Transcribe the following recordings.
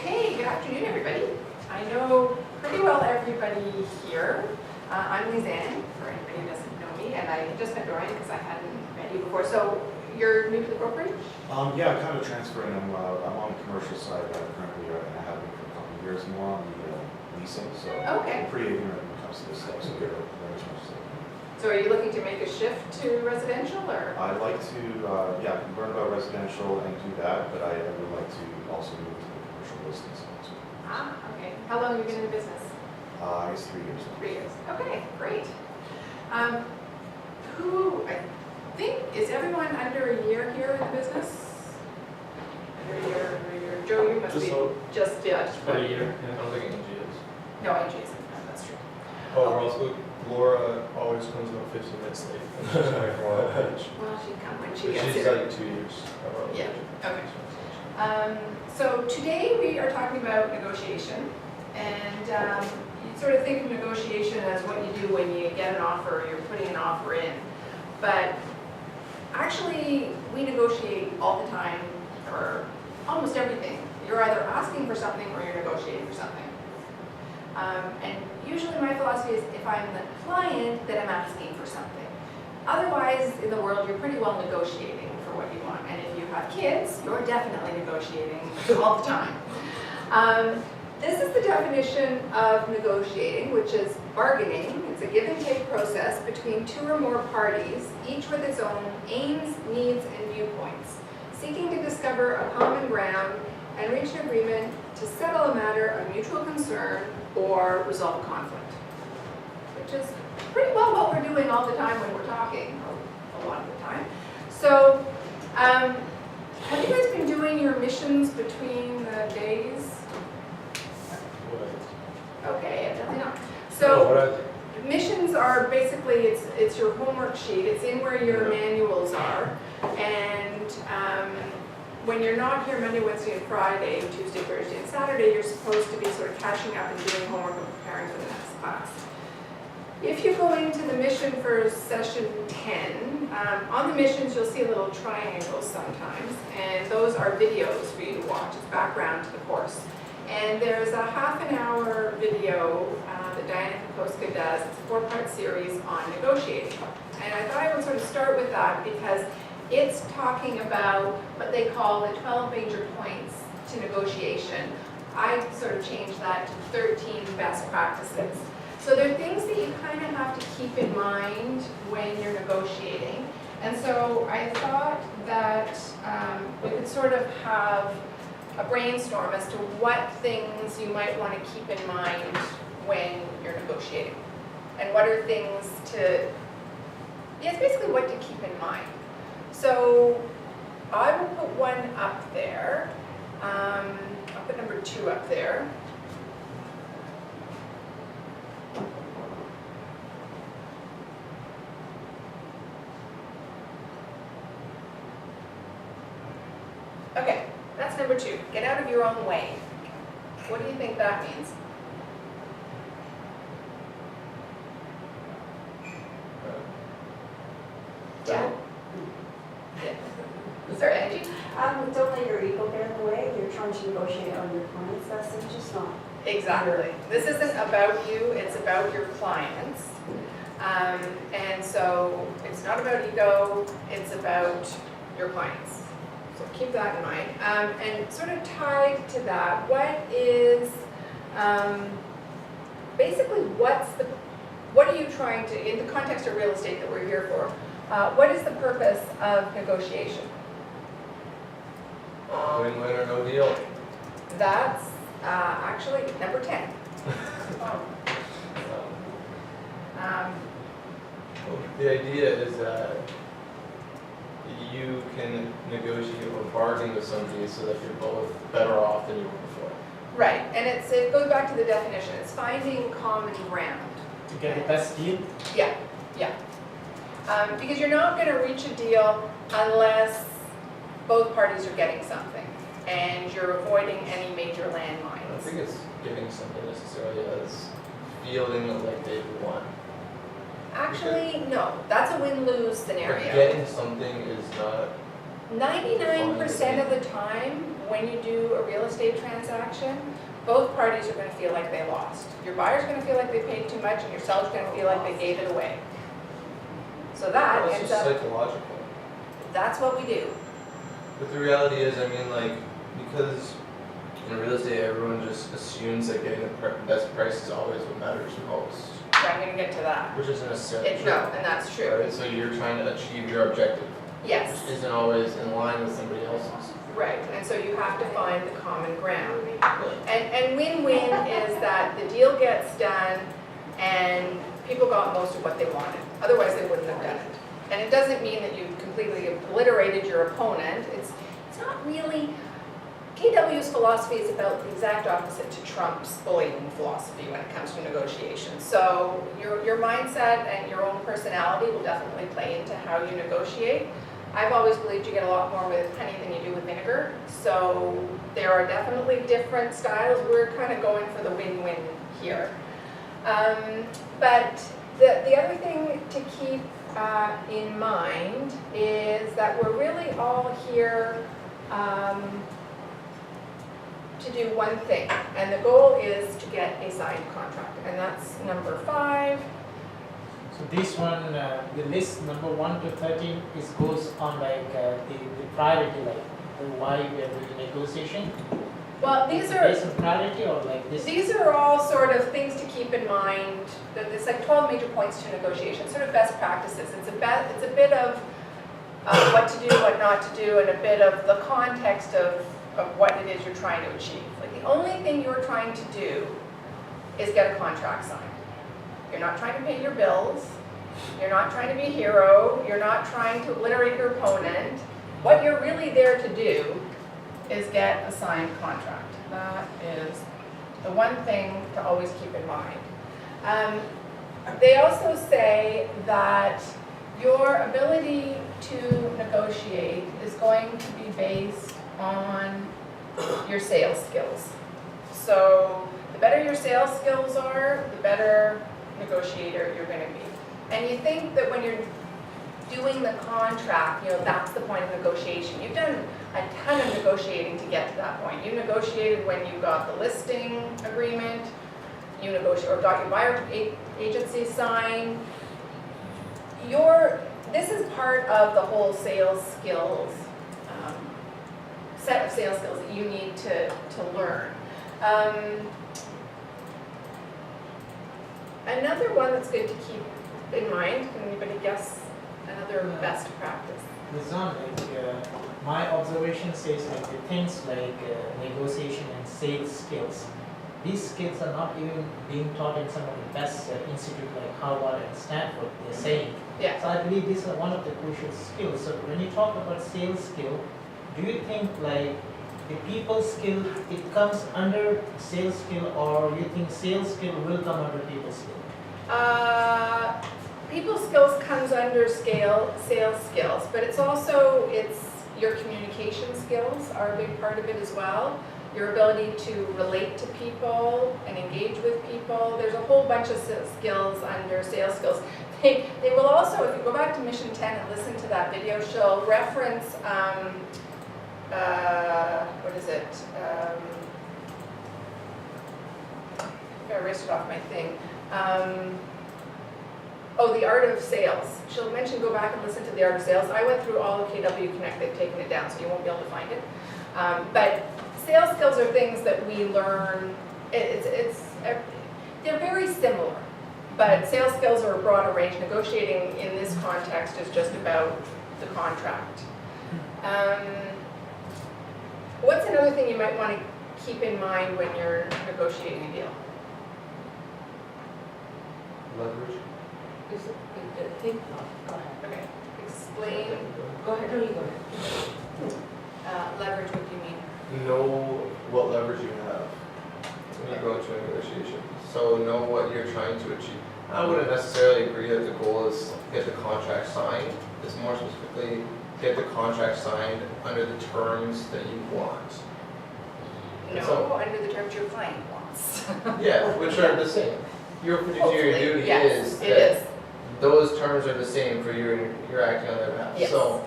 Okay, good afternoon, everybody. I know pretty well everybody here. I'm Lizanne, for anybody who doesn't know me, and I just met Dorian because I hadn't met you before. So you're new to the brokerage? Yeah, I'm kind of transferring. I'm on the commercial side currently, and I have been for a couple of years more on the leasing, so Okay. I'm pretty ignorant when it comes to this stuff, so we're very much so. So are you looking to make a shift to residential, or? I'd like to, learn about residential and do that, but I would like to also move to the commercial listing side. So, Okay. How long have you been in the business? I guess 3 years now. 3 years. Okay, great. I think, is everyone under a year here in the business? Under a year. Joe, you must Just be, so- just About a year, I don't think Angie is. No, Angie isn't. No, that's true. Oh, we're also, Laura always comes about 15 minutes late. And she's like, "Well, bitch." Well, she'd come when she But gets she's here. like 2 years. Yeah, okay. So today we are talking about negotiation, and you sort of think of negotiation as what you do when you get an offer, you're putting an offer in. But actually, we negotiate all the time for almost everything. You're either asking for something or you're negotiating for something. And usually my philosophy is if I'm the client, then I'm asking for something. Otherwise, in the world, you're pretty well negotiating for what you want. And if you have kids, you're definitely negotiating all the time. This is the definition of negotiating, which is bargaining. It's a give and take process between two or more parties, each with its own aims, needs, and viewpoints, seeking to discover a common ground and reach an agreement to settle a matter of mutual concern or resolve a conflict, which is pretty well what we're doing all the time when we're talking, a lot of the time. So, have you guys been doing your missions between the days? Okay, evidently not. So, missions are basically, it's your homework sheet. It's in where your manuals are. And when you're not here Monday, Wednesday, and Friday, Tuesday, Thursday, and Saturday, you're supposed to be sort of catching up and doing homework and preparing for the next class. If you go into the mission for session 10, on the missions you'll see little triangles sometimes, and those are videos for you to watch. It's background to the course. And there's a half-an-hour video that Diana Kokoska does. It's a 4-part series on negotiating. And I thought I would sort of start with that because it's talking about what they call the 12 major points to negotiation. I sort of changed that to 13 best practices. So there are things that you kind of have to keep in mind when you're negotiating. And so I thought that we could sort of have a brainstorm as to what things you might want to keep in mind when you're negotiating. And what are things to, it's basically what to keep in mind. So I will put one up there. I'll put number 2 up there. Okay, that's number 2. Get out of your own way. What do you think that means? Yeah? Sorry, Angie? Don't let your ego get in the way. You're trying to negotiate on your clients. That's just not. Exactly. This isn't about you, it's about your clients. And so it's not about ego, it's about your clients. So keep that in mind. And sort of tied to that, what is, basically what are you trying to, in the context of real estate that we're here for, what is the purpose of negotiation? Win-win or no deal. That's actually number 10. The idea is that you can negotiate or bargain with somebody so that you're both better off than you were before. Right, and it goes back to the definition. It's finding common ground. To get the best deal? Yeah. Because you're not going to reach a deal unless both parties are getting something and you're avoiding any major I don't landmines. think it's getting something necessarily as feeling like they won. Actually, no. That's a win-lose But scenario. getting something is not. 99% of the time, when you do a real estate transaction, both parties are gonna feel like they lost. Your buyer's gonna feel like they paid too much, and your seller's gonna feel like they gave it away. So that Well, it's ends just up, psychological. that's what we do. But the reality is, I mean, like, because in real estate, everyone just assumes that getting the best price is always what matters most, So I'm gonna get to that. which isn't necessarily true. No, and that's true. Right? So you're trying to achieve your objective, Yes, which isn't always in line with somebody else's. right, and so you have to find the common ground. And win-win is that the deal gets done and people got most of what they wanted. Otherwise, they wouldn't have done it. And it doesn't mean that you completely obliterated your opponent. It's not really, KW's philosophy is about the exact opposite to Trump's bullying philosophy when it comes to negotiations. So your mindset and your own personality will definitely play into how you negotiate. I've always believed you get a lot more with honey than you do with vinegar. So there are definitely different styles. We're kind of going for the win-win here. But the other thing to keep in mind is that we're really all here to do one thing, and the goal is to get a signed contract, and that's number 5. So this one, the list number 1 to 13 goes on like the priority, like why we are doing negotiation. Well, these are based on priority or like this. These are all sort of things to keep in mind. There's like 12 major points to negotiation, sort of best practices. It's a bit of what to do, what not to do, and a bit of the context of what it is you're trying to achieve. Like the only thing you're trying to do is get a contract signed. You're not trying to pay your bills. You're not trying to be a hero. You're not trying to obliterate your opponent. What you're really there to do is get a signed contract. That is the one thing to always keep in mind. They also say that your ability to negotiate is going to be based on your sales skills. So the better your sales skills are, the better negotiator you're going to be. And you think that when you're doing the contract, that's the point of negotiation. You've done a ton of negotiating to get to that point. You negotiated when you got the listing agreement, you negotiated or got your buyer agency signed. This is part of the whole sales skills, set of sales skills that you need to learn. Another one that's good to keep in mind, can anybody guess another best practice? Lizanne, like my observation says like the things like negotiation and sales skills. These skills are not even being taught in some of the best institutes like Harvard and Stanford, they're saying. Yeah. So I believe these are one of the crucial skills. So when you talk about sales skill, do you think like the people skill, it comes under sales skill, or you think sales skill will come under people skill? People skills comes under sales skills, but it's your communication skills are a big part of it as well. Your ability to relate to people and engage with people. There's a whole bunch of skills under sales skills. They will also, if you go back to Mission 10 and listen to that video, she'll reference, what is it? I erased it off my thing. The Art of Sales. She'll mention go back and listen to the Art of Sales. I went through all of KW Connect, they've taken it down, so you won't be able to find it. But sales skills are things that we learn, they're very similar, but sales skills are a broader range. Negotiating in this context is just about the contract. What's another thing you might want to keep in mind when you're negotiating a deal? Leverage. Is it, go ahead. Okay, explain Go ahead, no, you go ahead. leverage, what do you mean? Know what leverage you have when you go into a negotiation. So know what you're trying to achieve. I wouldn't necessarily agree that the goal is to get the contract signed. It's more specifically get the contract signed under the terms that you want. No, So- under the terms your client wants. Yeah, which are the same. Your fiduciary Hopefully, duty yes, is it that is. those terms are the same for you and you're acting on their behalf. Yes. So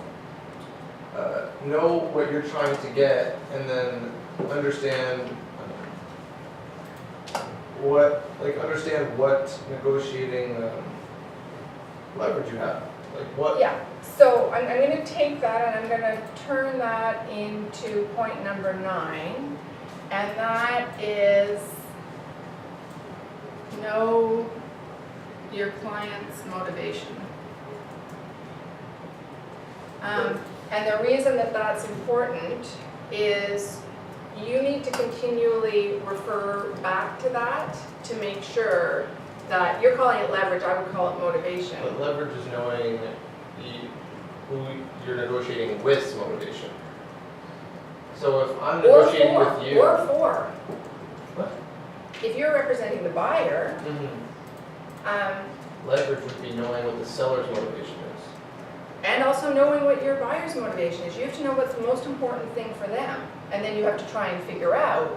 know what you're trying to get, and then understand what negotiating leverage you have. Like what? Yeah, so I'm gonna take that and I'm gonna turn that into point number 9. And that is know your client's motivation. And the reason that that's important is you need to continually refer back to that to make sure that, you're calling it leverage, I would call it motivation. But leverage is knowing who you're negotiating with's motivation. So if I'm negotiating with you. Or for. What? If you're representing the buyer, Leverage would be knowing what the seller's motivation is. and also knowing what your buyer's motivation is. You have to know what's the most important thing for them. And then you have to try and figure out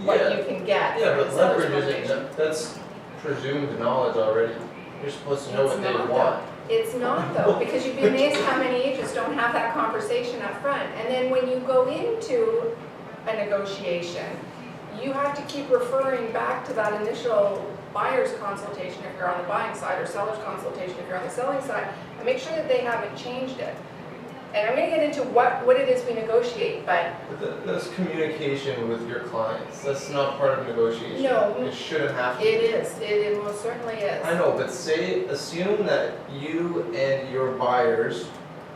what you can get Yeah, from the but seller's leverage motivation. isn't, that's presumed knowledge already. You're supposed to know It's what they not, want. It's not though, because you'd be amazed how many agents don't have that conversation up front. And then when you go into a negotiation, you have to keep referring back to that initial buyer's consultation if you're on the buying side, or seller's consultation if you're on the selling side, and make sure that they haven't changed it. And I'm going to get into what it is we negotiate, but That's communication with your clients. That's not part of negotiation. No. It shouldn't have to. it is, it most certainly is. I know, but assume that you and your buyers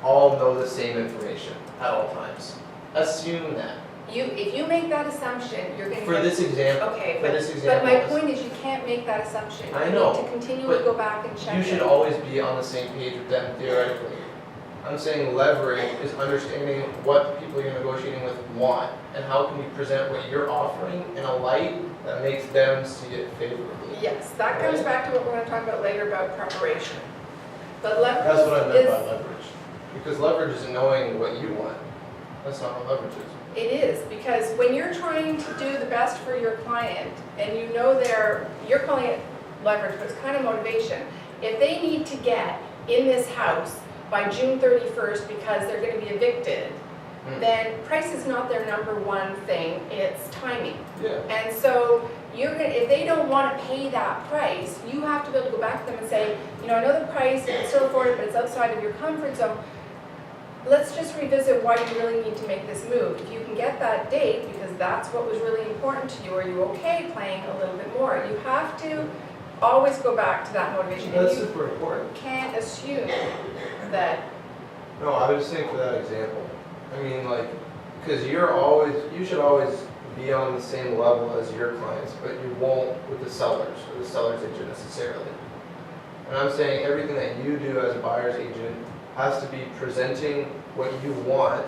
all know the same information at all times. Assume that. If you make that assumption, you're going to For this example, Okay, for but, this but example. my point is you can't make that assumption. I know, You need to continually but go back and check You it. should always be on the same page with them theoretically. I'm saying leverage is understanding what the people you're negotiating with want, and how can you present what you're offering in a light that makes them see it favorably. Yes, that comes Right. back to what we're going to talk about later about preparation. But That's what I leverage meant by is, leverage. Because leverage is knowing what you want. That's not what leverage is. it is, because when you're trying to do the best for your client, and you know you're calling it leverage, but it's kind of motivation. If they need to get in this house by June 31st because they're going to be evicted, then price is not their number one thing, it's timing. Yeah. And so if they don't want to pay that price, you have to be able to go back to them and say, I know the price, you can still afford it, but it's outside of your comfort zone. Let's just revisit why you really need to make this move. If you can get that date, because that's what was really important to you, are you okay paying a little bit more? You have to always go back to that motivation. And That's you super important. can't assume that, No, I was saying for that example. I mean, like, because you should always be on the same level as your clients, but you won't with the sellers or the seller's agent necessarily. And I'm saying everything that you do as a buyer's agent has to be presenting what you want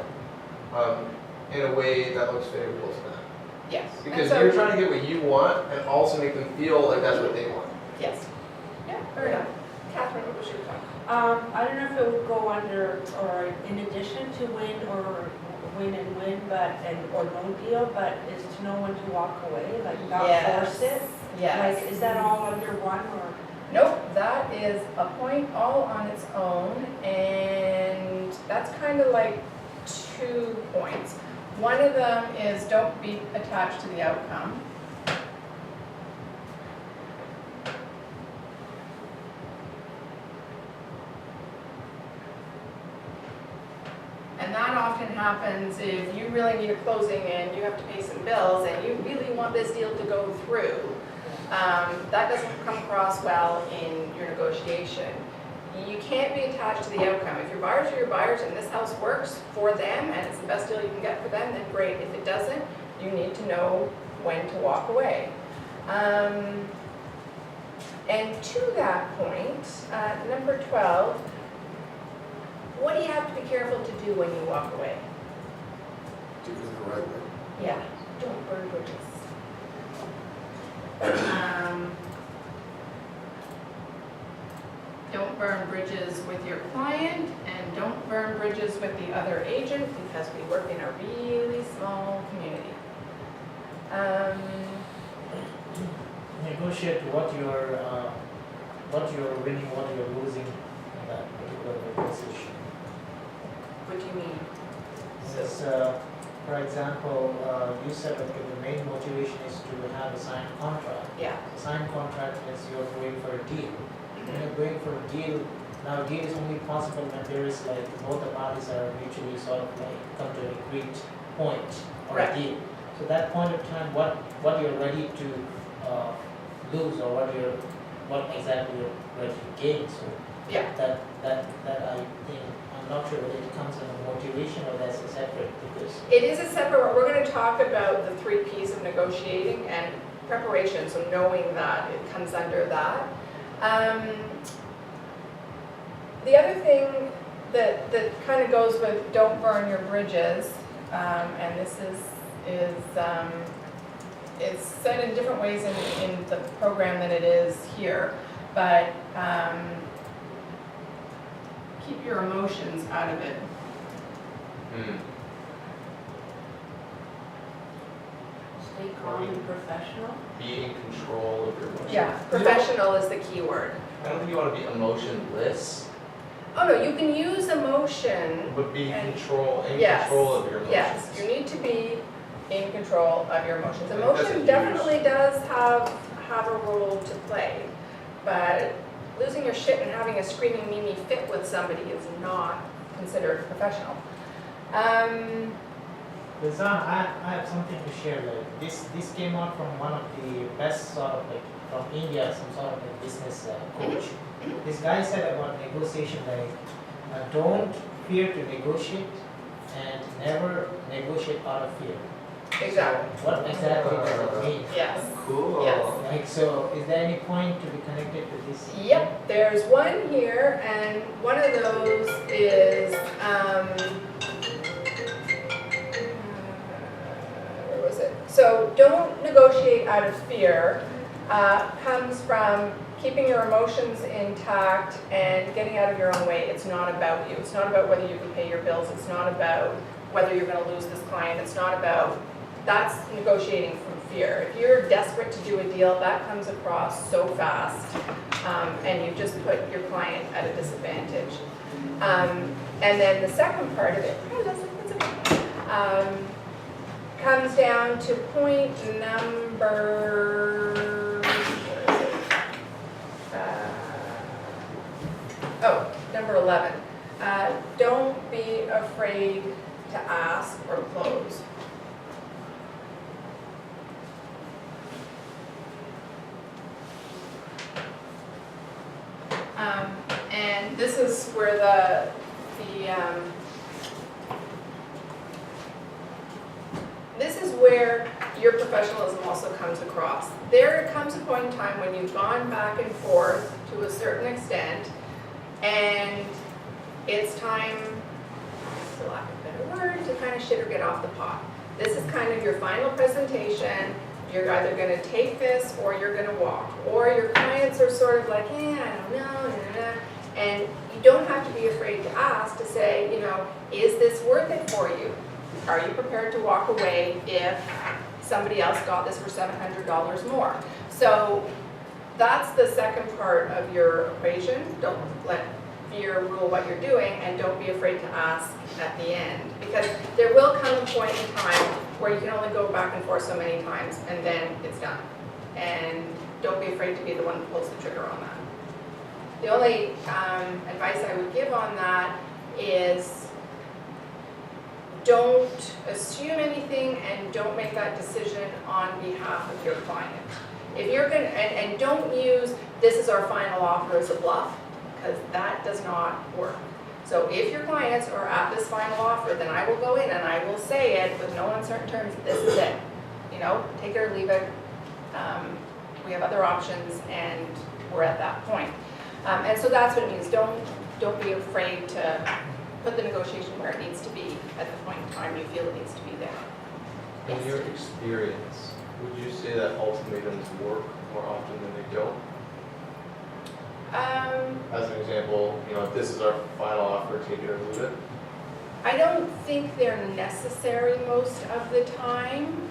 in a way that looks favorable to them. yes. Because And so- you're trying to get what you want and also make them feel like that's what they want. Yes. Yeah, fair enough. Catherine, what was your thought? I don't know if it would go under or in addition to win or win and win, or no deal, but is to know when to walk away, like not force it. Yes. Like, is that all under one or? Nope, that is a point all on its own, and that's kind of like 2 points. One of them is don't be attached to the outcome. And that often happens if you really need a closing and you have to pay some bills and you really want this deal to go through. That doesn't come across well in your negotiation. You can't be attached to the outcome. If your buyers are your buyers and this house works for them and it's the best deal you can get for them, then great. If it doesn't, you need to know when to walk away. And to that point, number 12, what do you have to be careful to do when you walk away? Do it the right way. Yeah, don't burn bridges. Don't burn bridges with your client, and don't burn bridges with the other agent, because we work in a really small community. Negotiate what you're winning, what you're losing in that particular negotiation. What do you mean? Because, for example, you said that the main motivation is to have a signed contract. Yeah. Signed contract means you're going for a deal. When you're going for a deal, now deal is only possible when there is like both the parties are mutually sort of like come to an agreed point or Right. a deal. So that point of time, what you're ready to lose or what exactly you're ready to gain. So Yeah. that I think, I'm not sure whether it comes in a motivation or that's a separate, because It is a separate, we're going to talk about the 3 Ps of negotiating and preparation, so knowing that it comes under that. The other thing that kind of goes with don't burn your bridges, and this is said in different ways in the program than it is here, but keep your emotions out of it. Stay calm and professional. Be in control of your emotions. Yeah, professional is the key word. I don't think you want to be emotionless, Oh no, you can use emotion. but be And- control of your emotions. Yes, you need to be in control of your emotions. I think that's a Emotion huge- definitely does have a role to play, but losing your shit and having a screaming Mimi fit with somebody is not considered professional. Lizanne, I have something to share. Like this came out from one of the best sort of like from India, some sort of like business coach. This guy said about negotiation, like don't fear to negotiate and never negotiate out of fear. Exactly. So what exactly does it mean? Yes. Cool. Yes. Like, so is there any point to be connected to this? Yep, there's one here, and one of those is, where was it? So don't negotiate out of fear, comes from keeping your emotions intact and getting out of your own way. It's not about you. It's not about whether you can pay your bills. It's not about whether you're going to lose this client. It's not about, that's negotiating from fear. If you're desperate to do a deal, that comes across so fast, and you just put your client at a disadvantage. And then the second part of it, comes down to point number, number 11. Don't be afraid to ask or close. And this is where this is where your professionalism also comes across. There comes a point in time when you've gone back and forth to a certain extent, and it's time, for lack of a better word, to kind of shit or get off the pot. This is kind of your final presentation. You're either going to take this or you're going to walk. Or your clients are sort of like, I don't know, and you don't have to be afraid to ask, to say, is this worth it for you? Are you prepared to walk away if somebody else got this for $700 more? So that's the second part of your equation. Don't let fear rule what you're doing, and don't be afraid to ask at the end. Because there will come a point in time where you can only go back and forth so many times, and then it's done. And don't be afraid to be the one that pulls the trigger on that. The only advice I would give on that is don't assume anything and don't make that decision on behalf of your client. If you're going to, and don't use this is our final offer as a bluff, because that does not work. So if your clients are at this final offer, then I will go in and I will say it with no uncertain terms, this is it. Take it or leave it. We have other options, and we're at that point. And so that's what it means. Don't be afraid to put the negotiation where it needs to be at the point in time you feel it needs to be there. In your experience, would you say that ultimatums work more often than they don't? As an example, if this is our final offer, take it or leave it. I don't think they're necessary most of the time.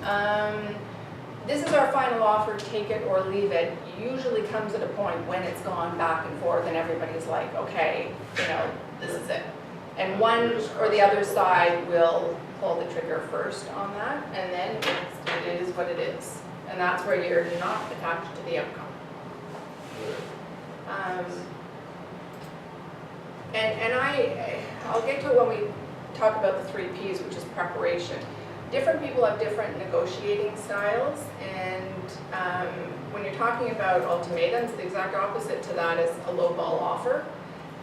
This is our final offer, take it or leave it, usually comes at a point when it's gone back and forth and everybody's like, okay, this is it. And one or the other side will pull the trigger first on that, and then it is what it is. And that's where you're not attached to the outcome. I'll get to it when we talk about the 3 Ps, which is preparation. Different people have different negotiating styles, and when you're talking about ultimatums, the exact opposite to that is a low ball offer.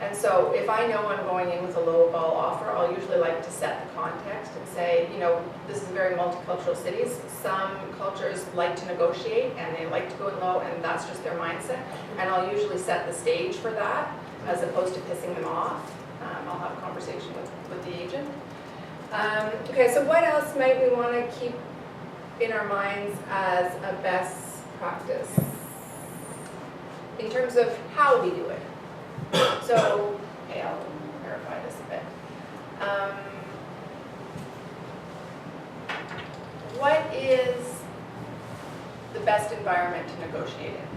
And so if I know I'm going in with a low ball offer, I'll usually like to set the context and say, you know, this is very multicultural cities. Some cultures like to negotiate and they like to go in low, and that's just their mindset. And I'll usually set the stage for that as opposed to pissing them off. I'll have a conversation with the agent. Okay, so what else might we want to keep in our minds as a best practice in terms of how we do it? So, okay, I'll clarify this a bit. What is the best environment to negotiate in?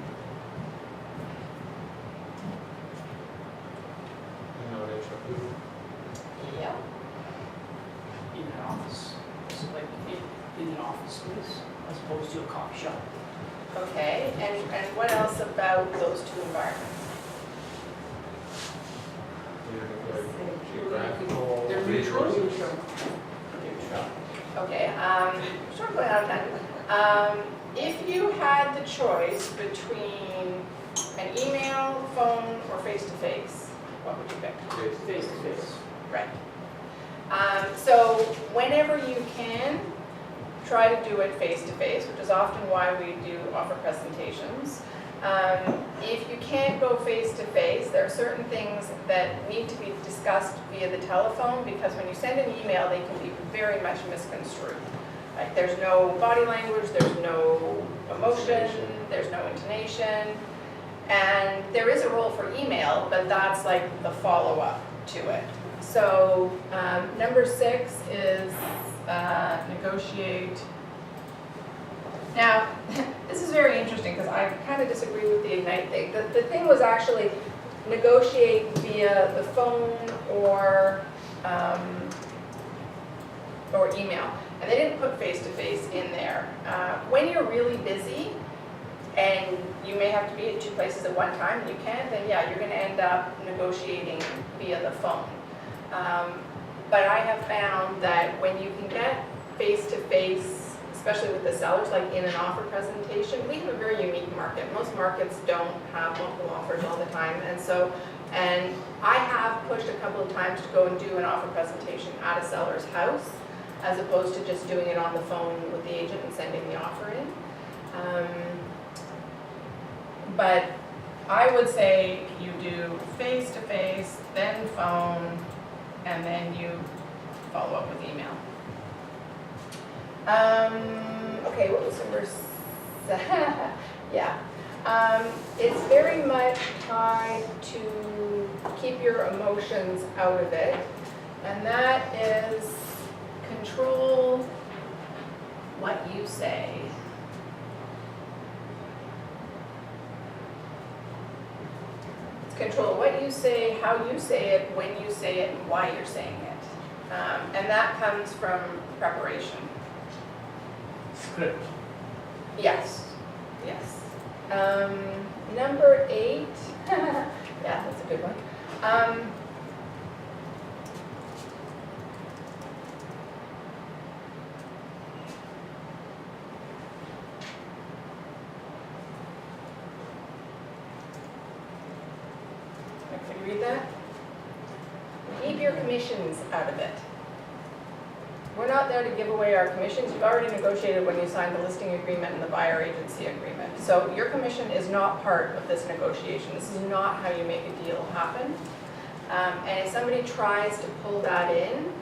Yeah. In an office, so like in an office space, as opposed to a coffee shop. Okay, and what else about those 2 environments? Geographical, They're neutral. regional. Okay, sort of going out of time. If you had the choice between an email, phone, or face-to-face, what would you pick? Face to face. Right. So whenever you can, try to do it face-to-face, which is often why we do offer presentations. If you can't go face-to-face, there are certain things that need to be discussed via the telephone, because when you send an email, they can be very much misconstrued. Like, there's no body language, there's no emotion, there's no intonation, and there is a role for email, but that's like the follow-up to it. So number 6 is negotiate. Now, this is very interesting because I kind of disagree with the Ignite thing. The thing was actually negotiate via the phone or email. And they didn't put face-to-face in there. When you're really busy and you may have to be at 2 places at one time and you can't, then yeah, you're going to end up negotiating via the phone. But I have found that when you can get face-to-face, especially with the sellers, like in an offer presentation, we have a very unique market. Most markets don't have multiple offers all the time. And I have pushed a couple of times to go and do an offer presentation at a seller's house, as opposed to just doing it on the phone with the agent and sending the offer in. But I would say you do face-to-face, then phone, and then you follow up with email. Okay, what was number 7? Yeah. It's very much tied to keep your emotions out of it, and that is control what you say. Control what you say, how you say it, when you say it, and why you're saying it. And that comes from preparation. Script. Yes, yes. Number 8, yeah, that's a good one. Can you read that? Keep your commissions out of it. We're not there to give away our commissions. You've already negotiated when you signed the listing agreement and the buyer agency agreement. So your commission is not part of this negotiation. This is not how you make a deal happen. And if somebody tries to pull that in,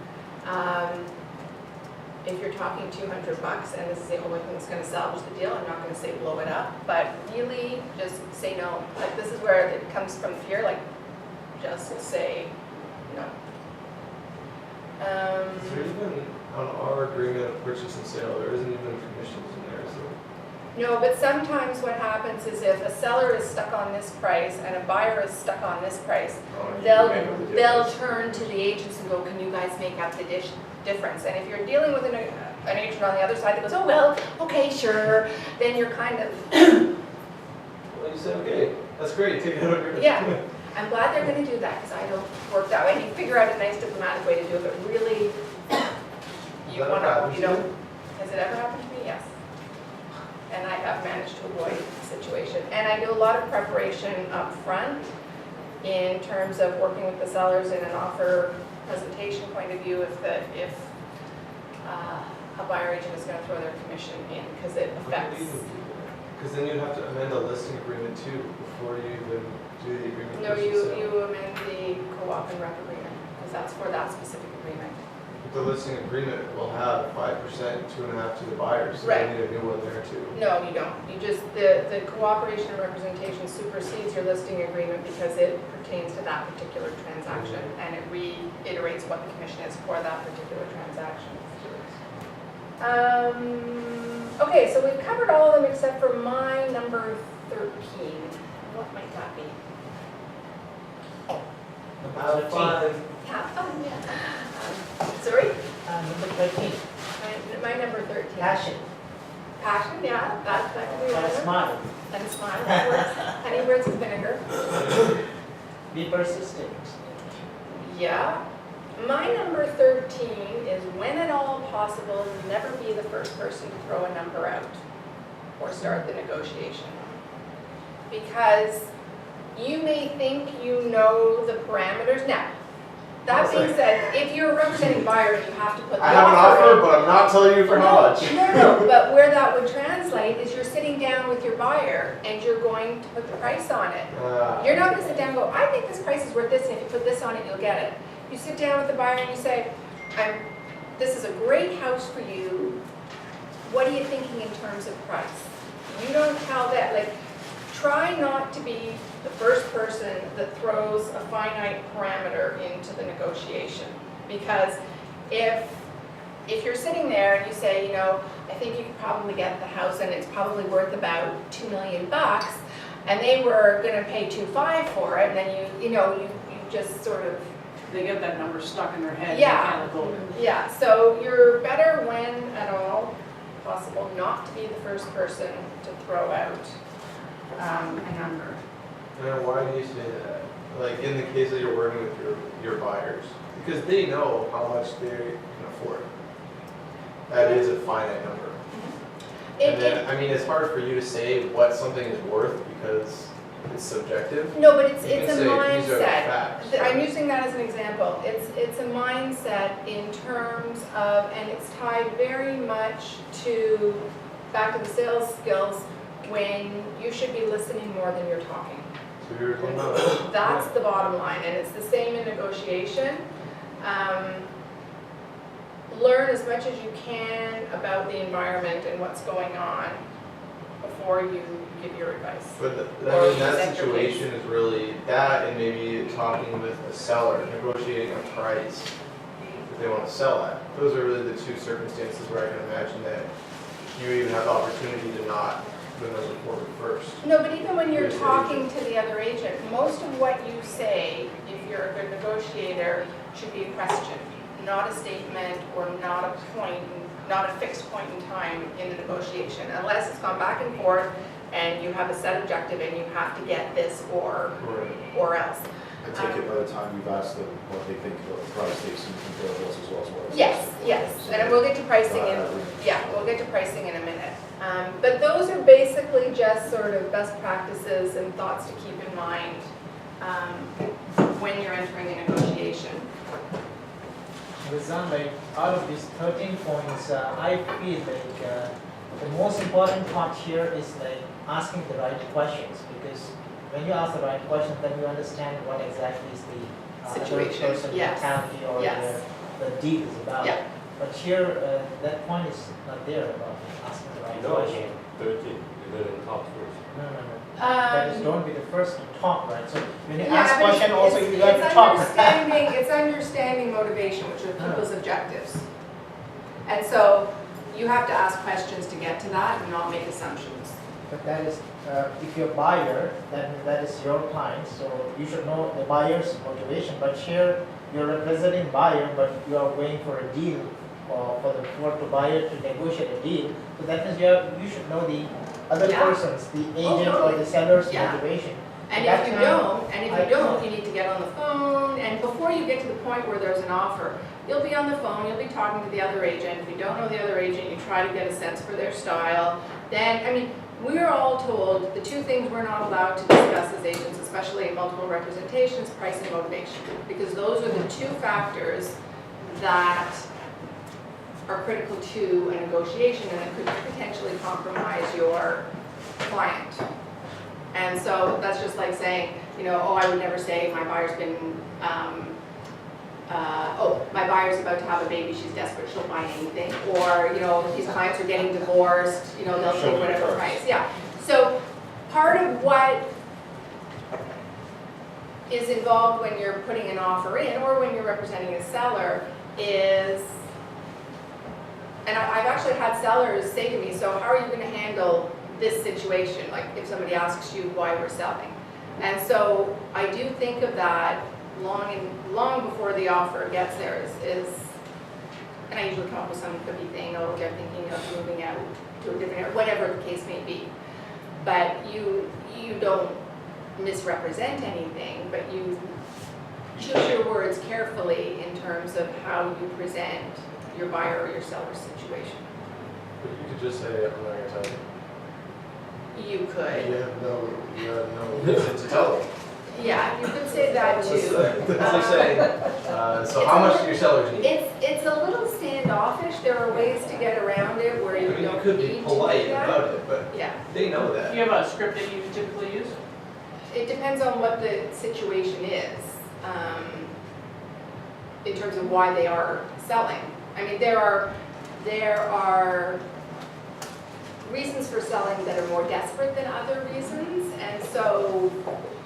if you're talking $200 and this is the only thing that's going to salvage the deal, I'm not going to say blow it up, but really just say no. Like, this is where it comes from fear, like just say no. Is there even, on our agreement of purchase and sale, there isn't even commissions in there, so No, but sometimes what happens is if a seller is stuck on this price and a buyer is stuck on this price, they'll turn to the agents and go, can you guys make up the difference? And if you're dealing with an agent on the other side that goes, oh, well, okay, sure, then you're kind of, Well, you said, okay, that's great, take it out of your. yeah. I'm glad they're gonna do that, because I don't work that way. You figure out a nice diplomatic way to do it, but really, you That wanna, happens you to don't, you? has it ever happened to me? Yes. And I have managed to avoid the situation. And I do a lot of preparation up front in terms of working with the sellers in an offer presentation point of view if a buyer agent is gonna throw their commission in, because it affects. Because then you'd have to amend the listing agreement too, before you even do the agreement. No, versus sale. you amend the co-op and rep agreement, because that's for that specific agreement. The listing agreement will have 5%, 2.5% to the buyers, so Right. you need a new one there too. No, you don't. You just, the cooperation and representation supersedes your listing agreement because it pertains to that particular transaction, and it reiterates what the commission is for that particular transaction. Okay, so we've covered all of them except for my number 13. What might that be? Have fun. Have fun, yeah. Sorry? Number 13, My number 13. passion, Passion, yeah, that could be one and of them. smile, And smile, that works. Honey works with vinegar. be persistent. Yeah. My number 13 is when at all possible, never be the first person to throw a number out or start the negotiation. Because you may think you know the parameters. Now, that being said, if you're representing buyers, you have to put the I have an offer offer, in. but I'm not telling you for how much. No, but where that would translate is you're sitting down with your buyer and you're going to put the price on it. You're not gonna sit down and go, I think this price is worth this, and if you put this on it, you'll get it. You sit down with the buyer and you say, this is a great house for you. What are you thinking in terms of price? You don't tell that, like, try not to be the first person that throws a finite parameter into the negotiation. Because if you're sitting there and you say, you know, I think you could probably get the house and it's probably worth about $2 million, and they were gonna pay 2.5 for it, and then you just sort of, They get that number stuck in their head. Yeah. They can't go there. yeah, so you're better when at all possible not to be the first person to throw out a number. And why do you say that? Like in the case that you're working with your buyers, because they know how much they can afford. That is a finite number. And then, I mean, it's hard for you to say what something is worth because it's subjective. No, but it's You can a say, "These are the mindset. facts." I'm using that as an example. It's a mindset in terms of, and it's tied very much to, back to the sales skills, when you should be listening more than you're talking. So you're talking about. That's the bottom line, and it's the same in negotiation. Learn as much as you can about the environment and what's going on before you give your advice. But Or I mean, that present your case. situation is really that, and maybe talking with a seller, negotiating a price that they want to sell at. Those are really the two circumstances where I can imagine that you even have the opportunity to not move them forward first. No, but even when you're Here's the talking to the other agent, most of what you say, if you're a good negotiator, should be a question, not a statement or not a point, not a fixed point in time in the negotiation, unless it's gone back and forth and you have a set objective and you have to get this or else. I take it by the time you've asked them what they think about the price, they've seen comparables as well as what. Yes, and we'll get to pricing we'll get to pricing in a minute. But those are basically just sort of best practices and thoughts to keep in mind when you're entering a negotiation. Lizanne, like out of these 13 points, I feel like the most important part here is like asking the right questions, because when you ask the right questions, then you understand what exactly is the Situation, other person's yes. mentality or Yes. the deal is about. Yeah. But here, that point is not there about asking the right question. 13, you didn't talk first. No. That is, don't be the first to talk, right? So when you ask but question, also it's you got to talk. It's understanding motivation, which are people's objectives. And so you have to ask questions to get to that and not make assumptions. But that is, if you're a buyer, then that is your client, so you should know the buyer's motivation. But here, you're representing buyer, but you are going for a deal, for the buyer to negotiate a deal. So that means you should know the other Yeah. person's, the agent or totally. the seller's Yeah. motivation. And That if you time, don't, you need to get on the phone, and before you get to the point where there's an offer, you'll be on the phone, you'll be talking to the other agent. If you don't know the other agent, you try to get a sense for their style. Then, I mean, we're all told the two things we're not allowed to discuss as agents, especially in multiple representations, price and motivation. Because those are the two factors that are critical to a negotiation and that could potentially compromise your client. And so that's just like saying, you know, oh, I would never say my buyer's been, my buyer's about to have a baby, she's desperate, she'll buy anything. Or, you know, these clients are getting divorced, you know, they'll take whatever price. Yeah. So part of what is involved when you're putting an offer in or when you're representing a seller is, and I've actually had sellers say to me, so how are you going to handle this situation, like if somebody asks you why we're selling? And so I do think of that long before the offer gets there is and I usually come up with some goofy thing, oh, they're thinking of moving out to a different area, whatever the case may be. But you don't misrepresent anything, but you choose your words carefully in terms of how you present your buyer or your seller's situation. But you could just say, I'm not gonna tell you. You could. You have no reason to tell them. Yeah, you could say that too. That's like saying, so how much do your sellers need? It's a little standoffish. There are ways to get around it where you I mean, don't you could need be to do polite that. about it, but Yeah, they know Do that. you have a script that you typically use? it depends on what the situation is, in terms of why they are selling. I mean, there are reasons for selling that are more desperate than other reasons, and so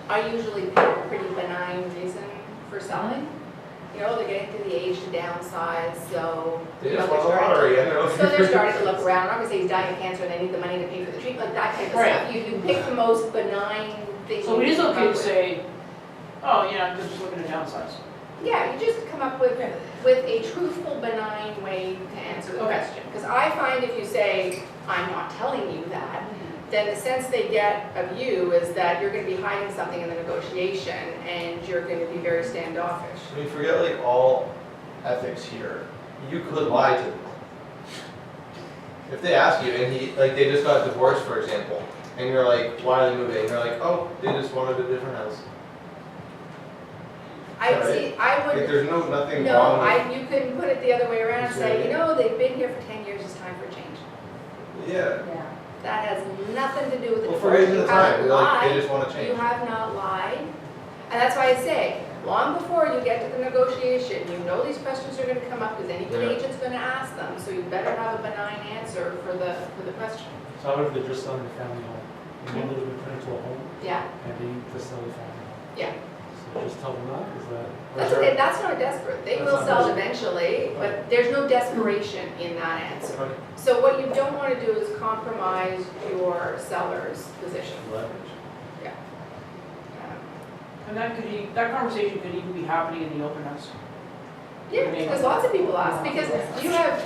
I usually pick a pretty benign reason for selling. You know, they're getting to the age to downsize, so They you know, just want a they're starting lottery, to- I know. So they're starting to look around. I'm not gonna say he's dying of cancer and they need the money to pay for the treatment, like that type of Right. stuff. You pick the most benign thing. So you it is can come okay to up with. say, oh, yeah, I'm just looking to downsize. Yeah, you just come up with a truthful, benign way to answer the Okay. question. Because I find if you say, I'm not telling you that, then the sense they get of you is that you're going to be hiding something in the negotiation and you're going to be very standoffish. I mean, forget like all ethics here. You could lie to them. If they ask you and they just got divorced, for example, and you're like, why are they moving? And they're like, oh, they just wanted a different house. I Right. see, I Like, would, there's nothing no, wrong with. you couldn't put it the other way around and say, Yeah. you know, they've been here for 10 years, it's time for a change. Yeah. Yeah. That has nothing to do with the Well, for divorce. reasons You of time, haven't they're like, they lied. just want to You change. have not lied. And that's why I say, long before you get to the negotiation, you know these questions are gonna come up because any good Yeah. agent's gonna ask them, so you better have a benign answer for the question. So what if they're just selling a family home? And they live in into a home Yeah, and they need to sell a family home. yeah. So just tell them that, is that? or That's is there- okay, that's not desperate. They That's will not sell desperate. eventually, but there's no desperation in that answer. Okay. So what you don't wanna do is compromise your seller's position. Leverage. And that conversation could even be happening in the open house. Yeah, because lots of people ask, because you have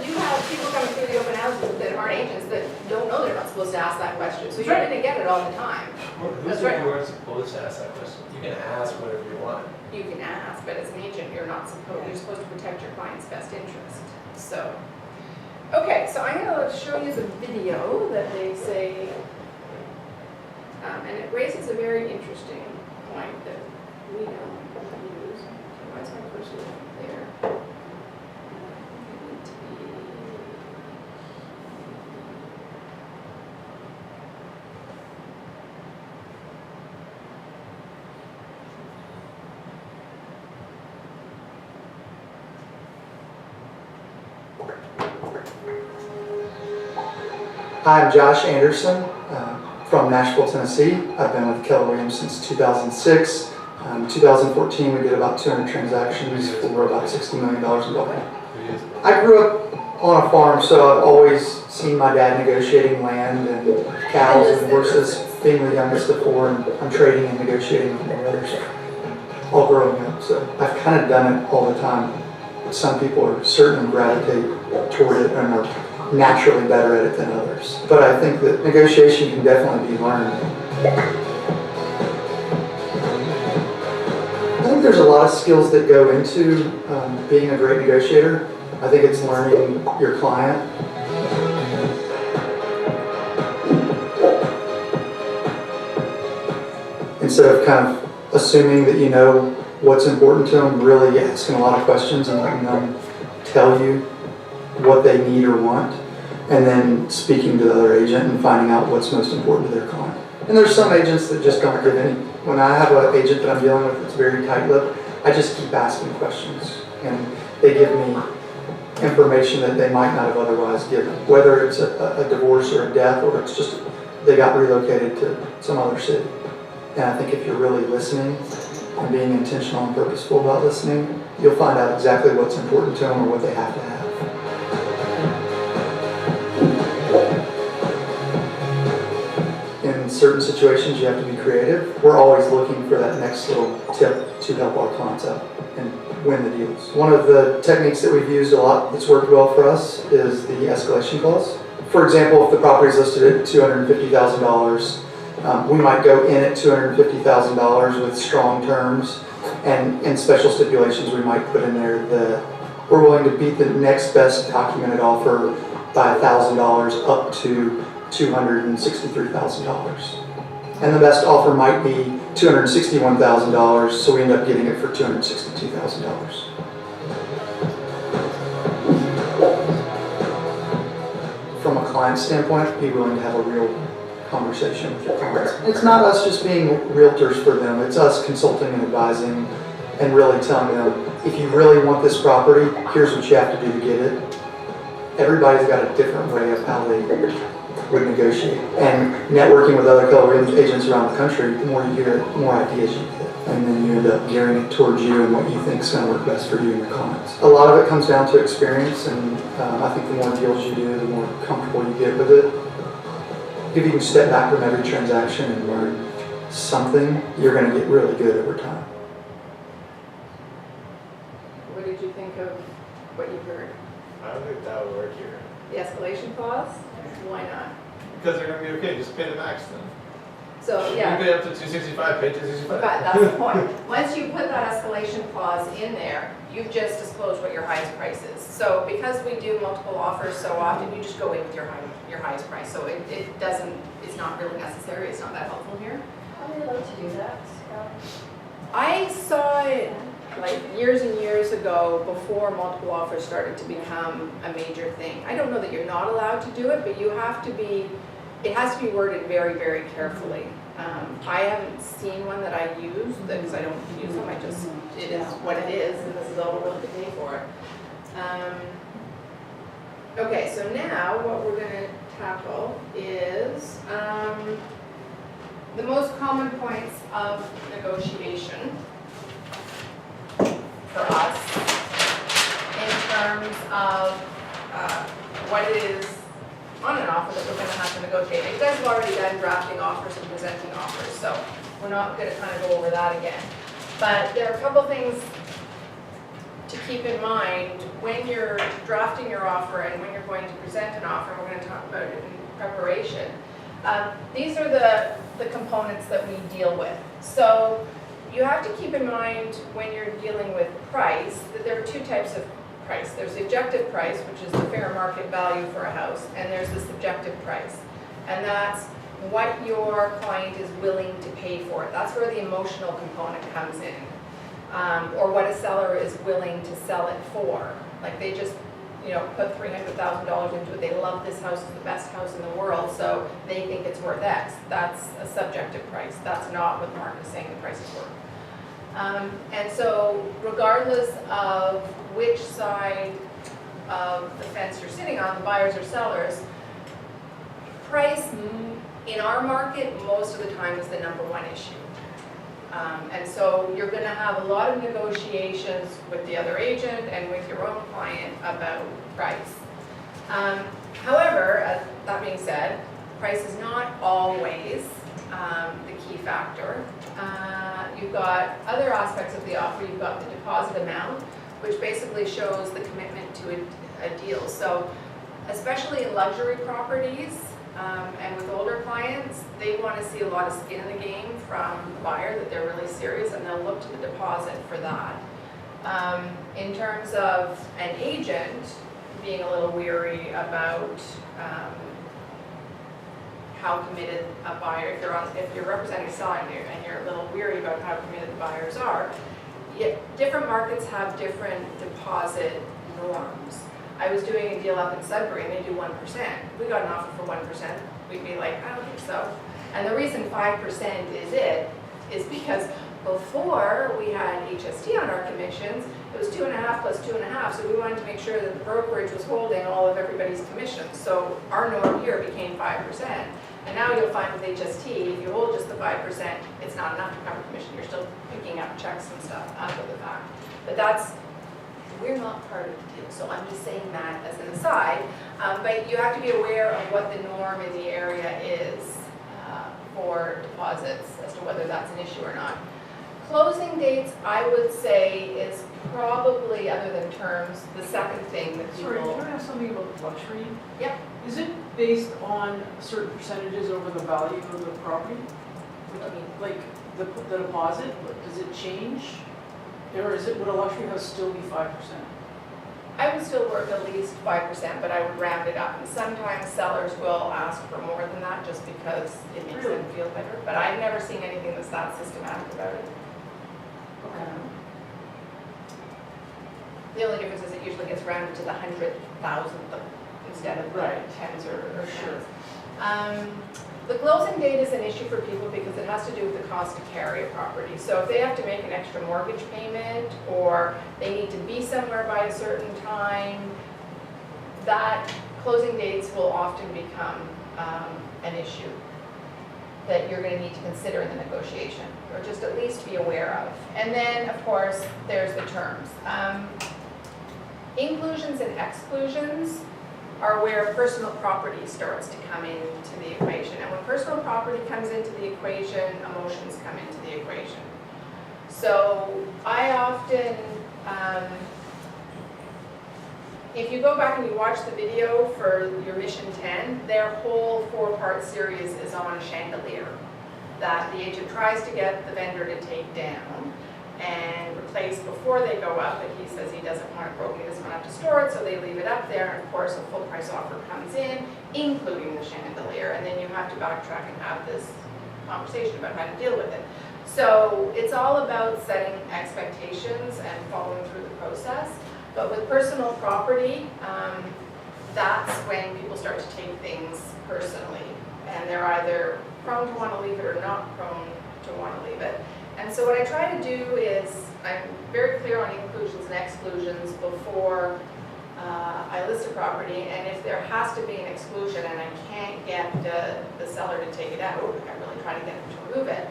people coming through the open houses that aren't agents that don't know they're not supposed to ask that question, so you're Right. gonna get it all the time. Who That's said right. you weren't supposed to ask that question? You can ask whatever you want. You can ask, but as an agent, you're supposed to protect your client's best interest, so. Okay, so I'm gonna show you the video that they say, and it raises a very interesting point that we don't use. Why is my cursor there? I need to be. Hi, I'm Josh Anderson from Nashville, Tennessee. I've been with Keller Williams since 2006. 2014, we did about 200 transactions for about $60 million in revenue. I grew up on a farm, so I've always seen my dad negotiating land and cows and horses, being the youngest of four, and I'm trading and negotiating with my brothers all growing up. So I've kind of done it all the time. Some people are certainly gravitate toward it and are naturally better at it than others. But I think that negotiation can definitely be learned. I think there's a lot of skills that go into being a great negotiator. I think it's learning your client. Instead of kind of assuming that you know what's important to them, really asking a lot of questions and letting them tell you what they need or want, and then speaking to the other agent and finding out what's most important to their client. And there's some agents that just don't give any. When I have an agent that I'm dealing with that's very tight-lipped, I just keep asking questions, and they give me information that they might not have otherwise given, whether it's a divorce or a death, or it's just they got relocated to some other city. And I think if you're really listening and being intentional and purposeful about listening, you'll find out exactly what's important to them or what they have to have. In certain situations, you have to be creative. We're always looking for that next little tip to help our clients out and win the deals. One of the techniques that we've used a lot that's worked well for us is the escalation clause. For example, if the property is listed at $250,000, we might go in at $250,000 with strong terms, and in special stipulations we might put in there that we're willing to beat the next best documented offer by $1,000 up to $263,000. And the best offer might be $261,000, so we end up getting it for $262,000. From a client standpoint, be willing to have a real conversation with your clients. It's not us just being realtors for them, it's us consulting and advising and really telling them, if you really want this property, here's what you have to do to get it. Everybody's got a different way of how they would negotiate. And networking with other Keller Williams agents around the country, the more you hear, the more ideas you get. And then you end up gearing it towards you and what you think is going to work best for you and your clients. A lot of it comes down to experience, and I think the more deals you do, the more comfortable you get with it. If you can step back from every transaction and learn something, you're going to get really good over time. What did you think of what you heard? I don't think that would work here. The escalation clause? Why not? Because they're gonna be okay, just pay the max then. So, yeah. You pay up to 265, pay 265. But that's the point. Once you put that escalation clause in there, you've just disclosed what your highest price is. So because we do multiple offers so often, you just go in with your highest price. So it doesn't, it's not really necessary, it's not that helpful here. How are you allowed to do that? I saw it like years and years ago before multiple offers started to become a major thing. I don't know that you're not allowed to do it, but you have to be, it has to be worded very, very carefully. I haven't seen one that I use, because I don't use them, it is what it is, and this is all we're willing to pay for it. Okay, so now what we're gonna tackle is the most common points of negotiation for us in terms of what it is on an offer that we're going to have to negotiate. You guys have already done drafting offers and presenting offers, so we're not going to kind of go over that again. But there are a couple things to keep in mind when you're drafting your offer and when you're going to present an offer. We're going to talk about it in preparation. These are the components that we deal with. So you have to keep in mind when you're dealing with price that there are two types of price. There's the objective price, which is the fair market value for a house, and there's the subjective price. And that's what your client is willing to pay for it. That's where the emotional component comes in. Or what a seller is willing to sell it for. Like they just, put $300,000 into it. They love this house, it's the best house in the world, so they think it's worth X. That's a subjective price. That's not what the market is saying the price is worth. And so regardless of which side of the fence you're sitting on, the buyers or sellers, price in our market most of the time is the number one issue. And so you're going to have a lot of negotiations with the other agent and with your own client about price. However, that being said, price is not always the key factor. You've got other aspects of the offer. You've got the deposit amount, which basically shows the commitment to a deal. So especially in luxury properties and with older clients, they want to see a lot of skin in the game from the buyer, that they're really serious, and they'll look to the deposit for that. In terms of an agent being a little weary about how committed a buyer, if you're representing selling and you're a little weary about how committed the buyers are, different markets have different deposit norms. I was doing a deal up in Sudbury and they do 1%. We got an offer for 1%. We'd be like, I don't think so. And the reason 5% is because before we had HST on our commissions, it was 2.5 plus 2.5, so we wanted to make sure that the brokerage was holding all of everybody's commissions. So our norm here became 5%. And now you'll find with HST, if you hold just the 5%, it's not enough to cover commission. You're still picking up checks and stuff after the fact. But we're not part of the deal, so I'm just saying that as an aside. But you have to be aware of what the norm in the area is for deposits, as to whether that's an issue or not. Closing dates, I would say, is probably, other than terms, the second thing that people... Sorry, can I ask something about luxury? Yep. Is it based on certain percentages over the value of the property? What do you mean? Like the deposit, does it change? Or would a luxury house still be 5%? I would still work at least 5%, but I would round it up. And sometimes sellers will ask for more than that just because it makes them feel better. But I've never seen anything that's that systematic about it. The only difference is it usually gets rounded to the 100,000th instead of tens or tens. The closing date is an issue for people because it has to do with the cost to carry a property. So if they have to make an extra mortgage payment or they need to be somewhere by a certain time, that closing dates will often become an issue that you're going to need to consider in the negotiation, or just at least be aware of. And then, of course, there's the terms. Inclusions and exclusions are where personal property starts to come into the equation. And when personal property comes into the equation, emotions come into the equation. So I often, if you go back and you watch the video for your Mission 10, their whole 4-part series is on a chandelier that the agent tries to get the vendor to take down and replace before they go up, but he says he doesn't want it broken, he doesn't want to have to store it, so they leave it up there, and of course a full price offer comes in, including the chandelier, and then you have to backtrack and have this conversation about how to deal with it. So it's all about setting expectations and following through the process, but with personal property, that's when people start to take things personally, and they're either prone to want to leave it or not prone to want to leave it. And so what I try to do is, I'm very clear on inclusions and exclusions before I list a property, and if there has to be an exclusion and I can't get the seller to take it out, I really try to get them to remove it,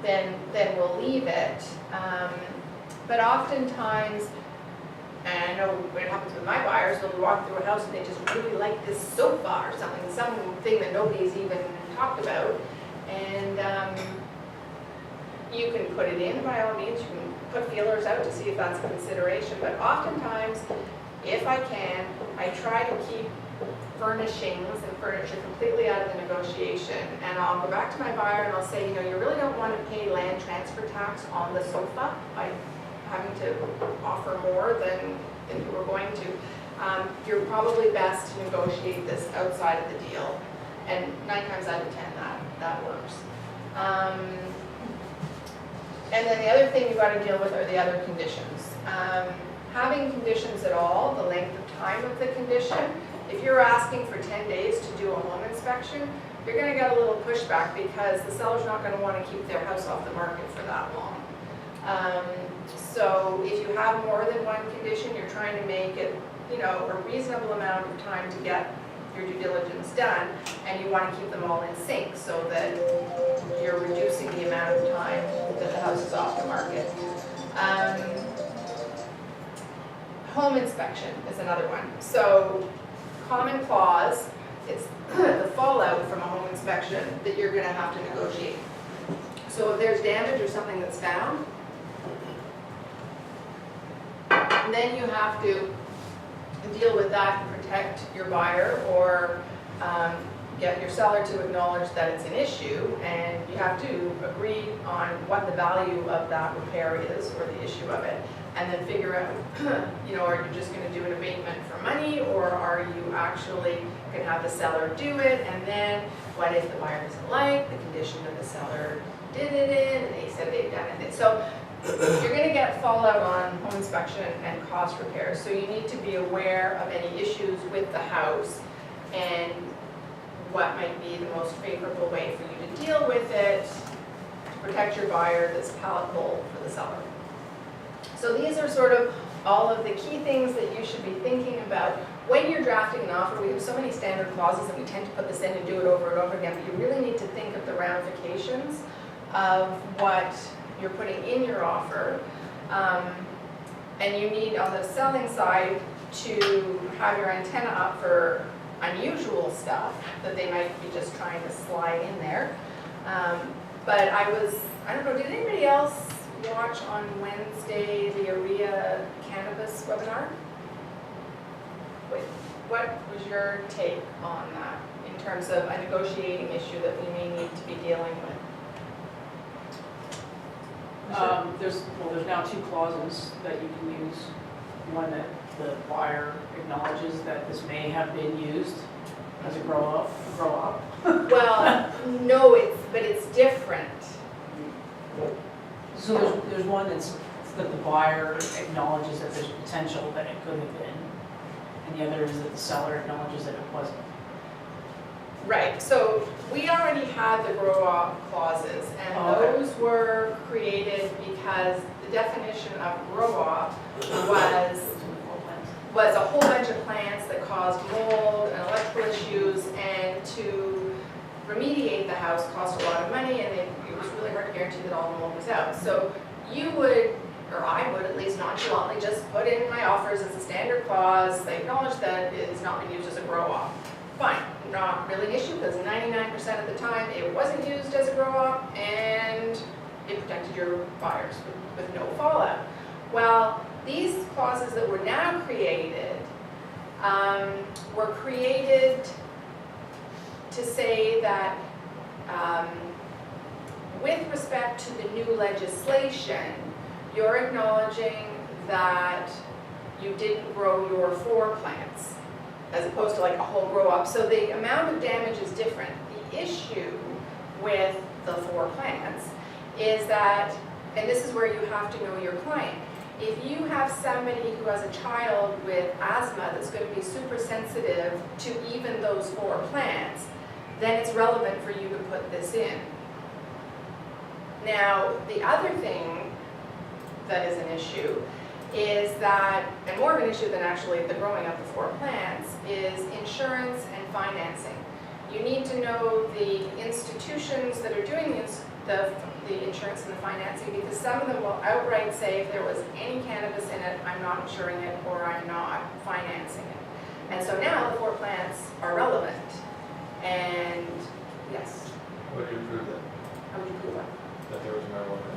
then we'll leave it. But oftentimes, and I know what happens with my buyers, they'll be walking through a house and they just really like this sofa or something that nobody's even talked about, and you can put it in by all means, you can put feelers out to see if that's a consideration, but oftentimes, if I can, I try to keep furnishings and furniture completely out of the negotiation, and I'll go back to my buyer and I'll say, you know, you really don't want to pay land transfer tax on the sofa by having to offer more than you were going to. You're probably best to negotiate this outside of the deal, and 9 times out of 10 that works. And then the other thing you've got to deal with are the other conditions. Having conditions at all, the length of time of the condition, if you're asking for 10 days to do a home inspection, you're going to get a little pushback because the seller's not going to want to keep their house off the market for that long. So if you have more than one condition, you're trying to make it, you know, a reasonable amount of time to get your due diligence done, and you want to keep them all in sync so that you're reducing the amount of time that the house is off the market. Home inspection is another one. So common clause, it's the fallout from a home inspection that you're gonna have to negotiate. So if there's damage or something that's found, then you have to deal with that and protect your buyer, or get your seller to acknowledge that it's an issue, and you have to agree on what the value of that repair is, or the issue of it, and then figure out, you know, are you just gonna do an abatement for money, or are you actually gonna have the seller do it, and then what if the buyer doesn't like the condition that the seller did it in, and they said they've done it. So you're gonna get fallout on home inspection and cost repairs, so you need to be aware of any issues with the house and what might be the most favorable way for you to deal with it to protect your buyer that's palatable for the seller. So these are sort of all of the key things that you should be thinking about when you're drafting an offer. We have so many standard clauses and we tend to put this in and do it over and over again, but you really need to think of the ramifications of what you're putting in your offer. And you need, on the selling side, to have your antenna up for unusual stuff that they might be just trying to slide in there. But I don't know, did anybody else watch on Wednesday the urea cannabis webinar? Wait, what was your take on that in terms of a negotiating issue that we may need to be dealing with? There's now 2 clauses that you can use. One that the buyer acknowledges that this may have been used as a grow up. Well, no, but it's different. So there's one that the buyer acknowledges that there's potential that it could have been, and the other is that the seller acknowledges that it wasn't. Right, so we already had the grow-up clauses, and Okay. those were created because the definition of grow-up was a whole bunch of plants that caused mold and electrical issues, and to remediate the house cost a lot of money, and it was really hard to guarantee that all the mold was out. So you would, or I would at least nonchalantly just put in my offers as a standard clause, they acknowledge that it has not been used as a grow-up. Fine, not really an issue, because 99% of the time it wasn't used as a grow-up, and it protected your buyers with no fallout. Well, these clauses that were now created were created to say that with respect to the new legislation, you're acknowledging that you didn't grow your 4 plants, as opposed to like a whole grow up. So the amount of damage is different. The issue with the 4 plants is that, and this is where you have to know your client, if you have somebody who has a child with asthma that's going to be super sensitive to even those 4 plants, then it's relevant for you to put this in. Now, the other thing that is an issue is that, and more of an issue than actually the growing up of 4 plants, is insurance and financing. You need to know the institutions that are doing the insurance and the financing, because some of them will outright say if there was any cannabis in it, I'm not insuring it or I'm not financing it. And so now the 4 plants are relevant. And yes. How would you prove that? How would you prove that? That there was marijuana?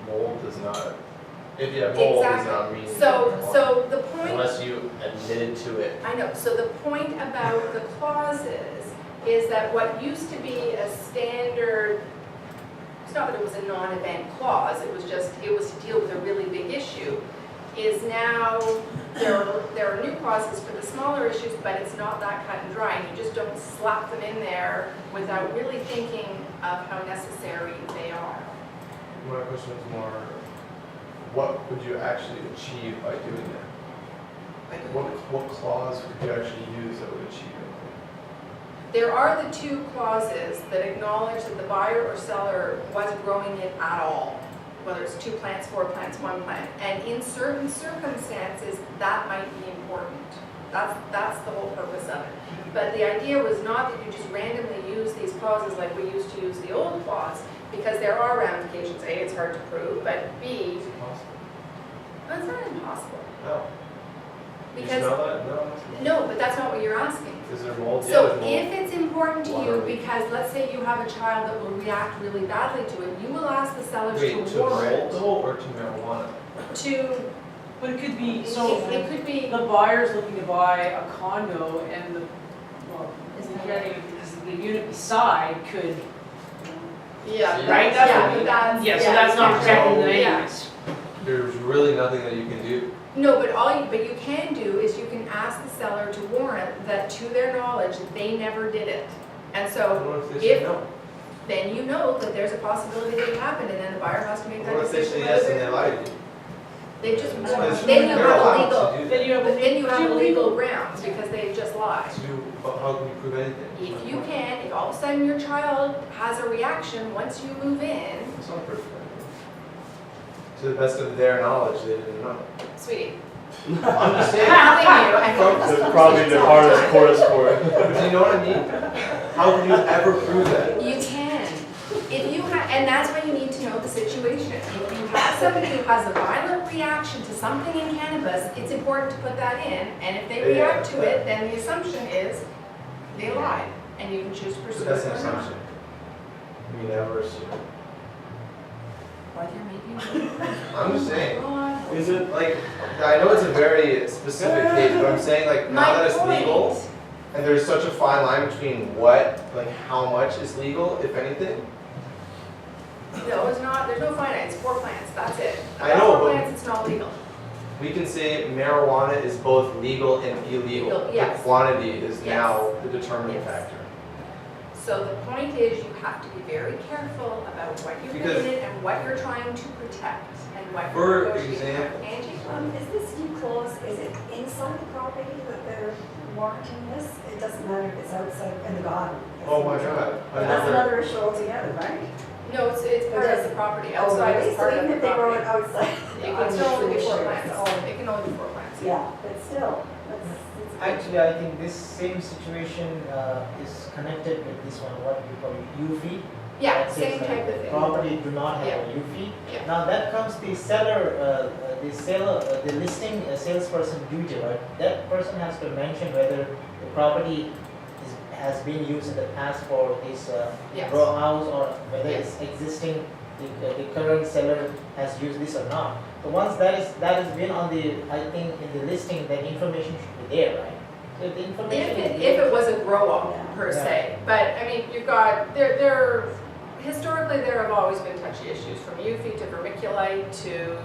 Mold does not, if you have mold does not mean. So the point. Unless you admitted to it. I know, so the point about the clauses is that what used to be a standard, it's not that it was a non-event clause, it was to deal with a really big issue, is now, there are new clauses for the smaller issues, but it's not that cut and dry, and you just don't slap them in there without really thinking of how necessary they are. My question is more, what would you actually achieve by doing that? What clause could you actually use that would achieve it? There are the 2 clauses that acknowledge that the buyer or seller wasn't growing it at all, whether it's 2 plants, 4 plants, 1 plant. And in certain circumstances, that might be important. That's the whole purpose of it. But the idea was not that you just randomly use these clauses like we used to use the old clause, because there are ramifications. A, it's hard to prove, but B, Is it possible? that's not impossible. No. You Because, smell that? No. no, but that's not what you're asking. Is there mold? Yeah, So there's mold. if it's important to you, Water. because let's say you have a child that will react really badly to it, you will ask the sellers Wait, to to warrant mold though, or to marijuana? to, But it could be, so it could be, the buyer's looking to buy a condo and the, well, the unit beside could, yeah, Right, that's, that's yeah, what we- that's. yeah, so that's not protecting them Yeah. anyways. There's really nothing that you can do. No, but but you can do is you can ask the seller to warrant that to their knowledge, they never did it. And so What if they say if, no? then you know that there's a possibility that it happened, and then the buyer has to make that What if they decision. say yes whether and they lied to you? They just, It's- then you they're have a allowed legal, to do Then that. you have, but then you have a two legal grounds, because they've just lied. But how can you prove anything? If you can, if all of a sudden your child has a reaction once you move in, It's not perfect. To the best of their knowledge, they didn't know. sweetie, I'm just saying. telling you, I mean. That's probably the hardest chorus for it. Do you know what I mean? How can you ever prove that? You can. If you have, and that's why you need to know the situation. If you have somebody who has a violent reaction to something in cannabis, it's important to put that in. And if they Yeah. react to it, then the assumption is they lied, and you can choose to pursue So it that's an or not. assumption. We never assume. Or there may be. I'm just saying. God. Is it like, I know it's a very specific case, but I'm saying like now My that it's point. legal, and there's such a fine line between what, like how much is legal, if anything. No, it's not, there's no finance, it's 4 plants, that's it. I know, Above 4 but- plants, it's not legal. We can say marijuana is both legal and illegal. Legal, yes. The quantity is Yes. now the determining Yes. factor. So the point is, you have to be very careful about what you're Because- putting in and what you're trying to protect and what For you're negotiating. example- Angie? Is this new clause, is it inside the property that they're warranting this? It doesn't matter if it's outside in the garden. Oh my God. But that's another issue altogether, right? No, it's part of the property, outside is part So of even the if they wrote it property. outside. It can still only be 4 Sure, plants, it's all- it can only be 4 plants. Yeah, but still, it's. Actually, I think this same situation is connected with this one, what we call UFI. Yeah, That says same that type of the thing. Property do not have Yeah. a UFI. Yeah. Now that comes the seller, the seller, the listing salesperson duty, right? That person has to mention whether the property has been used in the past for this Yes. grow house, or whether Yes. it's existing, the current seller has used this or not. So once that has been on the, I think in the listing, that information should be there, right? So if the information is If it was a grow-up Yeah. per Yeah. se, but I mean, you've got, historically, there have always been touchy issues from euphy to vermiculite to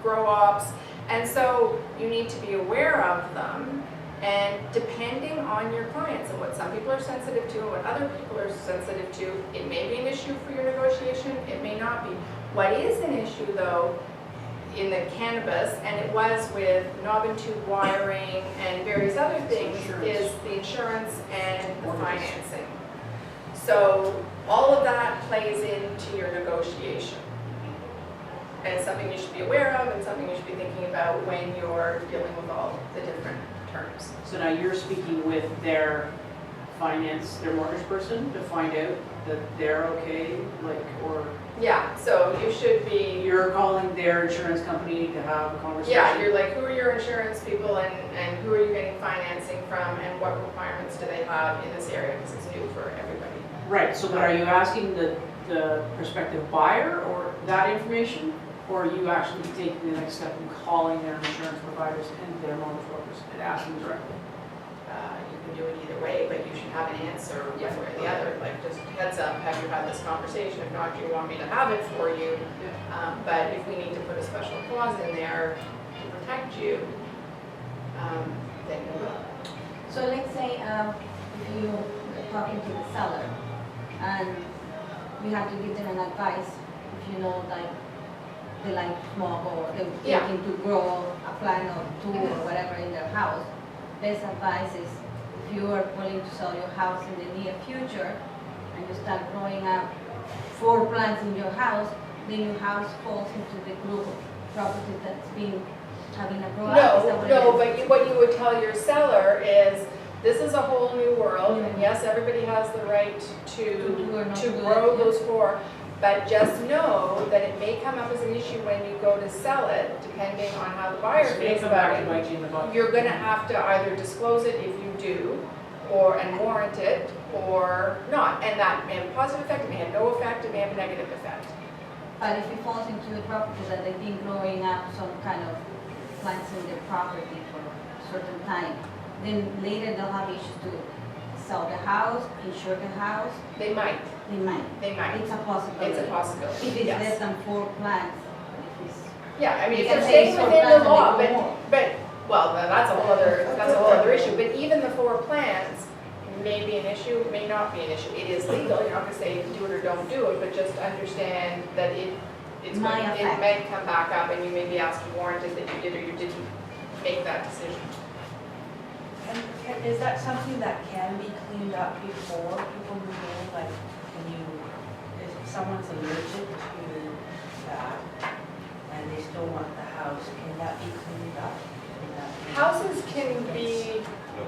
grow-ups. And so you need to be aware of them, and depending on your clients and what some people are sensitive to and what other people are sensitive to, it may be an issue for your negotiation, it may not be. What is an issue though, in the cannabis, and it was with knob and tube wiring and various other things, is the insurance and the financing. So all of that plays into your negotiation. And it's something you should be aware of and something you should be thinking about when you're dealing with all the different terms. So now you're speaking with their finance, their mortgage person to find out that they're okay, like, or Yeah, so you should be, you're calling their insurance company to have a conversation? yeah, you're like, who are your insurance people and who are you getting financing from and what requirements do they have in this area, because it's new for everybody. Right, so but are you asking the prospective buyer or that information? Or are you actually taking the next step and calling their insurance providers and their mortgage brokers and asking directly? You can do it either way, but you should have an answer one way or the other, like just heads up, have you had this conversation? If not, do you want me to have it for you? But if we need to put a special clause in there to protect you, then we will. So let's say if you're talking to the seller and you have to give them an advice, if you know like they like to smoke or they're Yeah. thinking to grow a plant or two or whatever in their house, best advice is if you are willing to sell your house in the near future and you start growing up 4 plants in your house, then your house falls into the group of property that's been having a grow up. Is that what it No, is? but what you would tell your seller is, this is a whole new world, and Yeah. yes, everybody has the right To do or not to do it, grow yeah. those 4, But just know that it may come up as an issue when you go to sell it, depending on how the buyer It may feels come about back to it. bite you in the butt. You're gonna have to either disclose it if you do, and warrant it, or not. And that may have a positive effect, it may have no effect, it may have a negative effect. But if it falls into the property that they've been growing up some kind of plants in their property for a certain time, then later they'll have issues to sell the house, insure the house, They might, they might. they might. It's a possibility. It's a possibility, If it's yes. less than 4 plants, if it's, Yeah, I mean, if You can they're say staying four within plants the and law, they go but, well, then that's a whole other issue. But even the 4 plants may be an issue, may not be an issue. It is legal, you're not gonna say do it or don't do it, but just understand that it may come back up and you may be asked to warrant it that you did or you didn't make that decision. And is that something that can be cleaned up before people move in? Like, can you, if someone's allergic to that and they still want the house, can that be cleaned up? Houses can be,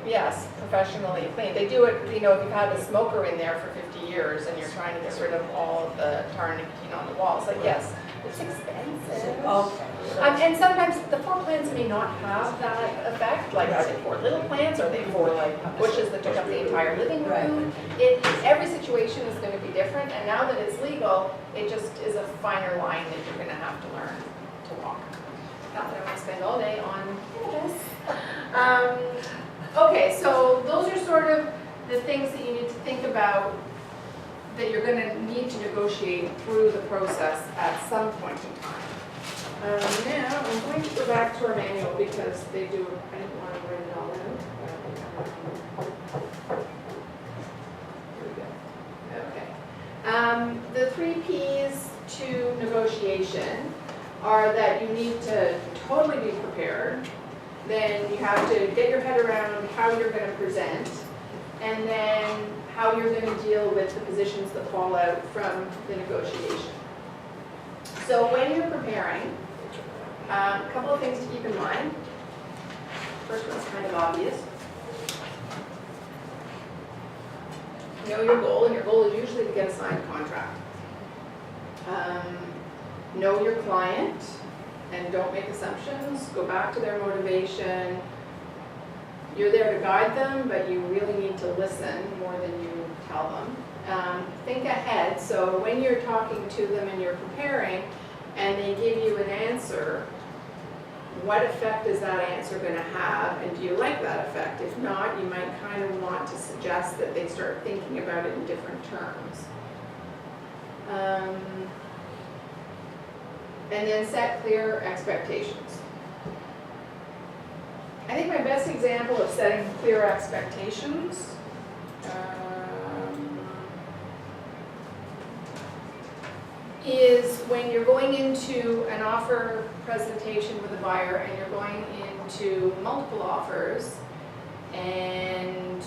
yes, professionally cleaned. They do it, you know, if you've had a smoker in there for 50 years and you're trying to get rid of all of the tar and nicotine on the walls, like, yes, it's expensive. Okay. And sometimes the 4 plants may not have that effect, like are they 4 little plants, are they 4 like bushes that took up the entire living room? Every situation is going to be different, and now that it's legal, it just is a finer line that you're going to have to learn to walk. Not that I want to spend all day on cannabis. Okay, so those are sort of the things that you need to think about that you're going to need to negotiate through the process at some point in time. Now, I'm going to go back to our manual because they do, I didn't want to write it all out. Here we go. Okay. The 3 Ps to negotiation are that you need to totally be prepared. Then you have to get your head around how you're going to present, and then how you're going to deal with the positions that fall out from the negotiation. So when you're preparing, a couple of things to keep in mind. First one's kind of obvious. Know your goal, and your goal is usually to get a signed contract. Know your client, and don't make assumptions. Go back to their motivation. You're there to guide them, but you really need to listen more than you tell them. Think ahead, so when you're talking to them and you're preparing, and they give you an answer, what effect is that answer going to have, and do you like that effect? If not, you might kind of want to suggest that they start thinking about it in different terms. And then set clear expectations. I think my best example of setting clear expectations is when you're going into an offer presentation with a buyer and you're going into multiple offers and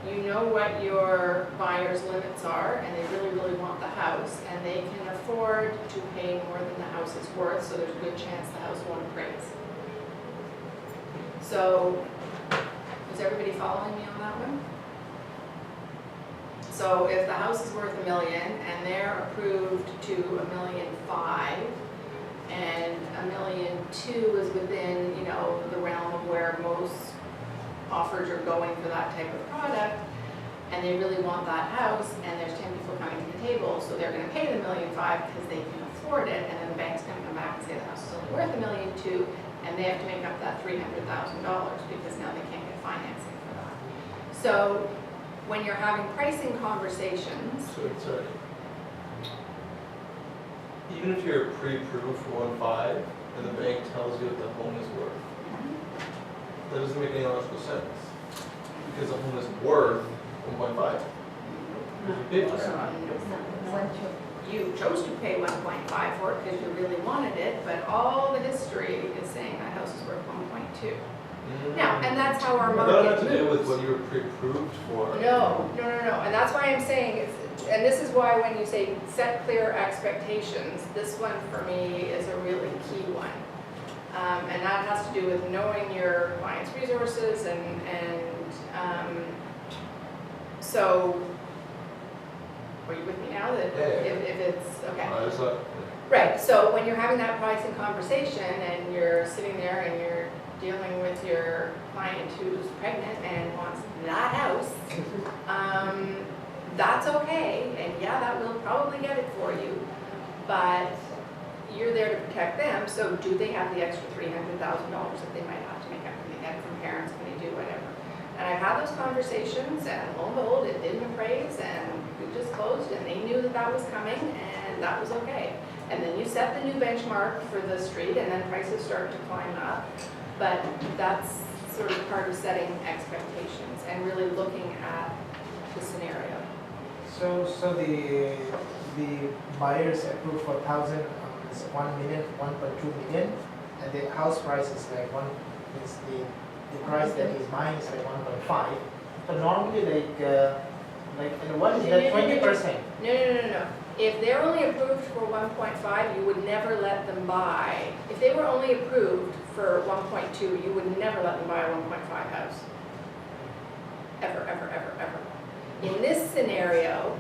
you know what your buyer's limits are and they really, really want the house and they can afford to pay more than the house is worth, so there's a good chance the house won't appraise. So, is everybody following me on that one? So if the house is worth $1 million and they're approved to $1.5 million and $1.2 million is within, you know, the realm of where most offers are going for that type of product, and they really want that house, and there's 10 people coming to the table, so they're going to pay the $1.5 million because they can afford it, and then the bank's going to come back and say the house is only worth $1.2 million, and they have to make up that $300,000 because now they can't get financing for that. So when you're having pricing conversations, Sorry. Even if you're pre-approved for 1.5 and the bank tells you what the home is worth, that doesn't make any logical sense. Because the home is worth 1.5. you chose to pay 1.5 for it because you really wanted it, but all the history is saying that house is worth 1.2. Now, and that's how our market moves. That had to do with what you were pre-approved for. No. And that's why I'm saying, and this is why when you say set clear expectations, this one for me is a really key one. And that has to do with knowing your client's resources so, are you with me now? if it's, okay. It's not, Right, so when you're having that pricing conversation and you're sitting there and you're dealing with your client who's pregnant and wants that house, that's okay, and yeah, that will probably get it for you, but you're there to protect them, so do they have the extra $300,000 that they might have to make up? Can they get it from parents, can they do whatever? And I've had those conversations, and lo and behold, it didn't appraise, and we just closed, and they knew that that was coming, and that was okay. And then you set the new benchmark for the street, and then prices start to climb up. But that's sort of part of setting expectations and really looking at the scenario. So the buyers approved for 1,000, is 1 million, 1.2 million, and the house price is like the price that he's buying is like 1.5. So normally what is that 20%? No. If they're only approved for 1.5, you would never let them buy. If they were only approved for 1.2, you would never let them buy a 1.5 house. Ever, ever, ever, ever. In this scenario,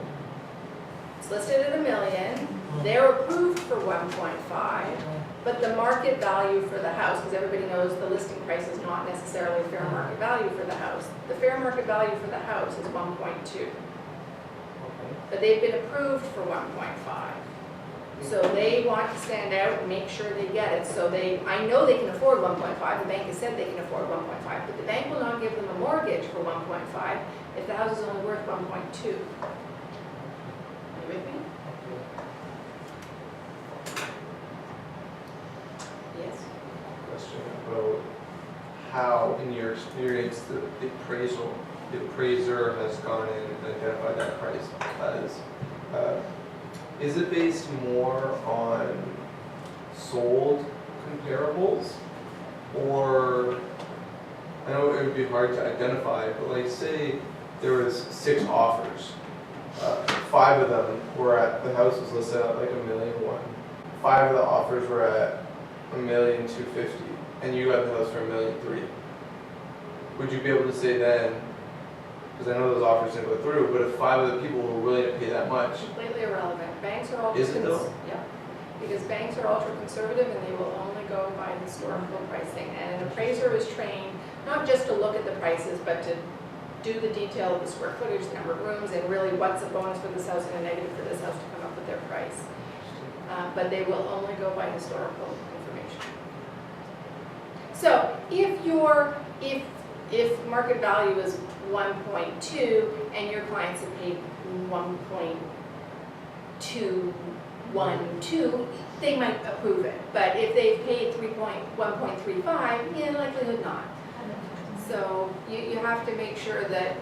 it's listed at $1 million, they're approved for 1.5, but the market value for the house, because everybody knows the listing price is not necessarily fair market value for the house. The fair market value for the house is 1.2. But they've been approved for 1.5. So they want to stand out and make sure they get it. So I know they can afford 1.5. The bank has said they can afford 1.5, but the bank will not give them a mortgage for 1.5 if the house is only worth 1.2. You with me? Yes. question about how, in your experience, the appraiser has gone in and identified that price, because is it based more on sold comparables, or I know it would be hard to identify, but like say there was 6 offers, 5 of them were at, the house was listed at like $1.1 million. 5 of the offers were at $1.25 million, and you got the house for $1.3 million. Would you be able to say then, because I know those offers didn't go through, but if 5 of the people were willing to pay that much? Completely irrelevant. Banks are ultra. Is it though? Yeah, because banks are ultra conservative and they will only go by historical pricing. And an appraiser is trained not just to look at the prices, but to do the detail of the square footage, the number of rooms, and really what's a bonus for this house and a negative for this house to come up with their price. But they will only go by historical information. So if market value is 1.2 and your clients have paid 1.212, they might approve it. But if they've paid 1.35, yeah, likelihood not. So you have to make sure that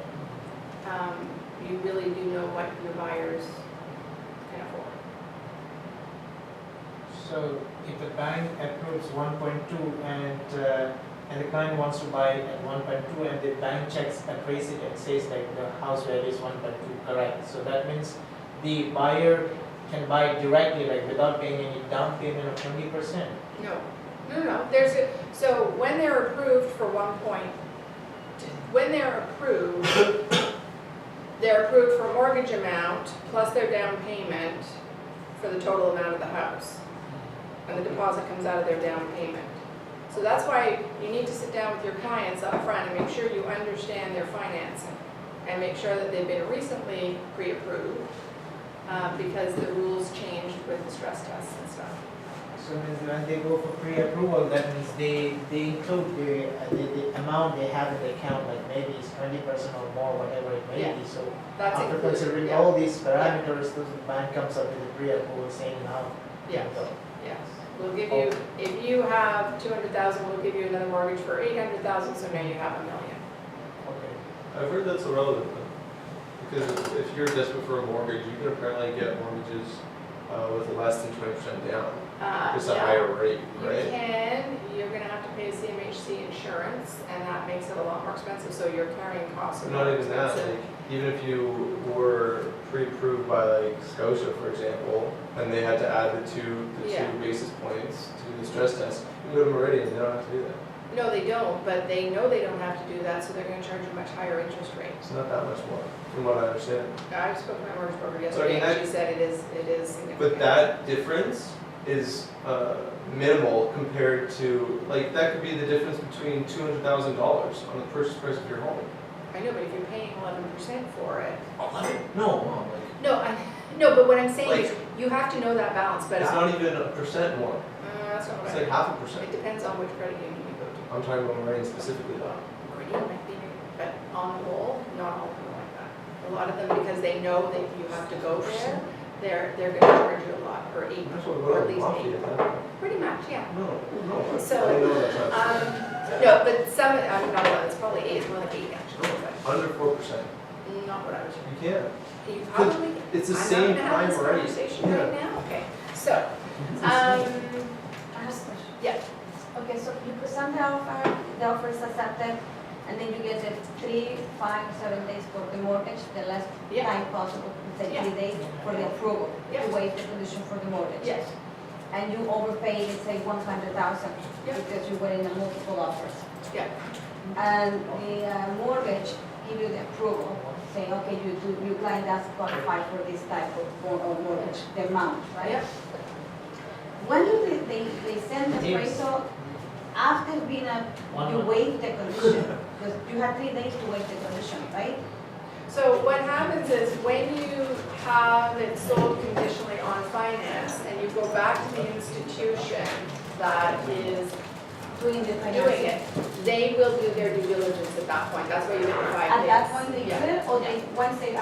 you really do know what your buyers can afford. So if the bank approves 1.2 and the client wants to buy at 1.2 and the bank checks appraise it and says like the house value is 1.2, correct. So that means the buyer can buy directly, like without paying any down payment of 20%. No. So when they're approved for they're approved for mortgage amount plus their down payment for the total amount of the house. And the deposit comes out of their down payment. So that's why you need to sit down with your clients up front and make sure you understand their financing and make sure that they've been recently pre-approved because the rules changed with the stress tests and stuff. So means when they go for pre-approval, that means they include the amount they have in the account, like maybe it's 20% or more, whatever it may be. So That's after included, considering yeah. all these parameters, the bank comes up with a pre-approval saying now. Yes. Yes. We'll give you, if you have 200,000, we'll give you another mortgage for 800,000, so now you have $1 million. Okay. I've heard that's irrelevant though, because if you're desperate for a mortgage, you can apparently get mortgages with less than 20% down. It's a Yeah. higher rate, You right? can, you're gonna have to pay CMHC insurance, and that makes it a lot more expensive, so your carrying costs are Not more even that, expensive. like, even if you were pre-approved by like Scotia, for example, and they had to add the two Yeah. basis points to the stress test, you can go to Meridian, they don't have to do that. No, they don't, but they know they don't have to do that, so they're gonna charge you a much higher interest rate. It's not that much more, from what I understand. I spoke to my mortgage broker So, yesterday, I mean, and she said it is significant. But that difference is minimal compared to, like, that could be the difference between $200,000 on the purchase price of your home. I know, but if you're paying 11% for it. 11? No, Mom, like, No, but what I'm saying Like- is, you have to know that balance, but. it's not even a percent more. That's not It's what like I. half a percent. It depends on which credit union you go to. I'm talking about Marine specifically though. Or you might be, but on the whole, not all of them are like that. A lot of them, because they know that you have to go there, they're gonna charge you a lot, or 8, That's what or at we're least mafia 8. then. Pretty much, yeah. No. So, I know that's not. No, but some, I'm not 11, it's probably 8, it's more like 8 actually, but Under 4%. not what I was. You can't. You probably. It's the I'm same not gonna have this prime rate. conversation Yeah. right now, okay. So, I have a question. yeah, Okay, so you present the offer is accepted, and then you get the 3, 5, 7 days for the mortgage, the last Yeah. time possible, say Yeah. 3 days for the approval, Yeah. to waive the condition for the mortgage. yes, And you overpaid, let's say 100,000, Yeah. because you were in the multiple offers. yeah, And the mortgage give you the approval, saying, okay, you client does qualify for this type of mortgage, the amount, right? yeah. When do they send the appraisal after being you waive the condition? Because you had 3 days to waive the condition, right? So what happens is when you have it sold conditionally on finance and you go back to the institution that is Doing the doing financing. it, they will do their due diligence at that point. That's why you get the 5 days. At that point they do Yeah. it, or they, once they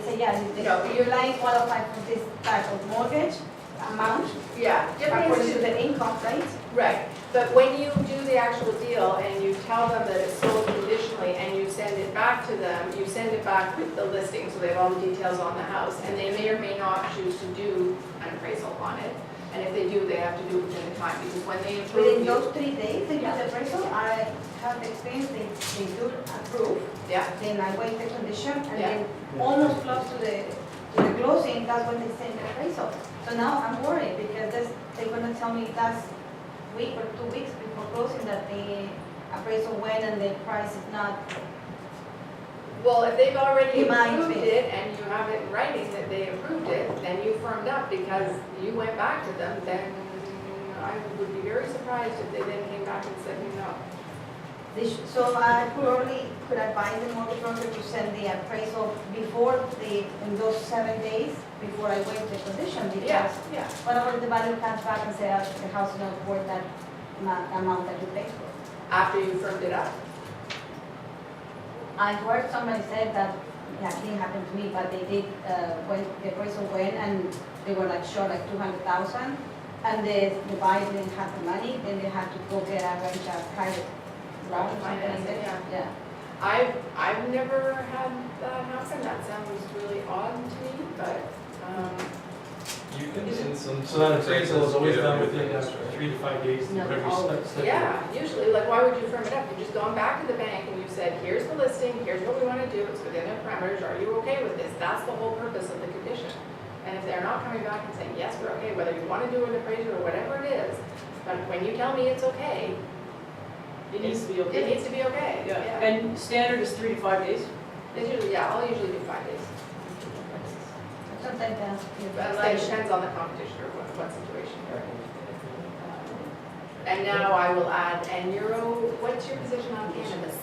say, yeah, No, your client qualify for this type of mortgage amount, Yeah, different according to institutions. the income, right? Right, but when you do the actual deal and you tell them that it's sold conditionally and you send it back to them, you send it back with the listing, so they have all the details on the house, and they may or may not choose to do an appraisal on it. And if they do, they have to do it within the time, because when they approve Within you. those 3 days, they do the appraisal, I have experience, they do approve, Yeah, then I waive the condition, and Yeah. then almost close to the closing, that's when they send the appraisal. So now I'm worried, because they're gonna tell me that's week or 2 weeks before closing that the appraisal went and the price is not. well, if they've already Reminds approved me. it and you have it in writing that they approved it, then you firmed up because you went back to them, then I would be very surprised if they then came back and said, no. So I could advise the mortgage broker to send the appraisal before in those 7 days, before I waive the condition, Yeah, because yeah. whatever the value comes back and say, the house is not worth that amount that you paid for. After you firmed it up. I heard somebody said that, yeah, it didn't happen to me, but they did, when the appraisal went and they were like short like 200,000, and the buyer didn't have the money, then they had to go get a private loan or something like that. Yeah. Yeah. I've never had that happen, that sounds really odd to me, but, You can in some. So that appraisal is always get done everything within extra. 3 to 5 days, No, whatever always. step. yeah, usually, like, why would you firm it up? You've just gone back to the bank and you said, here's the listing, here's what we want to do, it's within the parameters, are you okay with this? That's the whole purpose of the condition. And if they're not coming back and saying, yes, we're okay, whether you want to do an appraisal or whatever it is, but when you tell me it's okay, It needs to be it okay. needs to be okay. Yeah, and standard is 3 to 5 days. It's usually, yeah, I'll usually do 5 days. Sometimes But it depends on the competition or what situation you're in. And now I will add, and what's your position on cannabis?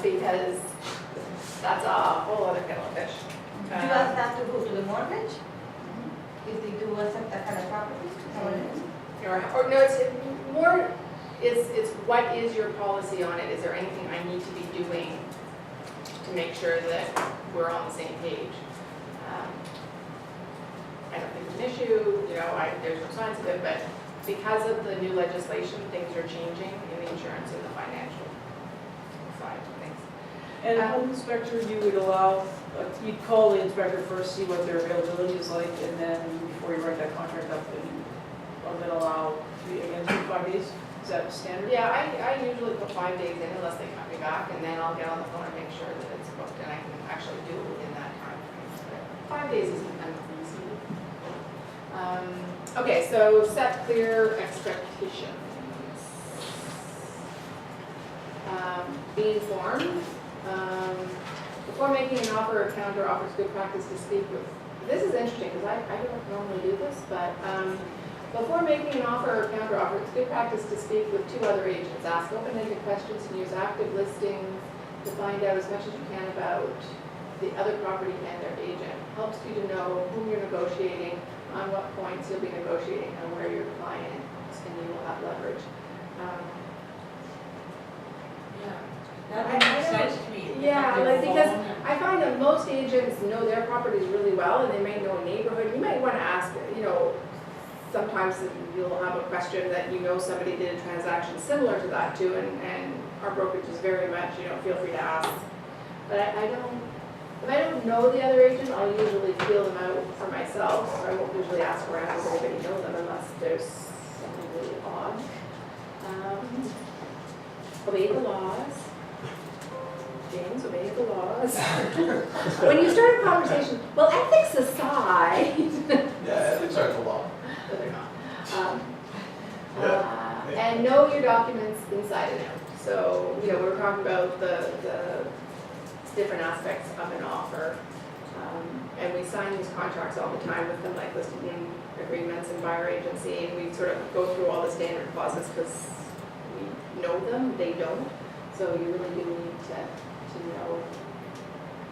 Because that's a whole other kettle of fish. Do you ask that to who, to the mortgage? If they do accept that kind of property? Is that what it is? Or no, it's more, it's what is your policy on it? Is there anything I need to be doing to make sure that we're on the same page? I don't think it's an issue, there's no signs of it, but because of the new legislation, things are changing in the insurance and the financial side of things. And the home inspector, you would allow, you'd call the inspector first, see what their availability is like, and then before you write that contract up, then allow 3 to 5 days? Is that standard? Yeah, I usually put 5 days in unless they cut me back, and then I'll get on the phone and make sure that it's booked and I can actually do it within that time frame. But 5 days isn't unreasonable. Okay, so set clear expectations. Be informed. Before making an offer or counter offer, it's good practice to speak with, this is interesting because I don't normally do this, but before making an offer or counter offer, it's good practice to speak with 2 other agents. Ask open-ended questions and use active listings to find out as much as you can about the other property and their agent. Helps you to know whom you're negotiating, on what points you'll be negotiating, and where your client is, and you will have leverage. That makes sense to me. Yeah, Your like, because phone. I find that most agents know their properties really well, and they may know a neighborhood. You might want to ask, sometimes you'll have a question that somebody did a transaction similar to that too, and our brokerage is very much, feel free to ask. But if I don't know the other agent, I'll usually feel them out for myself. So I won't usually ask around if anybody knows them unless there's something really odd. Obey the laws. James, obey the laws. When you start a conversation, well, ethics aside. Yeah, ethics aren't the law. No, they're not. And know your documents inside and out. So, we're talking about the different aspects of an offer. And we sign these contracts all the time with them, like listing agreements and buyer agency, and we sort of go through all the standard clauses because we know them, they don't. So you really do need to know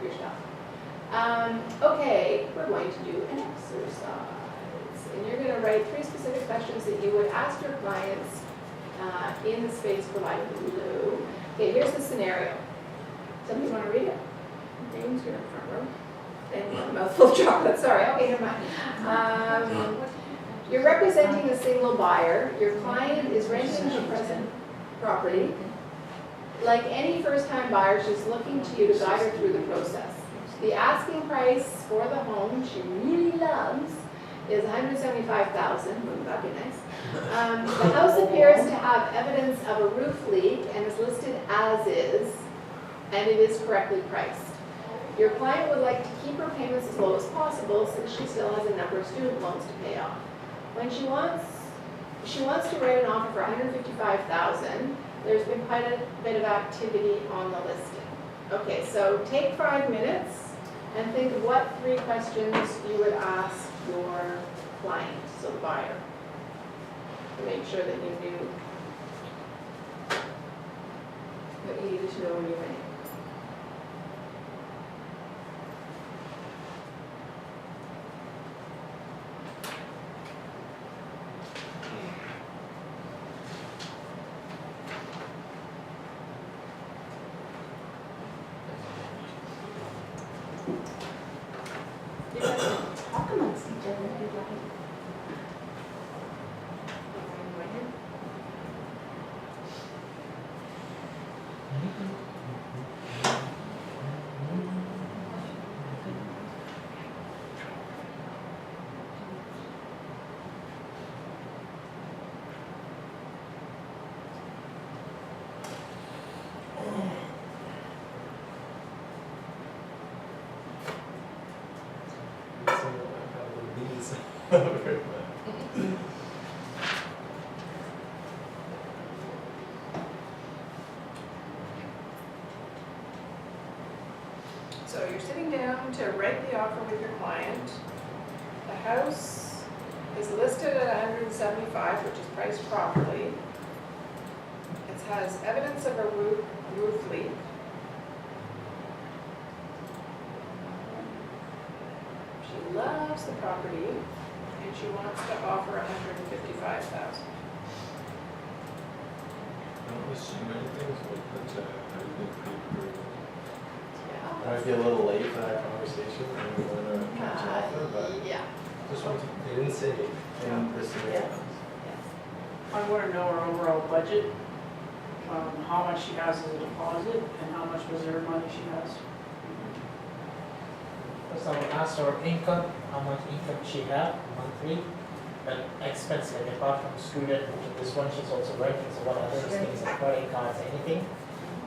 your stuff. Okay, we're going to do an exercise. And you're going to write 3 specific questions that you would ask your clients in the space provided below. Okay, here's the scenario. Somebody want to read it? James, you're in the front row. And a mouthful of chocolate, sorry. Okay, never mind. You're representing a single buyer. Your client is renting the present property. Like any first-time buyer, she's looking to you to guide her through the process. The asking price for the home she really loves is $175,000. Wouldn't that be nice? The house appears to have evidence of a roof leak and is listed as is, and it is correctly priced. Your client would like to keep her payments as low as possible since she still has a number of student loans to pay off. When she wants to write an offer for $155,000. There's been quite a bit of activity on the listing. Okay, so take 5 minutes and think of what 3 questions you would ask your client, so the buyer, to make sure that you knew what you needed to know when you went in. You guys talk amongst each other if you'd like. So you're sitting down to write the offer with your client. The house is listed at $175,000, which is priced properly. It has evidence of a roof leak. She loves the property and she wants to offer $155,000. Don't assume anything, so we put everything pretty good. Yeah. Might be a little late for that conversation, and we want to catch offer, but Yeah. just want to, they didn't say in this scenario. I want to know her overall budget, how much she has as a deposit, and how much reserve money she has. First, I will ask her income, how much income she have monthly, and expense, like apart from student, this one she's also renting, so what other things, like credit cards, anything.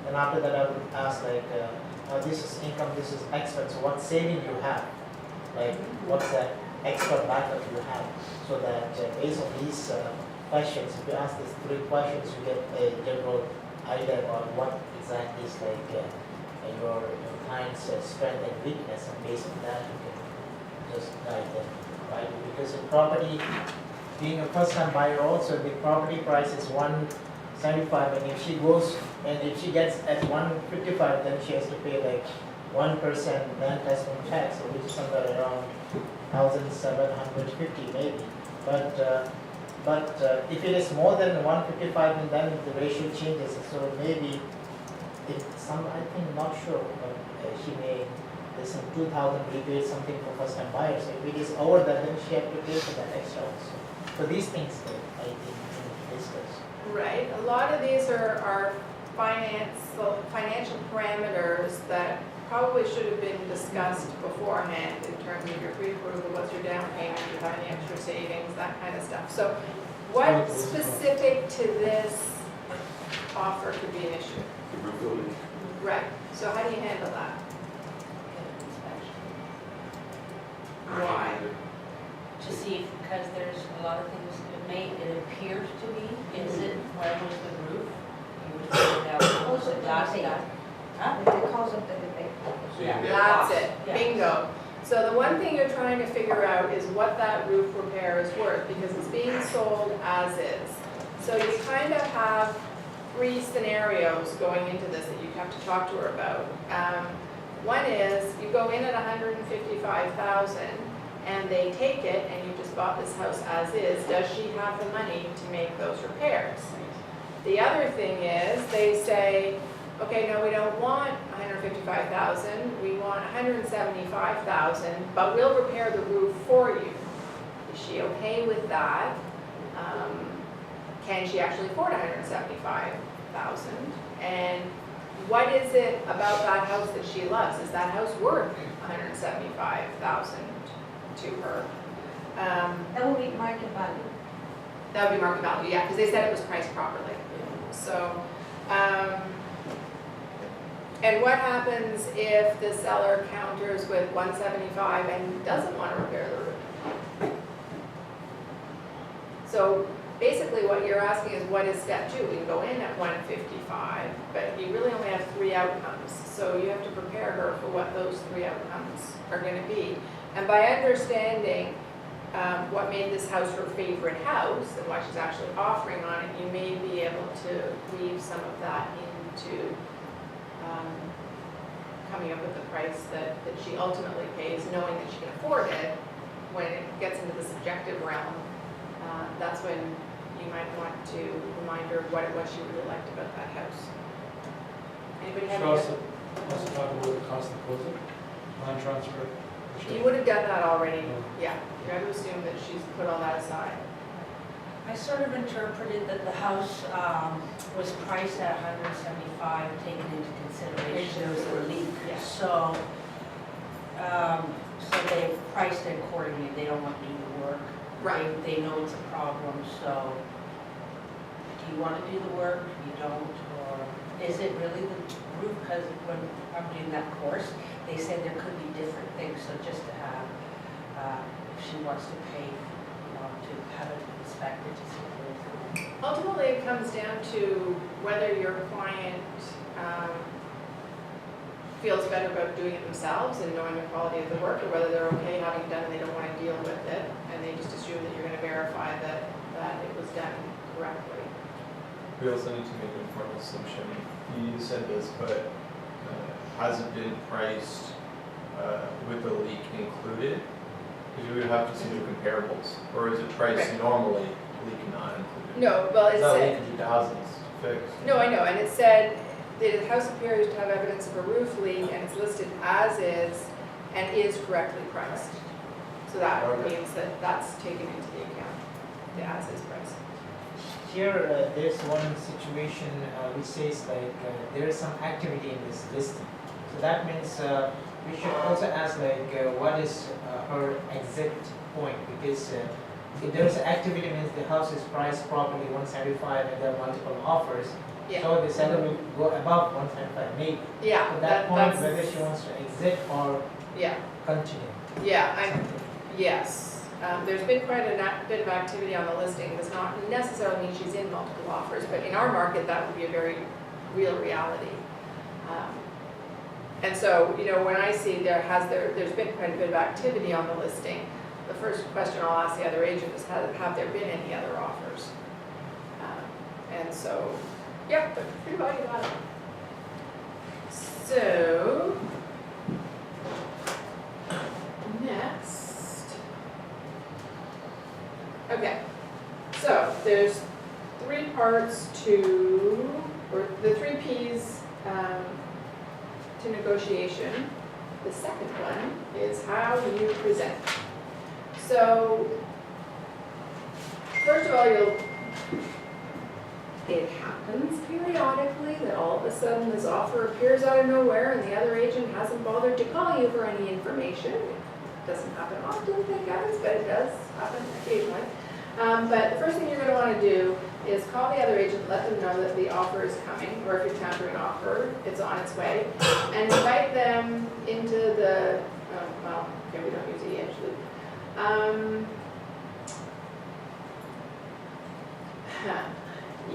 And after that, I would ask like, this is income, this is expense, what saving you have? Like, what's that extra backup you have? So that based on these questions, if you ask these 3 questions, you get a general idea on what exactly is like your client's strength and weakness, and based on that you can just guide them, right? Because in property, being a first-time buyer also, the property price is 175, and if she goes and if she gets at 155, then she has to pay like 1% land testing tax, so which is somewhere around 1,750 maybe. But if it is more than 155, and then the ratio changes, so maybe I think not sure, but she may, there's some 2,000 rebate, something for first time buyers. If it is over that, then she has to pay for that extra also. So these things I think we need to discuss. Right, a lot of these are financial parameters that probably should have been discussed beforehand in terms of your pre-approval, what's your down payment, do you have any extra savings, that kind of stuff. So what specific to this offer could be an issue? Right, so how do you handle that? Why? To see, because there's a lot of things, it appears to be, is it, where was the roof? You would find out, was it last night? Huh? Because of the debate. That's it, Yeah. bingo. So the one thing you're trying to figure out is what that roof repair is worth, because it's being sold as is. So you kind of have 3 scenarios going into this that you have to talk to her about. One is, you go in at $155,000 and they take it, and you just bought this house as is. Does she have the money to make those repairs? The other thing is, they say, okay, no, we don't want $155,000, we want $175,000, but we'll repair the roof for you. Is she okay with that? Can she actually afford $175,000? And what is it about that house that she loves? Is that house worth $175,000 to her? That will be market value. That would be market value, yeah, because they said it was priced properly. So, and what happens if the seller counters with 175 and doesn't want to repair the roof? So basically what you're asking is, what is step 2? We can go in at 155, but you really only have 3 outcomes. So you have to prepare her for what those 3 outcomes are going to be. And by understanding what made this house her favorite house and what she's actually offering on it, you may be able to weave some of that into coming up with the price that she ultimately pays, knowing that she can afford it. When it gets into the subjective realm, that's when you might want to remind her of what it was she really liked about that house. Anybody have any? Also talk about the cost of closing, land transfer. You would have done that already, yeah. You have to assume that she's put all that aside. I sort of interpreted that the house was priced at 175, taking into consideration there was a leak. Yeah. So they priced it accordingly. They don't want to do the work. Right. They know it's a problem, so do you want to do the work? You don't? Or is it really the roof? Because when I'm doing that course, they said there could be different things. So just to have, if she wants to pay, to have it inspected to see if there's Ultimately, it comes down to whether your client feels better about doing it themselves and knowing the quality of the work, or whether they're okay having it done and they don't want to deal with it, and they just assume that you're going to verify that it was done correctly. We also need to make an important assumption. You said this, but has it been priced with the leak included? Because you would have to see the comparables. Or is it priced Right. normally, leak not included? No, well, it It's not said, leak could be thousands to fix. no, I know, and it said the house appears to have evidence of a roof leak, and it's listed as is and is correctly priced. So that Okay. means that that's taken into the account, the as is price. Here, there's one situation which says like there is some activity in this listing. So that means we should also ask like what is her exit point, because if there's activity means the house is priced properly 175 and there are multiple offers. Yeah. So the seller will go above 175 maybe. Yeah, At that point, that's, whether she wants to exit or yeah, continue. yeah, yes. There's been quite a bit of activity on the listing. Does not necessarily mean she's in multiple offers, but in our market, that would be a very real reality. And so, you know, when I see there's been quite a bit of activity on the listing, the first question I'll ask the other agent is, have there been any other offers? And so, yep, but pretty well you got it. So, next. Okay, so there's 3 parts or the 3 P's to negotiation. The second one is how you present. So, first of all, it happens periodically that all of a sudden this offer appears out of nowhere and the other agent hasn't bothered to call you for any information. It doesn't happen often, thank goodness, but it does happen occasionally. But the first thing you're going to want to do is call the other agent, let them know that the offer is coming, or if you're countering an offer, it's on its way, and invite them into the, well, okay, we don't use the usually.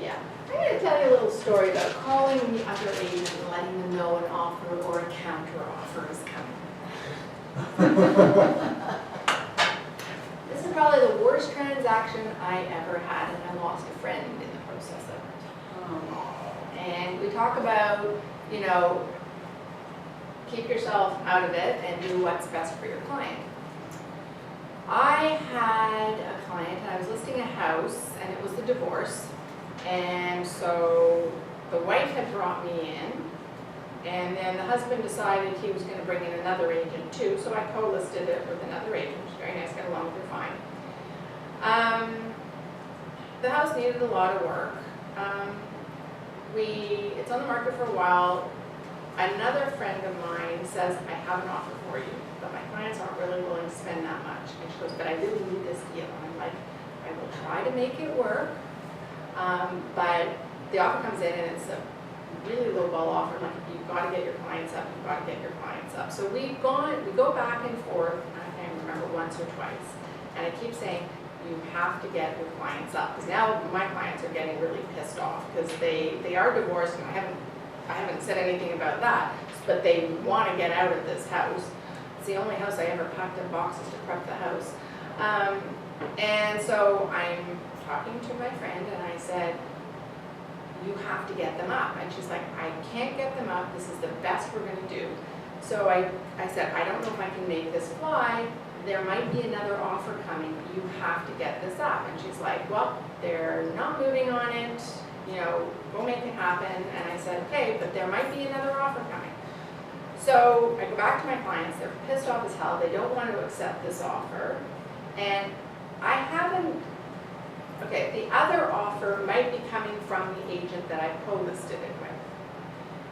Yeah, I'm going to tell you a little story about calling the other agent and letting them know an offer or a counter offer is coming. This is probably the worst transaction I ever had, and I lost a friend in the process of it. And we talk about, you know, keep yourself out of it and do what's best for your client. I had a client, and I was listing a house, and it was the divorce. And so the wife had brought me in, and then the husband decided he was going to bring in another agent too, so I co-listed it with another agent. Very nice, got along with her fine. The house needed a lot of work. It's on the market for a while. Another friend of mine says, I have an offer for you, but my clients aren't really willing to spend that much. And she goes, but I really need this deal. And I'm like, I will try to make it work. But the offer comes in and it's a really low ball offer, like you've got to get your clients up, you've got to get your clients up. So we go back and forth, I can't remember once or twice, and I keep saying, you have to get your clients up, because now my clients are getting really pissed off, because they are divorced, and I haven't said anything about that, but they want to get out of this house. It's the only house I ever packed in boxes to prep the house. And so I'm talking to my friend and I said, you have to get them up. And she's like, I can't get them up. This is the best we're going to do. So I said, I don't know if I can make this fly. There might be another offer coming. You have to get this up. And she's like, well, they're not moving on it. You know, go make it happen. And I said, okay, but there might be another offer coming. So I go back to my clients. They're pissed off as hell. They don't want to accept this offer. And I haven't. Okay, the other offer might be coming from the agent that I co-listed it with.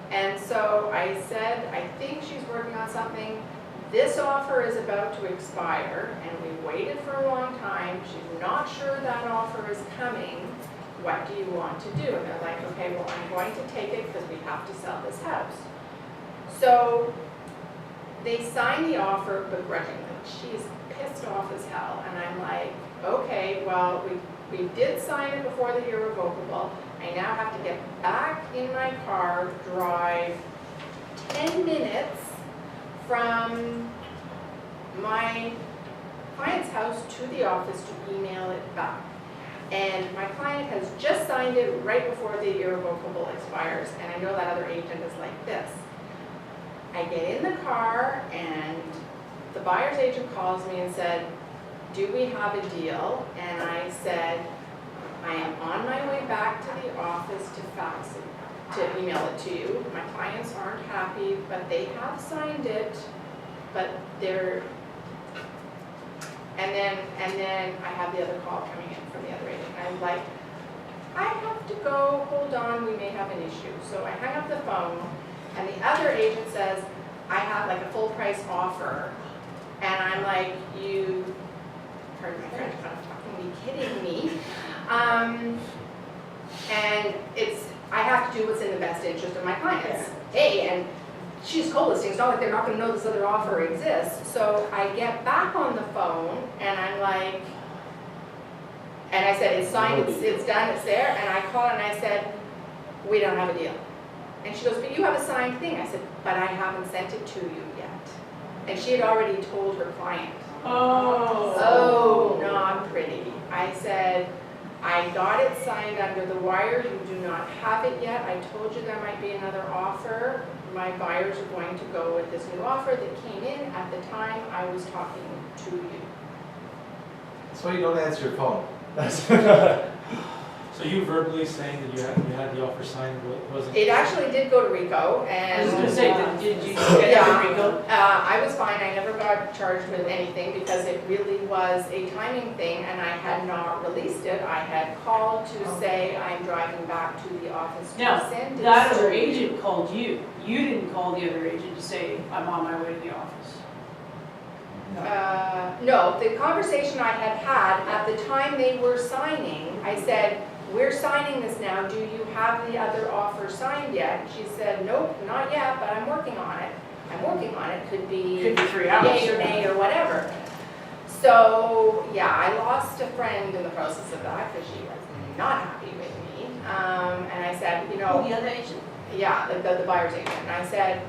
And so I said, I think she's working on something. This offer is about to expire, and we waited for a long time. She's not sure that offer is coming. What do you want to do? And they're like, okay, well, I'm going to take it because we have to sell this house. So they signed the offer begrudgingly. She's pissed off as hell. And I'm like, okay, well, we did sign it before the irrevocable. I now have to get back in my car, drive 10 minutes from my client's house to the office to email it back. And my client has just signed it right before the irrevocable expires, and I know that other agent is like this. I get in the car, and the buyer's agent calls me and said, do we have a deal? And I said, I am on my way back to the office to fax it, to email it to you. My clients aren't happy, but they have signed it, but they're, and then I have the other call coming in from the other agent. And I'm like, I have to go, hold on, we may have an issue. So I hang up the phone, and the other agent says, I have like a full price offer. And I'm like, you heard my friend kind of fucking be kidding me. And I have to do what's in the best interest of my clients. Hey, and she's co-listing, it's not like they're not gonna know this other offer exists. So I get back on the phone and I'm like, and I said, it's signed, it's done, it's there. And I called and I said, we don't have a deal. And she goes, but you have a signed thing. I said, but I haven't sent it to you yet. And she had already told her client. Oh, not pretty. I said, I got it signed under the wire. You do not have it yet. I told you there might be another offer. My buyers are going to go with this new offer that came in at the time I was talking to you. That's why you don't answer your phone. So you verbally saying that you had the offer signed, wasn't? It actually did go to Rico, I and was gonna say, did you get Yeah. it, Rico? I was fine. I never got charged with anything because it really was a timing thing, and I had not released it. I had called to say I'm driving back to the office to Now, send it. that So- other agent called you. You didn't call the other agent to say, I'm on my way to the office. No, the conversation I had had at the time they were signing, I said, we're signing this now, do you have the other offer signed yet? And she said, nope, not yet, but I'm working on it. I'm working on it, could be Could be 3 hours. yay or nay or whatever. So, yeah, I lost a friend in the process of that because she was not happy with me. And I said, you know, The other agent? yeah, the buyer's agent. And I said,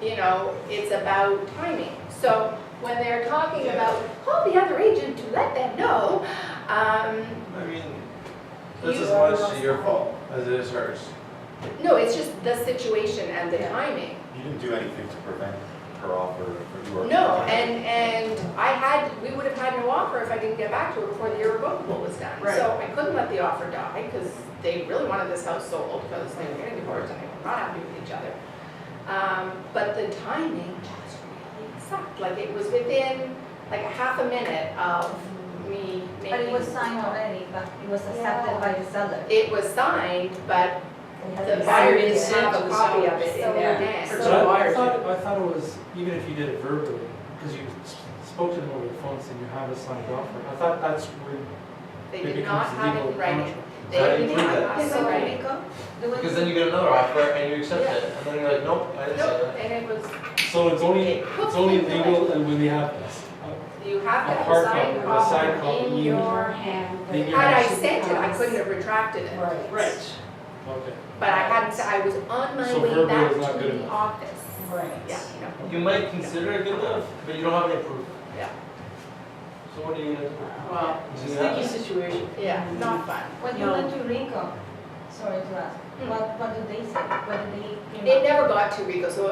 you know, it's about timing. So when they're talking about, call the other agent to let them know, I mean, that's You- as much your fault as it is hers. no, it's just the situation and the timing. You didn't do anything to prevent her offer for you. No, and we would have had no offer if I didn't get back to her before the irrevocable was done. Right. So I couldn't let the offer die because they really wanted this house sold because they were getting divorced and they were not happy with each other. But the timing just really sucked. Like it was within like a half a minute of me making. But it was signed already, but it was accepted by the seller. It was signed, but the The buyer buyer didn't didn't have send a to the copy of seller. it in So, their yeah. hand. For So I buyers, thought it was, even if you did it verbally, because you spoke to them over the phone and said you have a signed offer, I thought that's where They it did not becomes have it legal in writing. contract. They How do you didn't prove have that? us in writing. Because then you get another offer and you accept Yeah. it, and then you're like, nope, I didn't say Nope, that. and it was, So it's only legal and when they have, you have to A have hard a signed copy, a signed copy copy in in your hand. in your Had I hand. sent it, I couldn't have retracted it. Right. okay. But I hadn't, I was on my So way verbal back is not to good the enough. office. Right. Yeah, you know. You might consider it good enough, but you don't have any proof. Yeah. So what are you gonna do? Well, it's a Yeah. sticky situation. Yeah, not fun. When you No. went to Rico, sorry to ask, what did they say? What did they? came It up? never got to Rico, so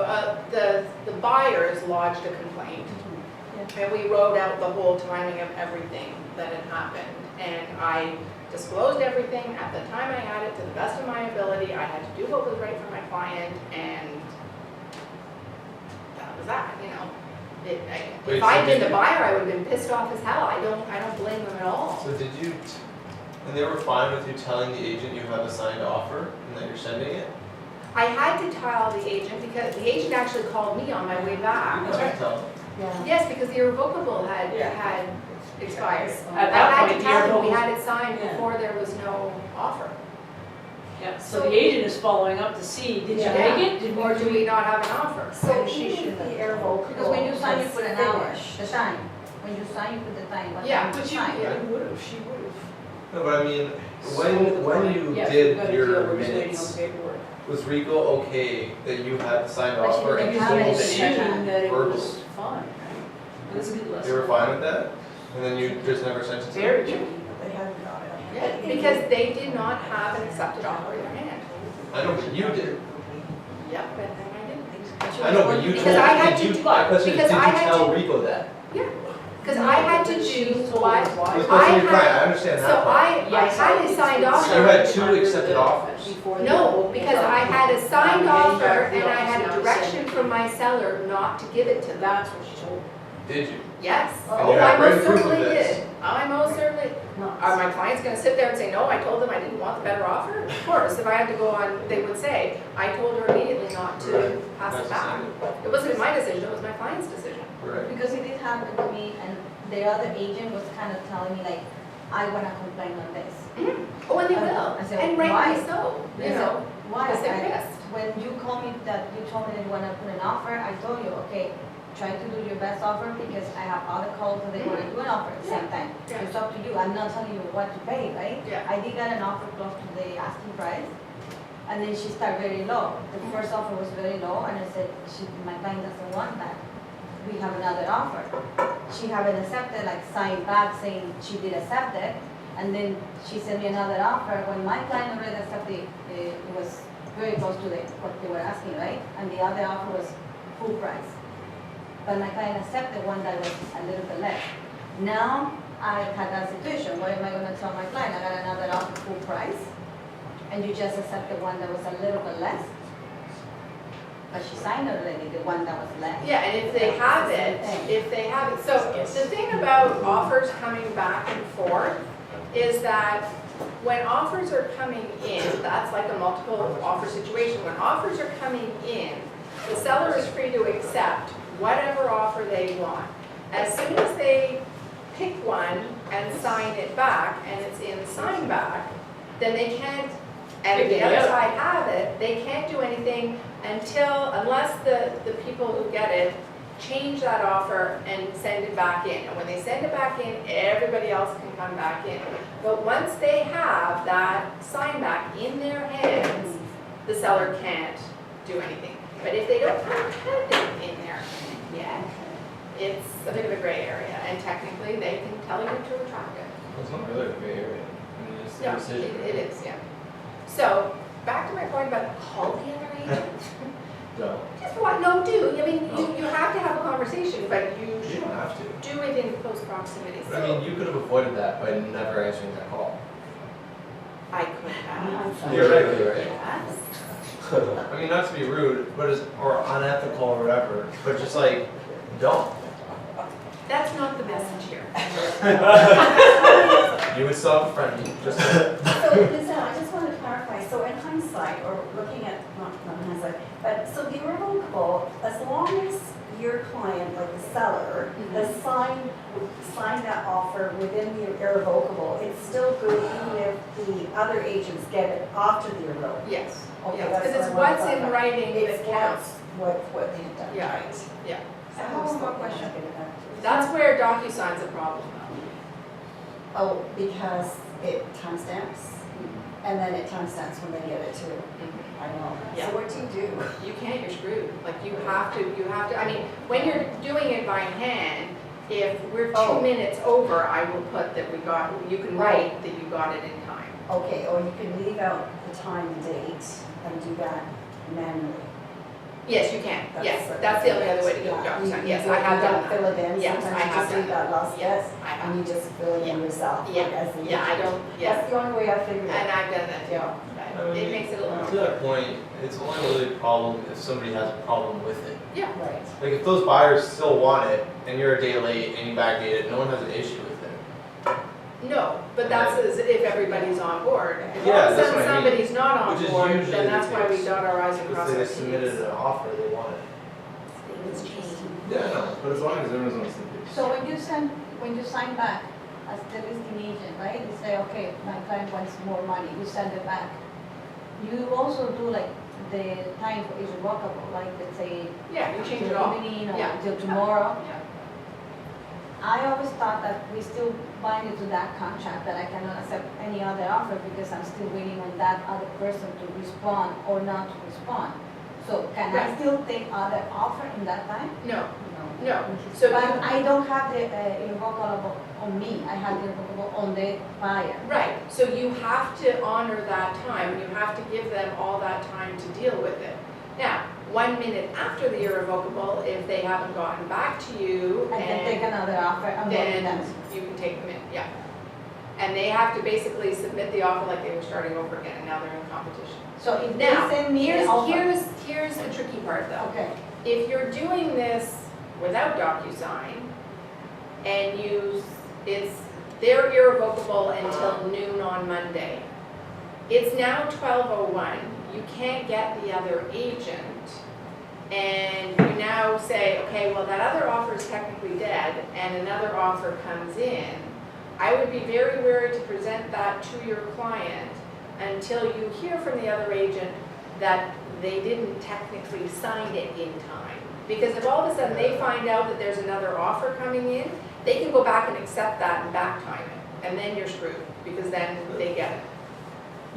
the buyers lodged a complaint. And we wrote out the whole timing of everything that had happened. And I disclosed everything at the time I had it to the best of my ability. I had to do what was right for my client, and that was that, you know. Wait, If so I'd been did the you- buyer, I would have been pissed off as hell. I don't blame them at all. So did you, and they were fine with you telling the agent you have a signed offer and that you're sending it? I had to tell the agent because the agent actually called me on my way back. You can tell. Yes, because the irrevocable had Yeah. expired. At I that had point, to the tell him we irrevocable- had it signed Yeah. before there was no offer. Yeah, so the agent is following up to see, did you Yeah. make it? Did Or do we not have an offer? So And she even should if the have. irrevocable. Because when you sign, you put an hour, finished, the time. When you sign, you put the time, what Yeah, time you But you, sign. yeah, you would've, she would've. No, but I mean, when you Yes, we've did got a your deal, we're just waiting on minutes, paperwork. was Rico okay that you had the signed But she offer and didn't you have told it. the agent Assuming that it verbally? was fine. It was a good lesson. They were fine with that? And then you just never sent it to them? Very tricky. They haven't got it. Yeah, because they did not have an accepted offer in their hand. I know, but you did. Yep, but then I didn't. I know, but you Because told, I had did to you, my question is, because did I you had tell to- Rico that? Yeah, because I had to She do told what, us why. It was supposed to be your I had- client, I understand that so part. I Yes, had a it's signed been offer. You had signed two under accepted the- offers. before the No, whole because I had a signed Yeah, offer yeah, and I had yeah, a direction yeah. from my seller not to give it to them. That's what she told. Did you? Yes. And Oh, you I have most written proof of certainly this? did. I most certainly, are my clients gonna sit there and say, no, I told them I didn't want the better offer? Of course, if I had to go on, they would say, I told her immediately not to Right. pass it That's back. the It wasn't my decision, it was my client's decision. Right. Because it did happen to me, and the other agent was kind of telling me like, I wanna complain on this. Oh, and they will, I said, and rightly why? so, I you said, know, Why? because they're I- pissed. When you called me that, you told me that you wanna put an offer, I told you, okay, try to do your best offer because I have other calls that they wanna do an offer at the same time. Yeah. It's up to you, I'm not telling you what to pay, right? Yeah. I did get an offer close to the asking price, And then she started very low. The first offer was very low, and I said, my client doesn't want that. We have another offer. She haven't accepted, like signed back saying she did accept it. And then she sent me another offer. When my client already accepted, it was very close to what they were asking, right? And the other offer was full price. But my client accepted one that was a little bit less. Now I had that situation. What am I gonna tell my client? I got another offer full price, and you just accepted one that was a little bit less? But she signed already the one that was less. Yeah, and if they have it, so the thing about offers coming back and forth is that when offers are coming in, that's like a multiple offer situation. When offers are coming in, the seller is free to accept whatever offer they want. As soon as they pick one and sign it back, and it's in sign back, then they can't, and if the other side have it, they can't do anything unless the people who get it change that offer and send it back in. And when they send it back in, everybody else can come back in. But once they have that sign back in their hands, the seller can't do anything. But if they don't have it in their hand yet, it's a bit of a gray area, and technically they can tell you to retract it. It's not really a gray area. I mean, it's No, a decision. it is, yeah. So, back to my point about call the other agent. No, Just what, no, do. I mean, No. you have to have a conversation, but you you should don't have to. do it in close proximity. But I mean, you could have avoided that by never answering that call. I could have. Theoretically, right? Yes. I mean, not to be rude, but or unethical or whatever, but just like, don't. That's not the message here. You would still have a friend, just So, Lizanne, I just want to clarify, so in hindsight, or looking at, not hindsight, but so the irrevocable, as long as your client, like the seller, has signed that offer within the irrevocable, it's still good even if the other agents get it after the irrevocable? Yes. Okay, Yes, that's because it's what I what's wanted to in clarify. writing It's that counts. what they have done. Yeah. Right. Yeah. I have one more question. That's where DocuSign's a problem though. Oh, because it timestamps, and then it timestamps when they get it too. I know. Yeah. So what do you do? You can't, you're screwed. Like you have to, I mean, when you're doing it by hand, if we're 2 minutes over, I will put that you can write that you got it in time. Okay, or you can leave out the time and date and do that manually. Yes, you can. Yes, That's- that's the only other way to do Yeah, DocuSign. you- Yes, you I have don't done that. fill it in, Yes, I sometimes you have just done leave that last Yes, bit, I have. and you just fill it in yourself. Yeah, like, as the yeah, I don't, yes, That's the only way I figured and it. I've done that too. Yeah. It makes it a little To more. that point, it's only really a problem if somebody has a problem with it. Yeah. Right. Like if those buyers still want it and you're a day late and you backdate it, no one has an issue with it. No, but that's as if everybody's on board. If all Yeah, of a that's sudden what I mean. somebody's not on Which is board, usually then the that's why we case. dot our i's and cross If our they t's. submitted an offer, they want it. Yeah, I know, but as long as everyone's on the same page. So when you sign back as the listing agent, right, you say, okay, my client wants more money, you send it back. You also do like the time is revocable, like let's say Yeah, you change it till all. evening or Yeah. till tomorrow. Yeah. I always thought that we still bind it to that contract, that I cannot accept any other offer because I'm still waiting on that other person to respond or not to respond. So can I Right. still take other offer in that time? No, no. So But you, I don't have the irrevocable on me, I have the irrevocable on the buyer. right, so you have to honor that time, and you have to give them all that time to deal with it. Now, 1 minute after the irrevocable, if they haven't gotten back to you, I can take and another offer, I'm going then to you can take them in, yeah. And they have to basically submit the offer like they were starting over again, and now they're in competition. So if Now, they send me an offer. here's the tricky part though. Okay, If you're doing this without DocuSign, and they're irrevocable until noon on Monday. It's now 12:01, you can't get the other agent, and you now say, okay, well, that other offer is technically dead, and another offer comes in. I would be very wary to present that to your client until you hear from the other agent that they didn't technically sign it in time. Because if all of a sudden they find out that there's another offer coming in, they can go back and accept that and back time it, and then you're screwed, because then they get it.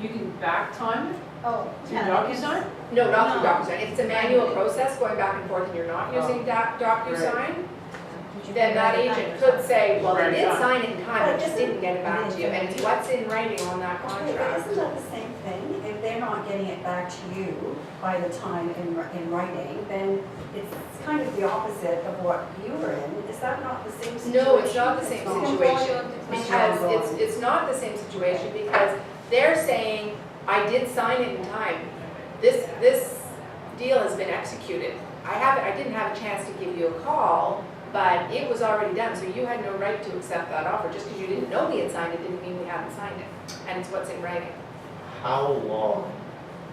You can back time it? Oh, Do yeah. DocuSign? No, not through No. DocuSign. If it's a manual process going back and forth and you're not using DocuSign, then that agent could say, well, they did sign it in time, I just didn't get it back to you. And it's what's in writing on that Okay, but contract. isn't that the same thing? If they're not getting it back to you by the time in writing, then it's kind of the opposite of what you were in. Is that not the same situation? No, it's not the same not. situation. Because it's not the same situation because they're saying, I did sign it in time. This deal has been executed. I didn't have a chance to give you a call, but it was already done, so you had no right to accept that offer. Just because you didn't know we had signed it didn't mean we hadn't signed it. And it's what's in writing. How long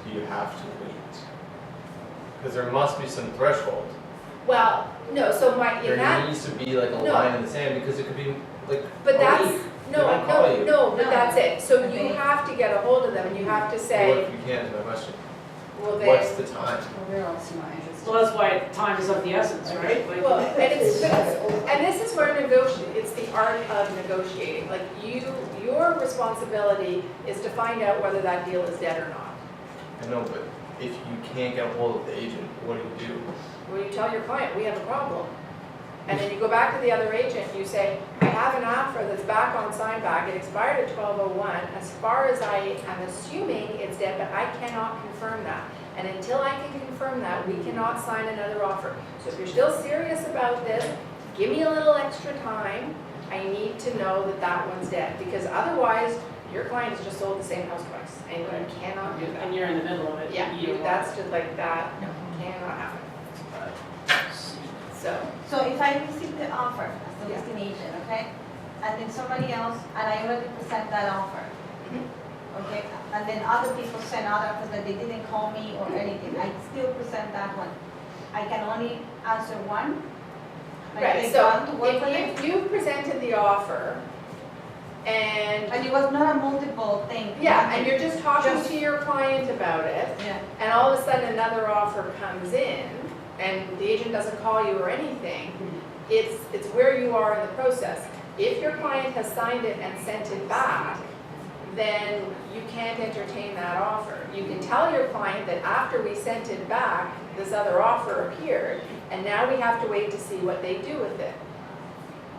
do you have to wait? Because there must be some threshold. Well, no, so in There that, needs to be like a No. line in the sand, because it could be like but a that's, week. no, They don't call you. but No. that's it. So you Okay. have to get a hold of them and you have to What say, if you can't, is my question. well, What's then, the time? Well, they're also not interested. Well, that's why time is of the essence, right? Like, well, and this is where it's the art of negotiating. Like your responsibility is to find out whether that deal is dead or not. I know, but if you can't get a hold of the agent, what do? Well, you tell your client, we have a problem. And then you go back to the other agent, you say, I have an offer that's back on sign back, it expired at 12:01. As far as I am assuming it's dead, but I cannot confirm that. And until I can confirm that, we cannot sign another offer. So if you're still serious about this, give me a little extra time. I need to know that that one's dead, because otherwise, your client has just sold the same house twice, and you cannot do that. and you're in the middle of it. Yeah, that's just like that, cannot happen. So, So if I receive the offer as the listing agent, okay, and then somebody else, and I already present that offer, okay, and then other people send other offers that they didn't call me or anything, I still present that one. I can only answer one? Like right, they so want to work with it? if you presented the offer and, And it was not a multiple thing. yeah, and you're just talking Just- to your client about it, Yeah. and all of a sudden another offer comes in, and the agent doesn't call you or anything, it's where you are in the process. If your client has signed it and sent it back, then you can't entertain that offer. You can tell your client that after we sent it back, this other offer appeared, and now we have to wait to see what they do with it.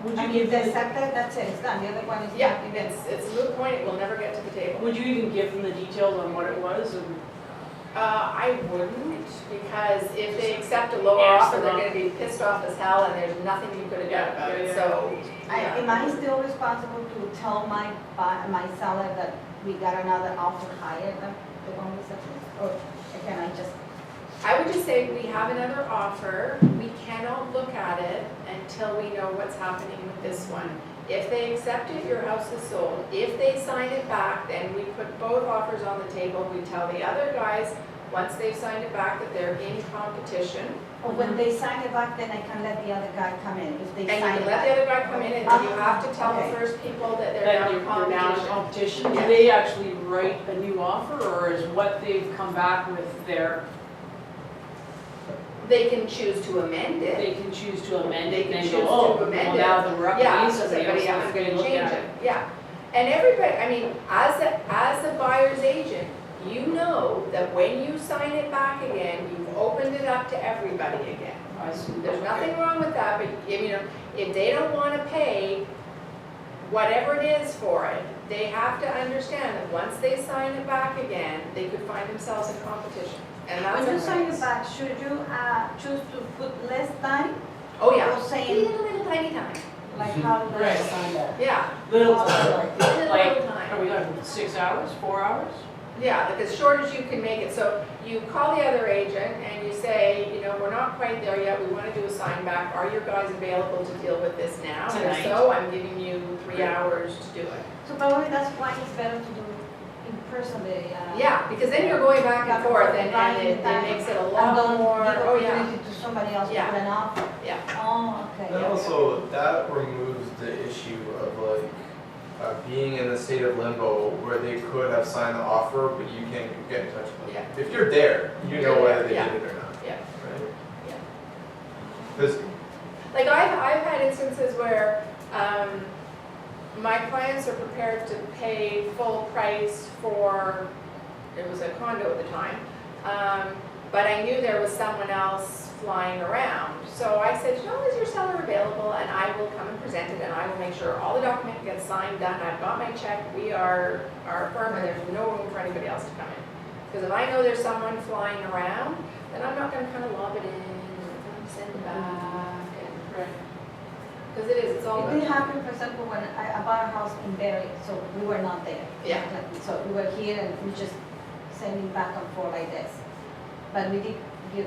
Would you And give if they them, accept it, that's it, it's done, the other one is Yeah, not. it's a moot point, it will never get to the table. would you even give them the details on what it was? And I wouldn't, because if they accept a lower Yes, offer, they're well- gonna be pissed off as hell, and there's nothing you could have done about it, so. Am I still responsible to tell my seller that we got another offer higher than the one we accepted? Or can I just, I would just say we have another offer, we cannot look at it until we know what's happening with this one. If they accept it, your house is sold. If they sign it back, then we put both offers on the table. We tell the other guys, once they've signed it back, that they're in competition. or when they sign it back, then I can let the other guy come in if they And you sign can it let the back? other guy come in, and then you have to tell Okay. the first people that they're that now you're in now in competition. competition, do Yes. they actually write a new offer, or is what they've come back with their, They can choose to amend it. they can choose to amend They it can and choose go, to oh, amend well, it. now that we're up Yeah, against somebody else, I'm let's gonna look change at it, yeah. And everybody, I mean, as a buyer's agent, you know that when you sign it back again, you've opened it up to everybody again. I see. There's nothing wrong with that, but, you know, if they don't wanna pay whatever it is for it, they have to understand that once they sign it back again, they could find themselves in competition. And that's. When you a sign risk. it back, should you choose to put less time? Oh, yeah. Or saying, Little tiny time. like how do I Right. sign that? Yeah, Little How time, do I do it? like, little time. are we talking 6 hours, 4 hours? Yeah, like as short as you can make it. So you call the other agent and you say, you know, we're not quite there yet, we want to do a sign back. Are your guys available to deal with this now? And if Tonight. so, I'm giving you 3 hours to do it. So probably that's why it's better to do in person, Yeah, because then you're going back and forth and it makes it a and lot don't more, give oh yeah, opportunity to somebody else to Yeah. put an offer. yeah. Oh, okay. And also, that removes the issue of like, being in the state of limbo where they could have signed the offer, but you can't get in touch with them. Yeah. If you're there, you know You're whether there, they yeah. did it or not. Yeah. Right? Yeah. Because Like I've had instances where my clients are prepared to pay full price for it was a condo at the time. But I knew there was someone else flying around. So I said, is your seller available? And I will come and present it, and I will make sure all the document gets signed, done. I've got my check. We are our firm, and there's no room for anybody else to come in. Because if I know there's someone flying around, then I'm not going to kind of lob it in and send it back. Because it's all. It did happen, for example, when I bought a house in Barrie, so we were not there. Yeah. So we were here and we just sending back and forth like this. But we did give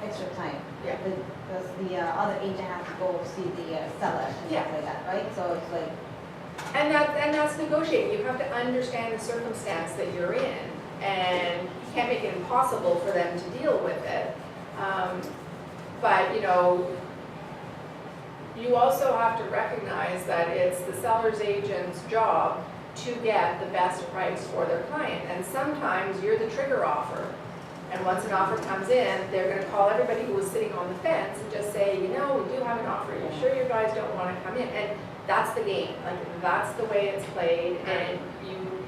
extra time. Yeah. Because the other agent had to go see the seller and Yeah. stuff like that, right? So it's like, And that's negotiating. You have to understand the circumstance that you're in, and you can't make it impossible for them to deal with it. But you also have to recognize that it's the seller's agent's job to get the best price for their client. And sometimes you're the trigger offer. And once an offer comes in, they're going to call everybody who was sitting on the fence and just say, we do have an offer. You sure you guys don't want to come in? And that's the game. Like, that's the way it's played. And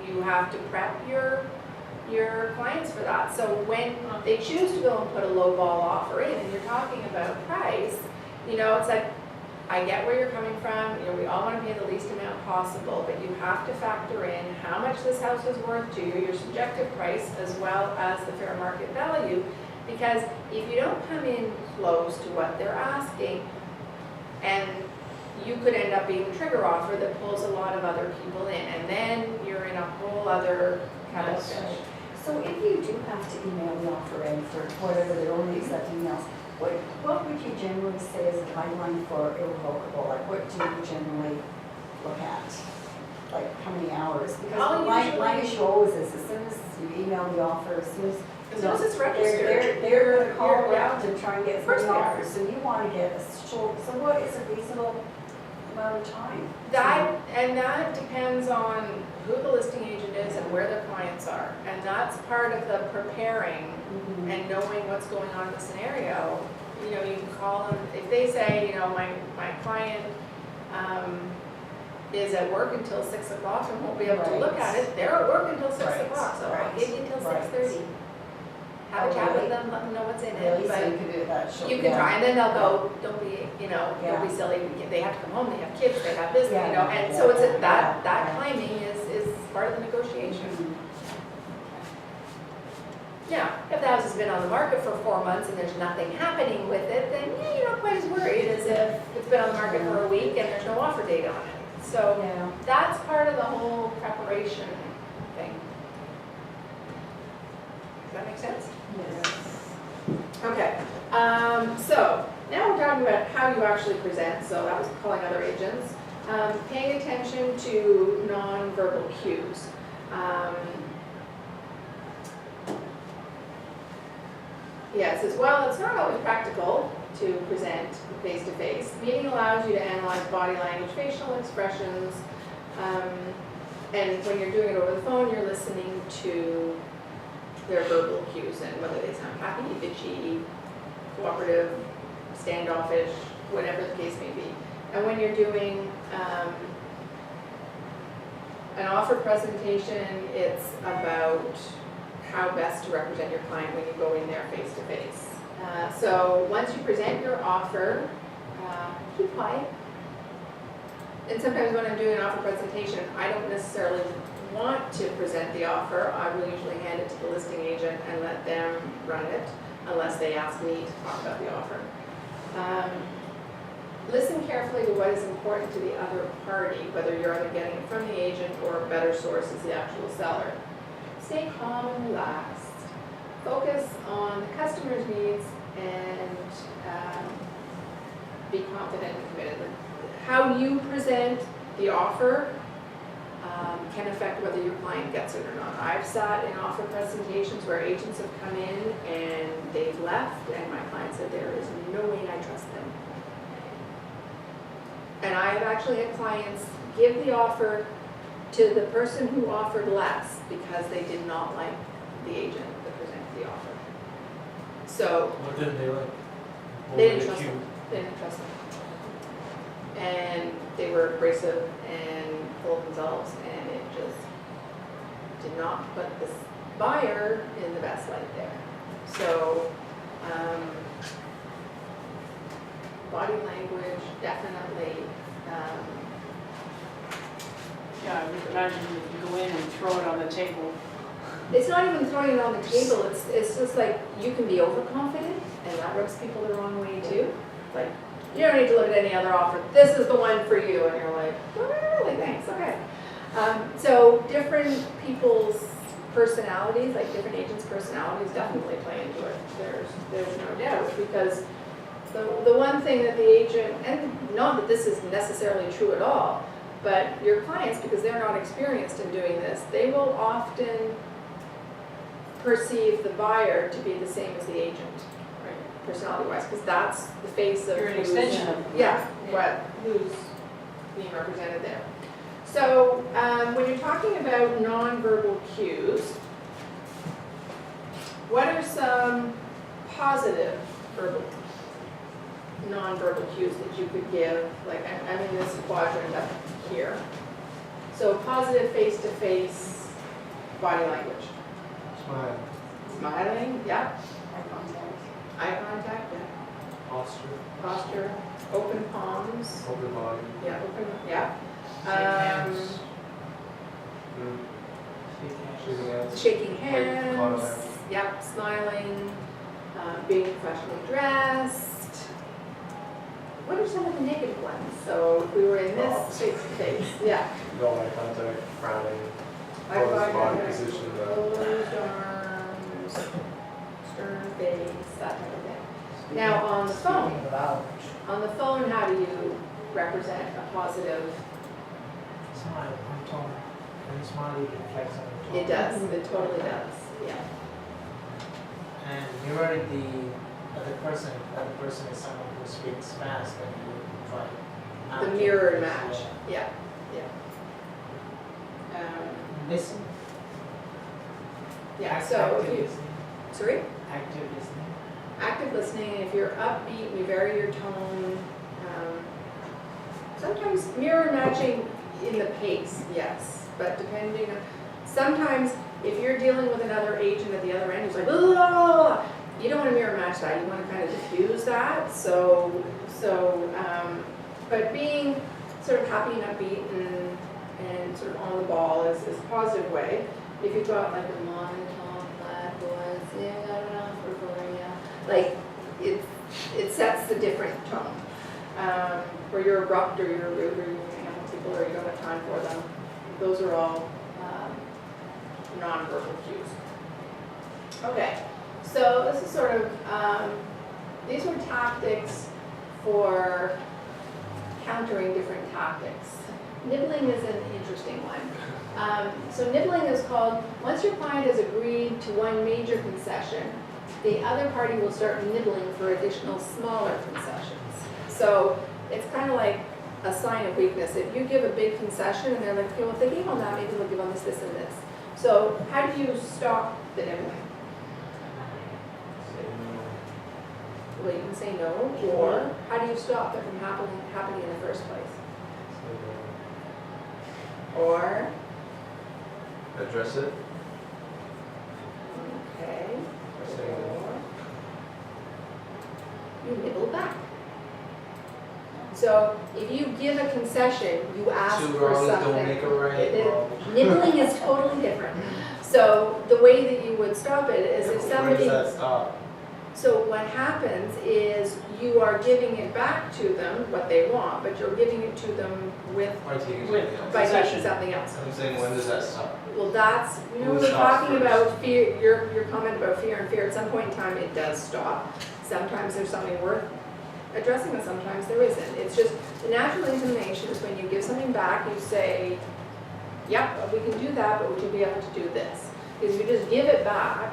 you have to prep your clients for that. So when they choose to go and put a low ball offer in, and you're talking about price, it's like, I get where you're coming from. We all want to pay the least amount possible, but you have to factor in how much this house is worth to you, your subjective price, as well as the fair market value. Because if you don't come in close to what they're asking, and you could end up being the trigger offer that pulls a lot of other people in, and then you're in a whole other kettle of fish. So if you do have to email the offer in for whatever, they're only accepting emails, what would you generally say is a guideline for irrevocable? Like, what do you generally look at? Like, how many hours? Because my issue always is, as soon as you email the offer, as soon as it's registered, they're going to call around yeah. to try and get First the off. offers. So you want to get a short, so what is a reasonable amount of time? That depends on who the listing agent is and where their clients are. And that's part of the preparing and knowing what's going on in the scenario. You can call them, if they say, my client is at work until 6 o'clock and won't be able to look at it, they're at work until 6 o'clock, so I'll give you until 6:30. Have a chat with them, let them know what's in it. Really? But So you can do that short? you can try, and then they'll go, don't be silly, they have to come home, they have kids, they have this, and so it's that timing is part of the negotiation. Yeah, if the house has been on the market for 4 months and there's nothing happening with it, then you're not quite as worried as if it's been on the market for a week and there's no offer date on it. So that's part of the whole preparation thing. Does that make sense? Yes. Okay, so now we're talking about how you actually present. So that was calling other agents. Paying attention to nonverbal cues. Yeah, it says, well, it's not always practical to present face-to-face. Meeting allows you to analyze body language, facial expressions, and when you're doing it over the phone, you're listening to their verbal cues and whether they sound happy, bitchy, cooperative, standoffish, whatever the case may be. And when you're doing an offer presentation, it's about how best to represent your client when you go in there face-to-face. So once you present your offer, keep quiet. And sometimes when I'm doing an offer presentation, I don't necessarily want to present the offer. I will usually hand it to the listing agent and let them run it, unless they ask me to talk about the offer. Listen carefully to what is important to the other party, whether you're either getting it from the agent or a better source is the actual seller. Stay calm and relaxed. Focus on the customer's needs and be confident and committed. How you present the offer can affect whether your client gets it or not. I've sat in offer presentations where agents have come in and they've left, and my client said there is no way I trust them. And I've actually had clients give the offer to the person who offered less because they did not like the agent that presented the offer. So What did they like? What they were didn't the trust cue? them. They didn't trust them. And they were abrasive and full of themselves, and it just did not put buyer in the best light there. So, body language, definitely, Yeah, I would imagine if you go in and throw it on the table. it's not even throwing it on the table, it's just like, you can be overconfident, and that rubs people the wrong way too. Like, you don't need to look at any other offer, this is the one for you, and you're like, oh, really, thanks, okay. So different people's personalities, like different agents' personalities definitely play into it, there's no doubt, because the one thing that the agent, and not that this is necessarily true at all, but your clients, because they're not experienced in doing this, they will often perceive the buyer to be the same as the agent, right, personality-wise, because that's the face of You're an who's- extension of them. Yeah, who's being represented there. So when you're talking about nonverbal cues, what are some positive nonverbal cues that you could give? Like, I'm in this quadrant up here. So positive face-to-face body language. Smile, Smiling, yeah. Eye contact. Eye contact, yeah. posture, Posture, open palms, upper body, yeah, open, yeah. hands, Shaking hands. Shaking Like, hands, contact. yep, smiling, being professionally dressed. What are some of the negative ones? So if we were in this face-to-face, yeah. No eye contact, frowning, Eye closed body contact, position, closed arms, stern face, that type of thing. Now, on the phone, how do you represent a positive? Smile, on tone. When you smile, you can flex on your tone. It does, it totally does, yeah. And mirror the other person. If the other person is someone who speaks fast, then you try to The match mirror it. match, yeah, yeah. Listen. Yeah, Act- so active if you, listening. sorry? Active listening. Active listening, if you're upbeat and you vary your tone, sometimes mirror matching in the pace, yes, but depending on, sometimes if you're dealing with another agent at the other end who's like, oh, you don't want to mirror match that, you want to kind of diffuse that, but being sort of happy and upbeat and sort of on the ball is a positive way. If you've got like a monotone, black voice, yeah, I don't know, like it sets the different tone. Or you're abrupt, or you're rude, or you handle people, or you don't have time for them. Those are all nonverbal cues. Okay, so this is sort of, these were tactics for countering different tactics. Nibbling is an interesting one. So nibbling is called, once your client has agreed to one major concession, the other party will start nibbling for additional smaller concessions. So it's kind of like a sign of weakness. If you give a big concession and they're like, okay, well, if they gave on that, maybe they'll give on this, this, and this. So how do you stop the nibbling? Well, you can say no, or how do you stop it from happening in the first place? Or, Address it. okay, Say no. or you nibble back. So if you give a concession, you ask Two for wrongs something. don't make a right. Nibbling is totally different. So the way that you would stop it is if Where somebody, does that stop? so what happens is you are giving it back to them, what they want, but you're giving it to them with, Or taking With- something else. by taking Concession. something else. I'm saying, when does that stop? Well, that's, you know, Who we're stops talking first? about fear, your comment about fear and fear, at some point in time, it does stop. Sometimes there's something worth addressing and sometimes there isn't. It's just, the natural inclination is when you give something back, you say, yep, we can do that, but would you be able to do this? Because if you just give it back,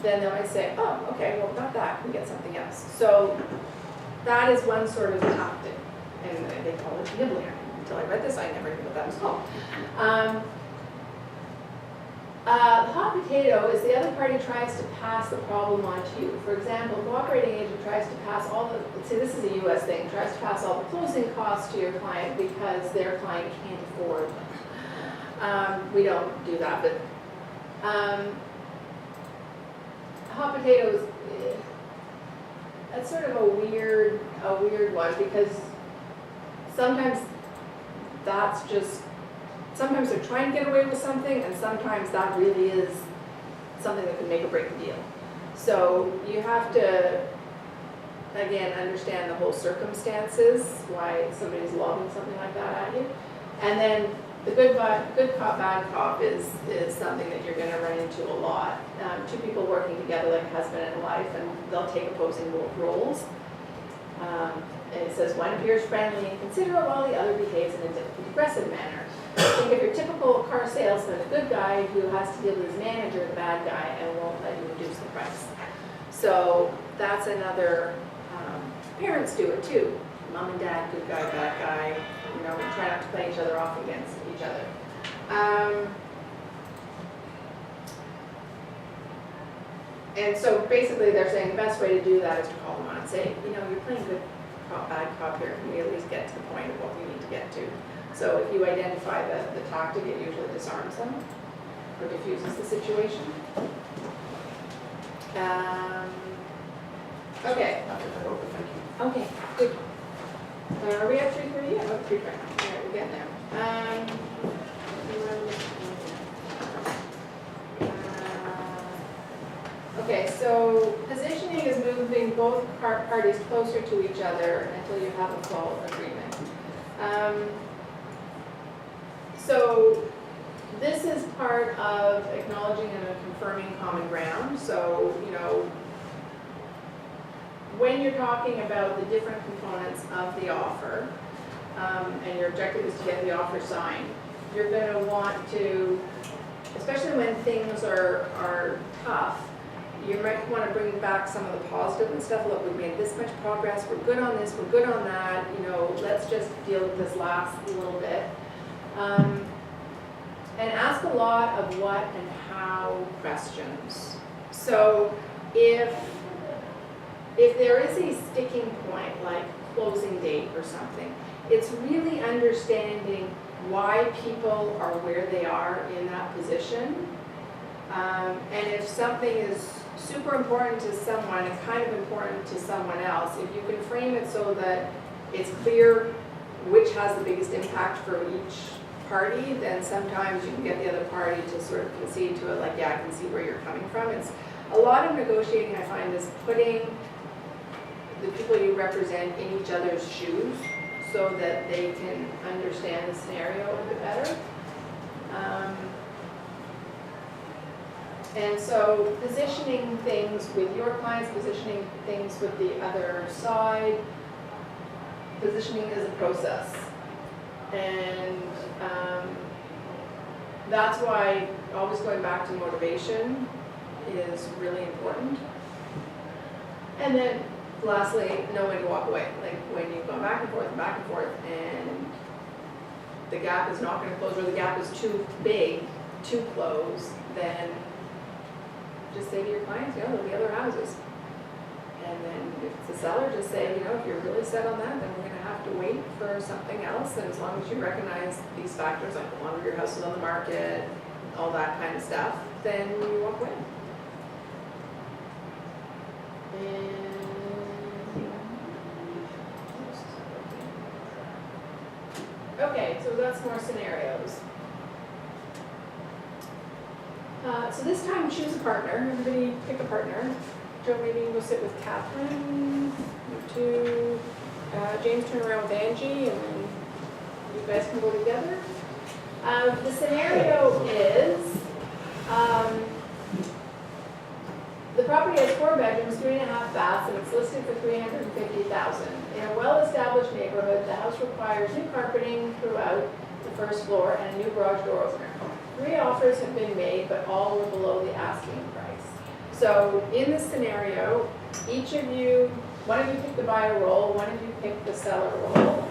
then they might say, oh, okay, well, not that, we get something else. So that is one sort of tactic, and they call it nibbling. Until I read this, I never knew what that was called. Hot potato is the other party tries to pass the problem on to you. For example, a cooperating agent tries to pass all the, let's say this is a US thing, tries to pass all the closing costs to your client because their client can't afford them. We don't do that, but Hot potatoes, that's sort of a weird one, because sometimes sometimes they're trying to get away with something, and sometimes that really is something that can make or break the deal. So you have to, again, understand the whole circumstances, why somebody's lobbing something like that at you. And then the good cop, bad cop is something that you're going to run into a lot. Two people working together like a husband and wife, and they'll take opposing roles. And it says one appears friendly and considerate while the other behaves in a aggressive manner. Think of your typical car salesman, the good guy who has to deal with his manager, the bad guy, and won't let you reduce the price. So that's another, parents do it too. Mom and dad, good guy, bad guy, try not to play each other off against each other. And so basically they're saying the best way to do that is to call them on and say, you're playing good cop, bad cop here. Can we at least get to the point of what we need to get to? So if you identify the tactic, it usually disarms them or diffuses the situation. Okay. Okay, good. Are we at 3:30? Yeah, oh, 3:30. All right, we're getting there. Okay, so positioning is moving both parties closer to each other until you have a full agreement. So this is part of acknowledging and confirming common ground. So, when you're talking about the different components of the offer, and your objective is to get the offer signed, you're going to want to, especially when things are tough, you might want to bring back some of the positive and stuff. Look, we've made this much progress, we're good on this, we're good on that, let's just deal with this last little bit. And ask a lot of what and how questions. So if there is a sticking point, like closing date or something, it's really understanding why people are where they are in that position. And if something is super important to someone and kind of important to someone else, if you can frame it so that it's clear which has the biggest impact for each party, then sometimes you can get the other party to sort of concede to it, like, yeah, I can see where you're coming from. It's a lot of negotiating, I find, is putting the people you represent in each other's shoes so that they can understand the scenario a bit better. And so positioning things with your clients, positioning things with the other side, positioning is a process. And that's why always going back to motivation is really important. And then lastly, know when to walk away. Like when you've gone back and forth and the gap is not going to close, or the gap is too big to close, then just say to your clients, there'll be other houses. And then if it's a seller, just say, if you're really set on that, then we're going to have to wait for something else. And as long as you recognize these factors, like the longer your house is on the market, all that kind of stuff, then you walk away. Okay, so that's more scenarios. So this time, choose a partner. Everybody pick a partner. Joe, maybe you can go sit with Catherine. You two, James, turn around with Angie, and then you guys can go together. The scenario is the property has 4 bedrooms, 3.5 baths, and it's listed for $350,000. In a well-established neighborhood, the house requires new carpeting throughout the first floor and a new garage door opener. 3 offers have been made, but all were below the asking price. So in this scenario, each of you, one of you pick the buyer role, one of you pick the seller role.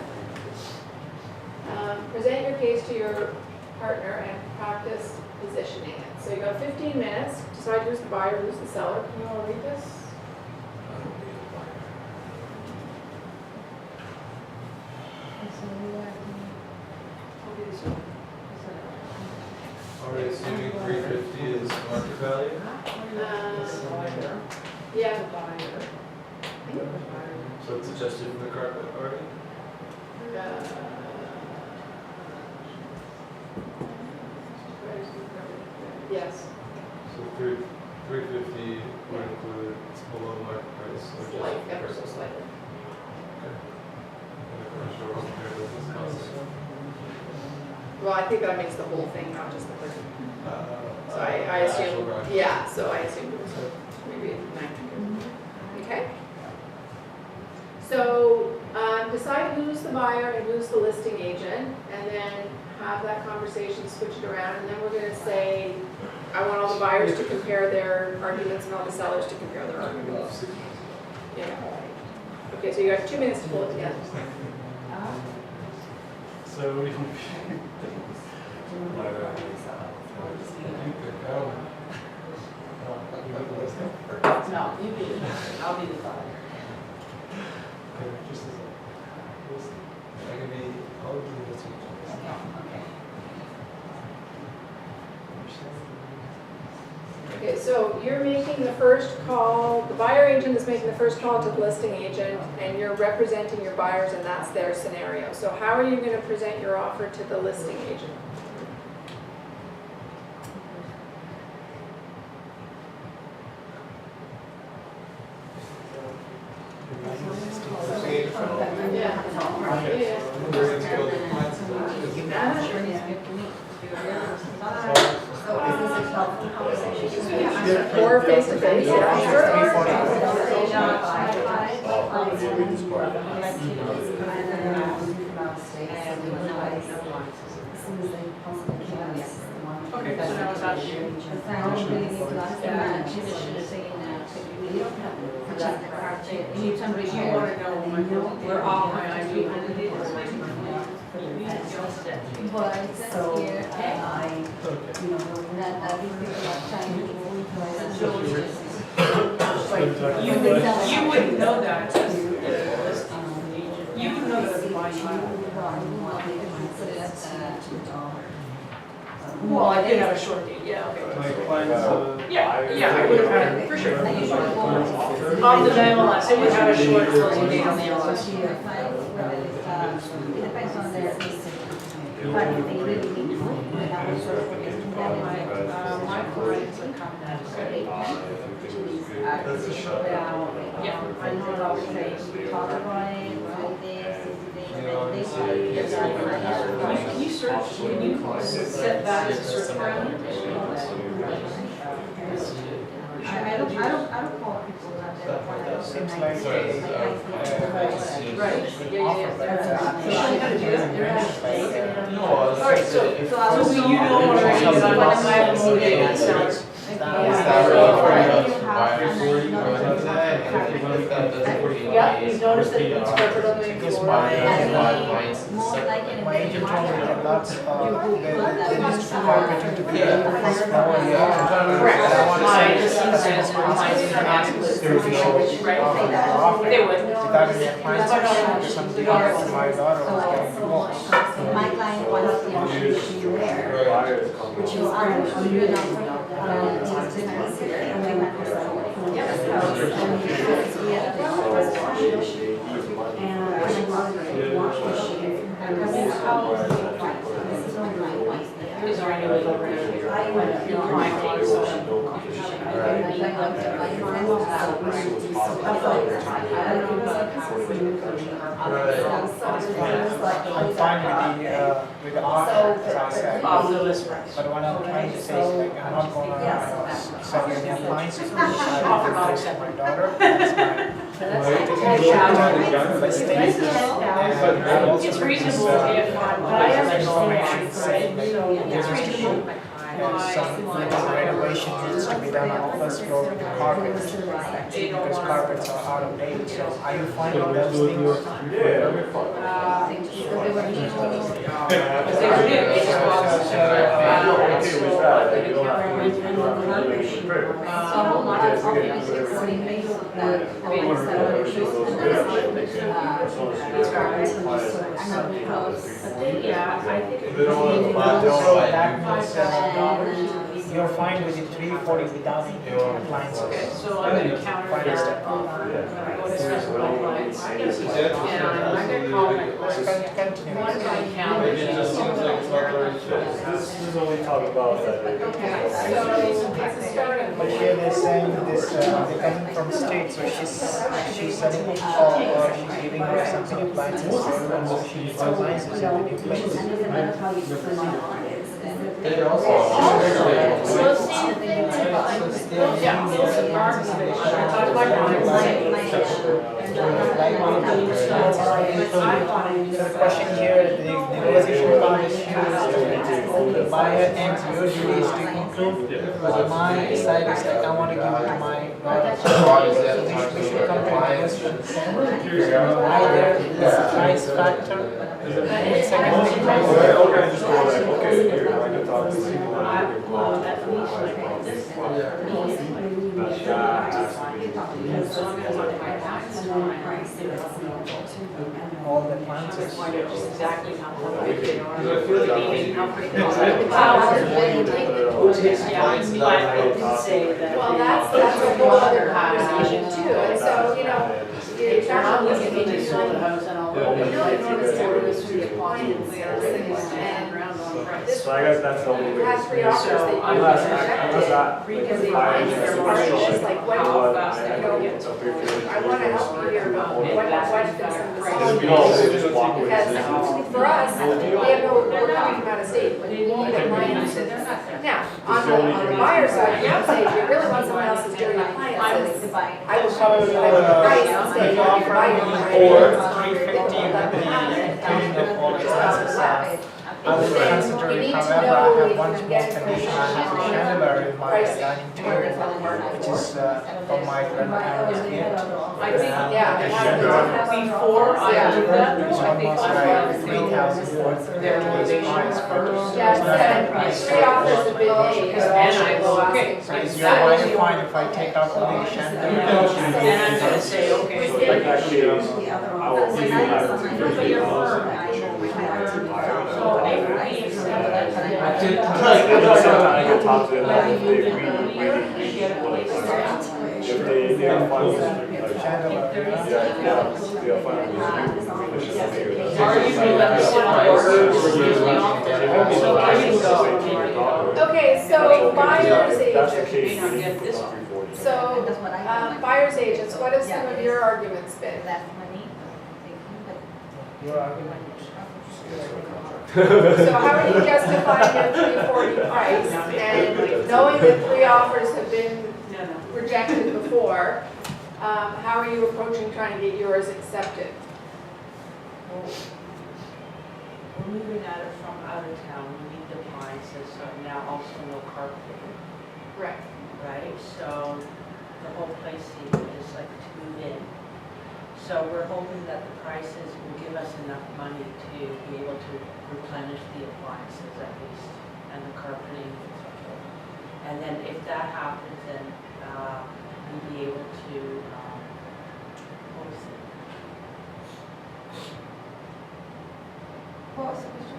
Present your case to your partner and practice positioning it. So you got 15 minutes, decide who's the buyer, who's the seller. Can you all read this? Are we assuming 350 is market value? Yeah. So it's adjusted for the carpet already? Yes. So 350 would include it's below market price. So just Like ever so slightly. And the commercial repair business cost. Well, I think that makes the whole thing, not just the person. So I Actual assume, garage. yeah, so I assumed it was maybe 900. Okay? So decide who's the buyer and who's the listing agent, and then have that conversation, switch it around, and then we're gonna say, I want all the buyers to compare their arguments and all the sellers to compare their arguments. Yeah. Okay, so you got 2 minutes to pull it together. So we don't. No, you be, I'll be the buyer. Just as a, I can be, I'll do this one. Okay, so you're making the first call, the buyer agent is making the first call to the listing agent, and you're representing your buyers, and that's their scenario. So how are you gonna present your offer to the listing agent? Yeah. So is this a telephone conversation? Or face to face, yeah, sure. Okay, so now it's out to you. You need somebody, you wanna know, where all my ID. But it says So, here, I, you know, that these people are trying to You wouldn't know that, just you would know that it's buying. Well, I did have a short date, yeah, okay. my clients, Yeah, I would have had it, for sure. On the MLS, it would have a short closing date on the MLS. it depends on their My clients are coming at That's a shot. Yeah, I know what I was saying, talk about it, like this, Can you search, can you set that as a search parameter? I don't call people that they don't want to. seems like Right, yeah. So how you gotta do that? There has to be- No, Alright, so you know already that I'm not motivated, that sounds. Is that really for us buyers or is that, if that doesn't work? Yeah, you notice that it's covered on the Because floor. my- Most likely. my agent told me that lots of, they used to Correct. carpet to be a small area. Correct, my, this says my clients are gonna ask this. Right, they would. Without any appliances, something for my daughter was getting divorced. My client wants the option to wear, which is good enough. Is there any way over here? When your client wants I'm fine with the offer, as I said. off the list price. But what I'm trying to say is like, I'm not gonna sell any appliances, I Offer about accept my daughter, that's my. It's reasonable if I understand, right? It's reasonable. And some renovation needs to be done on the first floor with the carpets, because carpets are out of date, so are you fine with those things? Because they were new, they just bought. So that means you're fine with the 340 without any appliances. Okay, so I'm gonna counter Fine your step. offer. Go discuss with my clients. Yeah, And I'm gonna call my Let's clients. continue. One of my calendars. It just seems like it's not the right fit. This is only talk about that. Okay, so it's a starting But point. here they're saying this, they're coming from state, so she's setting up shop or she's giving her something appliances, so she needs appliances in the new place. And doesn't matter how you plan on it. They also. Well, see, the thing is, yeah, so it's a bargain, but I talked to my So the question here, the negotiation part is huge. The buyer and your duty is to include, but my side is like, I want to give it to my daughter. So we should come to a negotiation. Either the price factor, and second thing, Okay, just go like, okay, here, I can talk to you. At least like this. all the appliances. find out just exactly how big they are. I feel like Maybe how big they It's are. like- The towers are big, yeah, but I would say that. Well, that's a whole other conversation too, and so, you know, If you're not looking to to sell the house and all Yeah, over yeah. the place, it's sort of a sweet appliance, Yeah. they're sitting on ground on price. So I guess that's the only you way. have three offers that you Unless, rejected. unless that, Because the like, appliances are just like, what, How fast they go. I wanna help you here, but what can some of the Just, you know, they just walk away. Because for us, we have no, we're coming from out of state, but we need appliances. Now, on the buyer side, you can say, if you really want someone else's dirty appliances, I will come with a price and say, you can buy your Or appliance. 350 with the including of all expenses. I would Then consider you it, need to however, know I if have you one can small get condition, I have a chandelier in my dining table, which is from my grandparents' gift. I think, Yeah, they have the- before I did that, This I one think was I like would 3,000 for their today's price. first. Yeah, it said, three offers have been made, Because so then I I will go, ask. okay, So is that your was buyer your- fine if I take out only the chandelier? Then I'm gonna say, okay, Like actually, The other I will one. give you like but you're firm. So if we accept that, I did, I could talk to them, if they agree, if they are fine with like, Chandelier, yeah. they are fine with Are you gonna let me sit on yours? So I can go. Okay, so buyer's That's the agent. case. May not get this one. So, That's what I buyer's agents, what have some of your arguments been? Less money, Your argument. So how are you justifying your 340 price and knowing that three offers have been No, no. rejected before, how are you approaching trying to get yours accepted? We're moving out of from out of town, we need the appliances, so now also no carpeting, Right. right? So the whole place is like to move in. So we're hoping that the prices will give us enough money to be able to replenish the appliances at least, and the carpeting and so forth. And then if that happens, then we'll be able to, what was it? What was the question?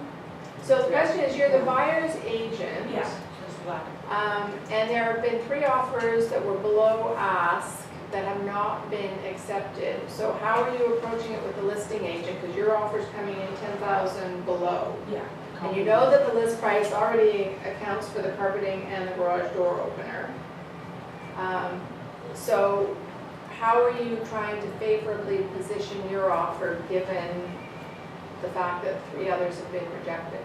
So the question is, you're the buyer's agent. Yeah, just black. And there have been three offers that were below ask that have not been accepted. So how are you approaching it with the listing agent? Because your offer's coming in 10,000 below. Yeah. And you know that the list price already accounts for the carpeting and the garage door opener. So how are you trying to favorably position your offer given the fact that three others have been rejected?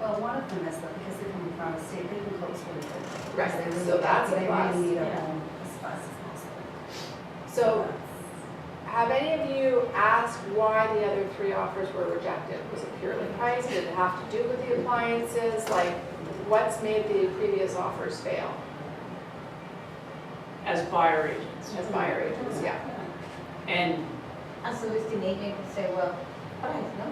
Well, one of them is that because they're coming from a state, they can close really quick. Right, Because they so that's a They plus. really need a Yeah. home as fast as possible. So have any of you asked why the other three offers were rejected? Was it purely price? Did it have to do with the appliances? Like, what's made the previous offers fail As buyer agents. as buyer agents? Yeah. And And so listing agent can say, well, price, no?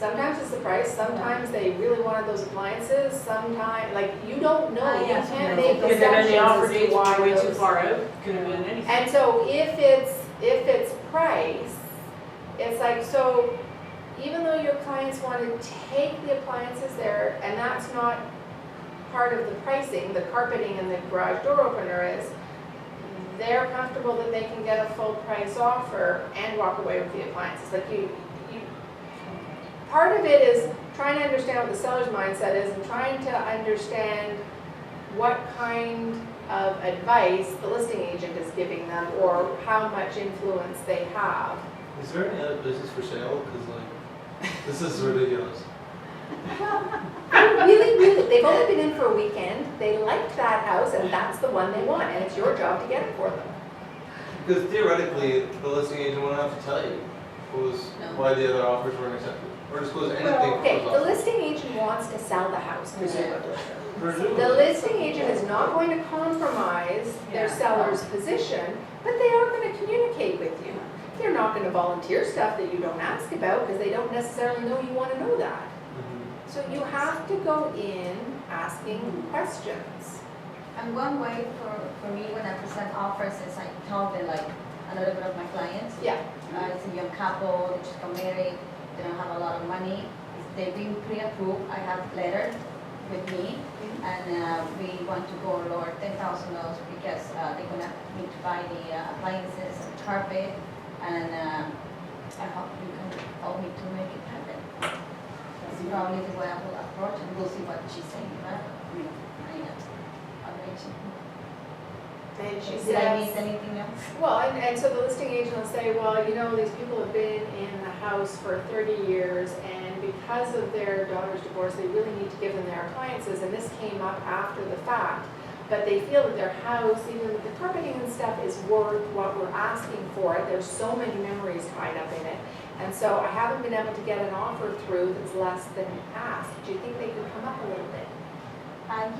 Sometimes it's the price, sometimes they really wanted those appliances, sometimes, like, you don't know, you yes, can't yes. make Could have been the offer assumptions as dates to why were way too those. far out, could have been anything. And so if it's price, it's like, so even though your clients want to take the appliances there, and that's not part of the pricing, the carpeting and the garage door opener is, they're comfortable that they can get a full price offer and walk away with the appliances. Like part of it is trying to understand what the seller's mindset is and trying to understand what kind of advice the listing agent is giving them or how much influence they have. Is there any other business for sale? Because like, this is ridiculous. Really, they've only been in for a weekend, they liked that house and that's the one they want and it's your job to get it for them. Because theoretically, the listing agent wouldn't have to tell you why the other offers weren't accepted, or disclose anything Well, for okay, those the offers. listing agent wants to sell the house, presumably. Presumably. The listing agent is not going to compromise their seller's position, but they are going to communicate with you. They're not going to volunteer stuff that you don't ask about because they don't necessarily know you want to know that. So you have to go in asking questions. And one way for me when I present offers is I tell them like a little bit of my clients. Yeah. It's a young couple, they just got married, they don't have a lot of money. They've been pre-approved, I have letters with me, and we want to go lower $10,000 because they're gonna need to buy the appliances and carpet, and I hope you can help me to make it happen. That's probably the way I will approach, and we'll see what she's saying about it. And she Did I miss says, anything else? well, and so the listing agent will say, well, you know, these people have been in the house for 30 years and because of their daughter's divorce, they really need to give them their appliances and this came up after the fact. But they feel that their house, even with the carpeting and stuff, is worth what we're asking for it. There's so many memories tied up in it. And so I haven't been able to get an offer through that's less than asked. Do you think they could come up a little bit?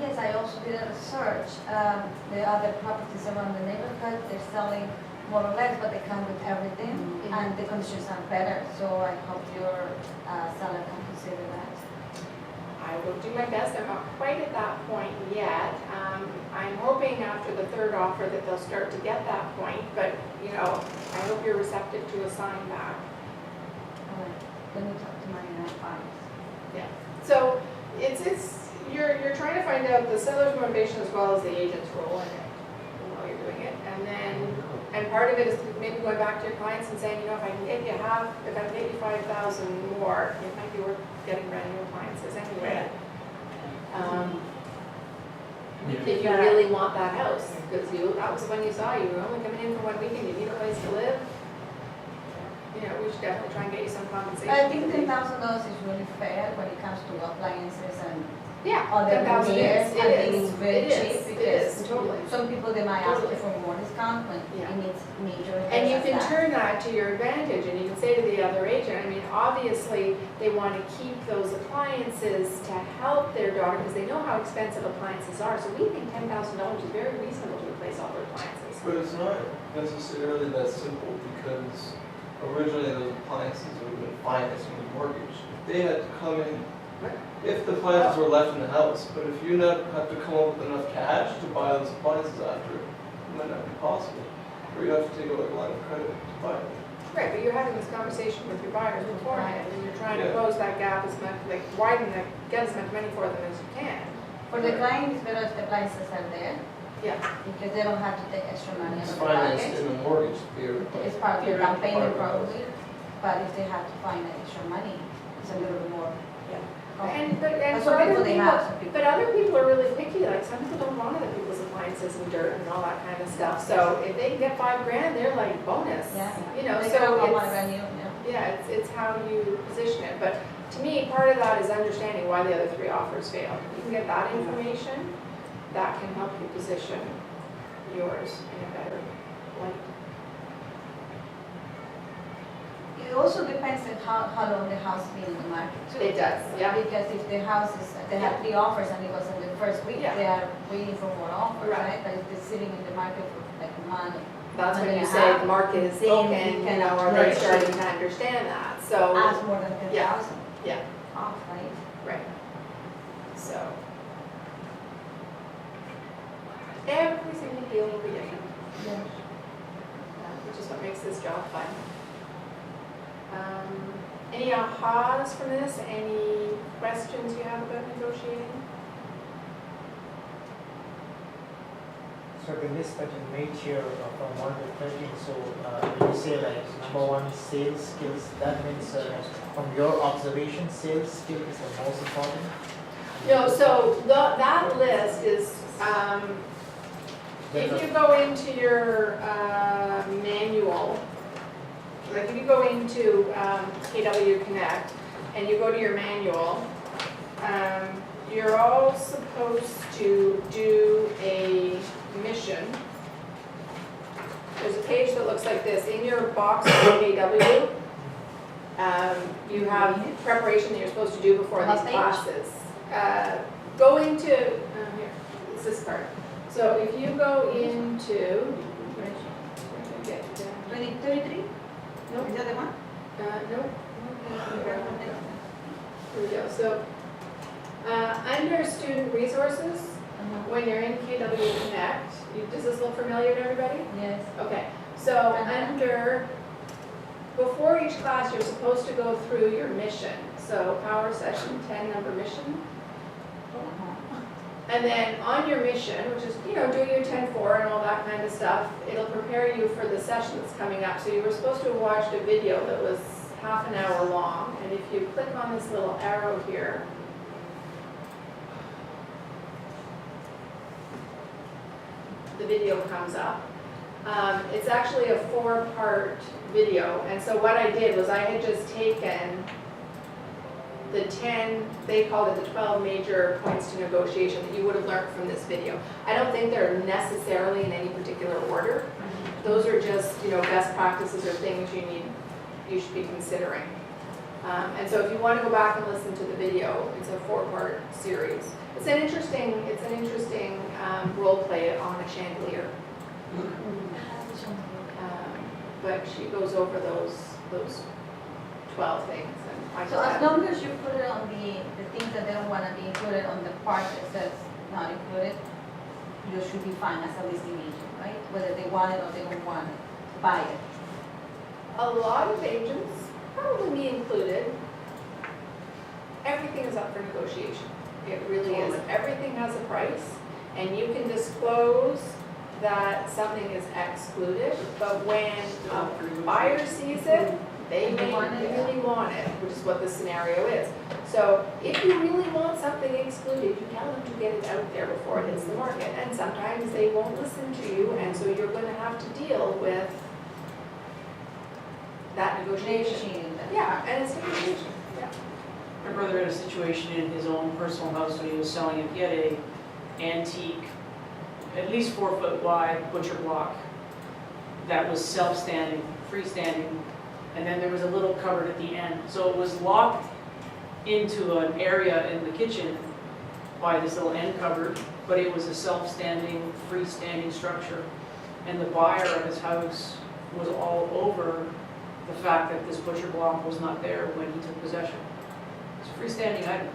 Yes, I also did a research. The other properties around the neighborhood, they're selling more or less, but they come with everything, and the conditions are better. So I hope your seller can consider that. I will do my best. I'm not quite at that point yet. I'm hoping after the third offer that they'll start to get that point, but, you know, I hope you're receptive to a sign back. All right, let me talk to my clients. Yeah. So you're trying to find out the seller's motivation as well as the agent's role in it while you're doing it. And part of it is maybe going back to your clients and saying, you know, if I can get you 5,000 more, it might be worth getting brand new appliances anyway. If you really want that house, because that was when you saw you were only coming in for 1 weekend, you need a place to live. You know, we should definitely try and get you some compensation. I think $10,000 is really fair when it comes to appliances and Yeah, other 10,000 repairs. is, I think it's very cheap it because is, totally. some people, they might ask Totally. you for more discount when Yeah. it needs major repairs. And you like can that. turn that to your advantage, and you can say to the other agent, I mean, obviously, they want to keep those appliances to help their daughter, because they know how expensive appliances are, so we think $10,000 is very reasonable to replace all their appliances. But it's not necessarily that simple because originally those appliances would have been financed with a mortgage. If they had to come in, if the appliances were left in the house, but if you not have to come up with enough cash to buy those appliances after, it might not be possible. Or you have to take out like a line of credit to buy it. Right, but you're having this conversation with your buyers beforehand, and you're trying to Yeah. close that gap as much, like, widen that, get as much money for them as you can. For the client, it's better if the appliances are there Yeah. because they don't have to take extra money out It's of the financed pocket. in a mortgage period. It's part of their down payment Part of probably, but if they have to find extra money, it's a little bit more. And But for some other people, they people, have, some people. but other people are really picky, like some people don't want other people's appliances and dirt and all that kind of stuff. So if they can get $5,000, they're like bonus. Yeah. You know, They so don't want it's, brand new, yeah. yeah, it's how you position it. But to me, part of that is understanding why the other three offers failed. You can get that information, that can help you position yours in a better light. It also depends on how long the house has been in the market too. It does, yeah. Because if the house is, they have 3 offers and it was in the first week, Yeah. they are waiting for more offers, Right. right? But if they're sitting in the market for like a month, That's when you Yeah. say the market is Then broken, you you can know, are they approach starting it. to understand that? So, ask more than Yeah. 10,000. Yeah. off, right? Right. So. Every single deal will be different, which is what makes this job fun. Any ahas from this? Any questions you have about negotiating? So the list that you made here from 1 to 13, so when you say like number 1 sales skills, that means from your observation, sales skill is the most important? No, so that list is, if you go into your manual, like if you go into KW Connect and you go to your manual, you're all supposed to do a mission. There's a page that looks like this. In your box for KW, you have preparation that you're supposed to do before these classes. Go into, here, it's this part. So if you go into, 2033? Nope. Is that the one? Nope. Here we go. So, under student resources, when you're in KW Connect, does this look familiar to everybody? Yes. Okay, so under, before each class, you're supposed to go through your mission. So power session 10, number mission. And then on your mission, which is, doing your 10-4 and all that kind of stuff, it'll prepare you for the session that's coming up. So you were supposed to have watched a video that was half an hour long. And if you click on this little arrow here, the video comes up. It's actually a 4-part video. And so what I did was I had just taken the 10, they called it the 12 major points to negotiation that you would have learned from this video. I don't think they're necessarily in any particular order. Those are just, best practices or things you should be considering. And so if you want to go back and listen to the video, it's a 4-part series. It's an interesting role play on a chandelier. But she goes over those 12 things. So as long as you put it on the things that they don't want to be included on the part that says not included, you should be fine as a listing agent, right? Whether they want it or they don't want it, buy it. A lot of agents, probably me included, everything is up for negotiation. It really is. Everything has a price, and you can disclose that something is excluded, but when a buyer sees it, they may really want it, which is what the scenario is. So if you really want something excluded, you tell them to get it out there before it hits the market. And sometimes they won't listen to you, and so you're going to have to deal with that negotiation. Yeah, and it's negotiation. Yeah. My brother had a situation in his own personal house when he was selling it. He had a antique, at least 4 foot wide butcher block that was self-standing, freestanding, and then there was a little cupboard at the end. So it was locked into an area in the kitchen by this little end cupboard, but it was a self-standing, freestanding structure. And the buyer of his house was all over the fact that this butcher block was not there when he took possession. It's a freestanding item.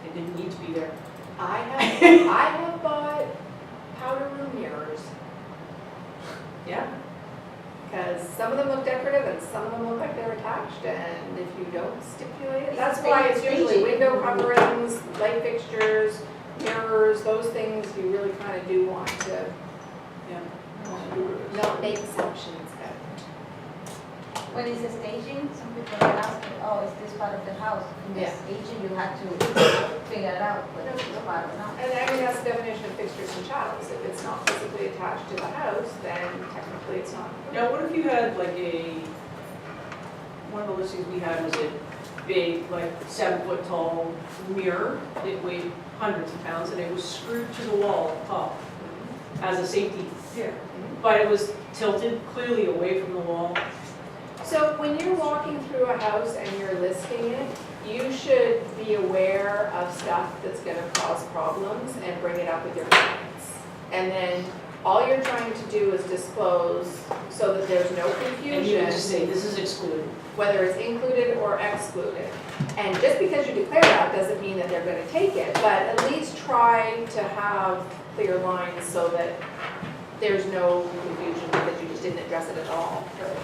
It didn't need to be there. I have bought powder room mirrors. Yeah. Because some of them look decorative and some of them look like they're attached, and if you don't stipulate it, that's why it's usually window coverings, light fixtures, mirrors, those things you really kind of do want to not make assumptions. When it's a staging, some people are asking, oh, is this part of the house? In this agent, you have to figure it out whether it's part or not. And I mean, that's the definition of fixtures and chattels. If it's not physically attached to the house, then technically it's not. Now, what if you had like one of the listings we had was a big, like 7 foot tall mirror. It weighed hundreds of pounds and it was screwed to the wall up as a safety. Yeah. But it was tilted clearly away from the wall. So when you're walking through a house and you're listing it, you should be aware of stuff that's going to cause problems and bring it up with your clients. And then All you're trying to do is disclose so that there's no And you confusion, would just say, this is excluded. whether it's included or excluded. And just because you declare that doesn't mean that they're gonna take it, but at least try to have clear lines so that there's no confusion because you just didn't address it at all. Okay?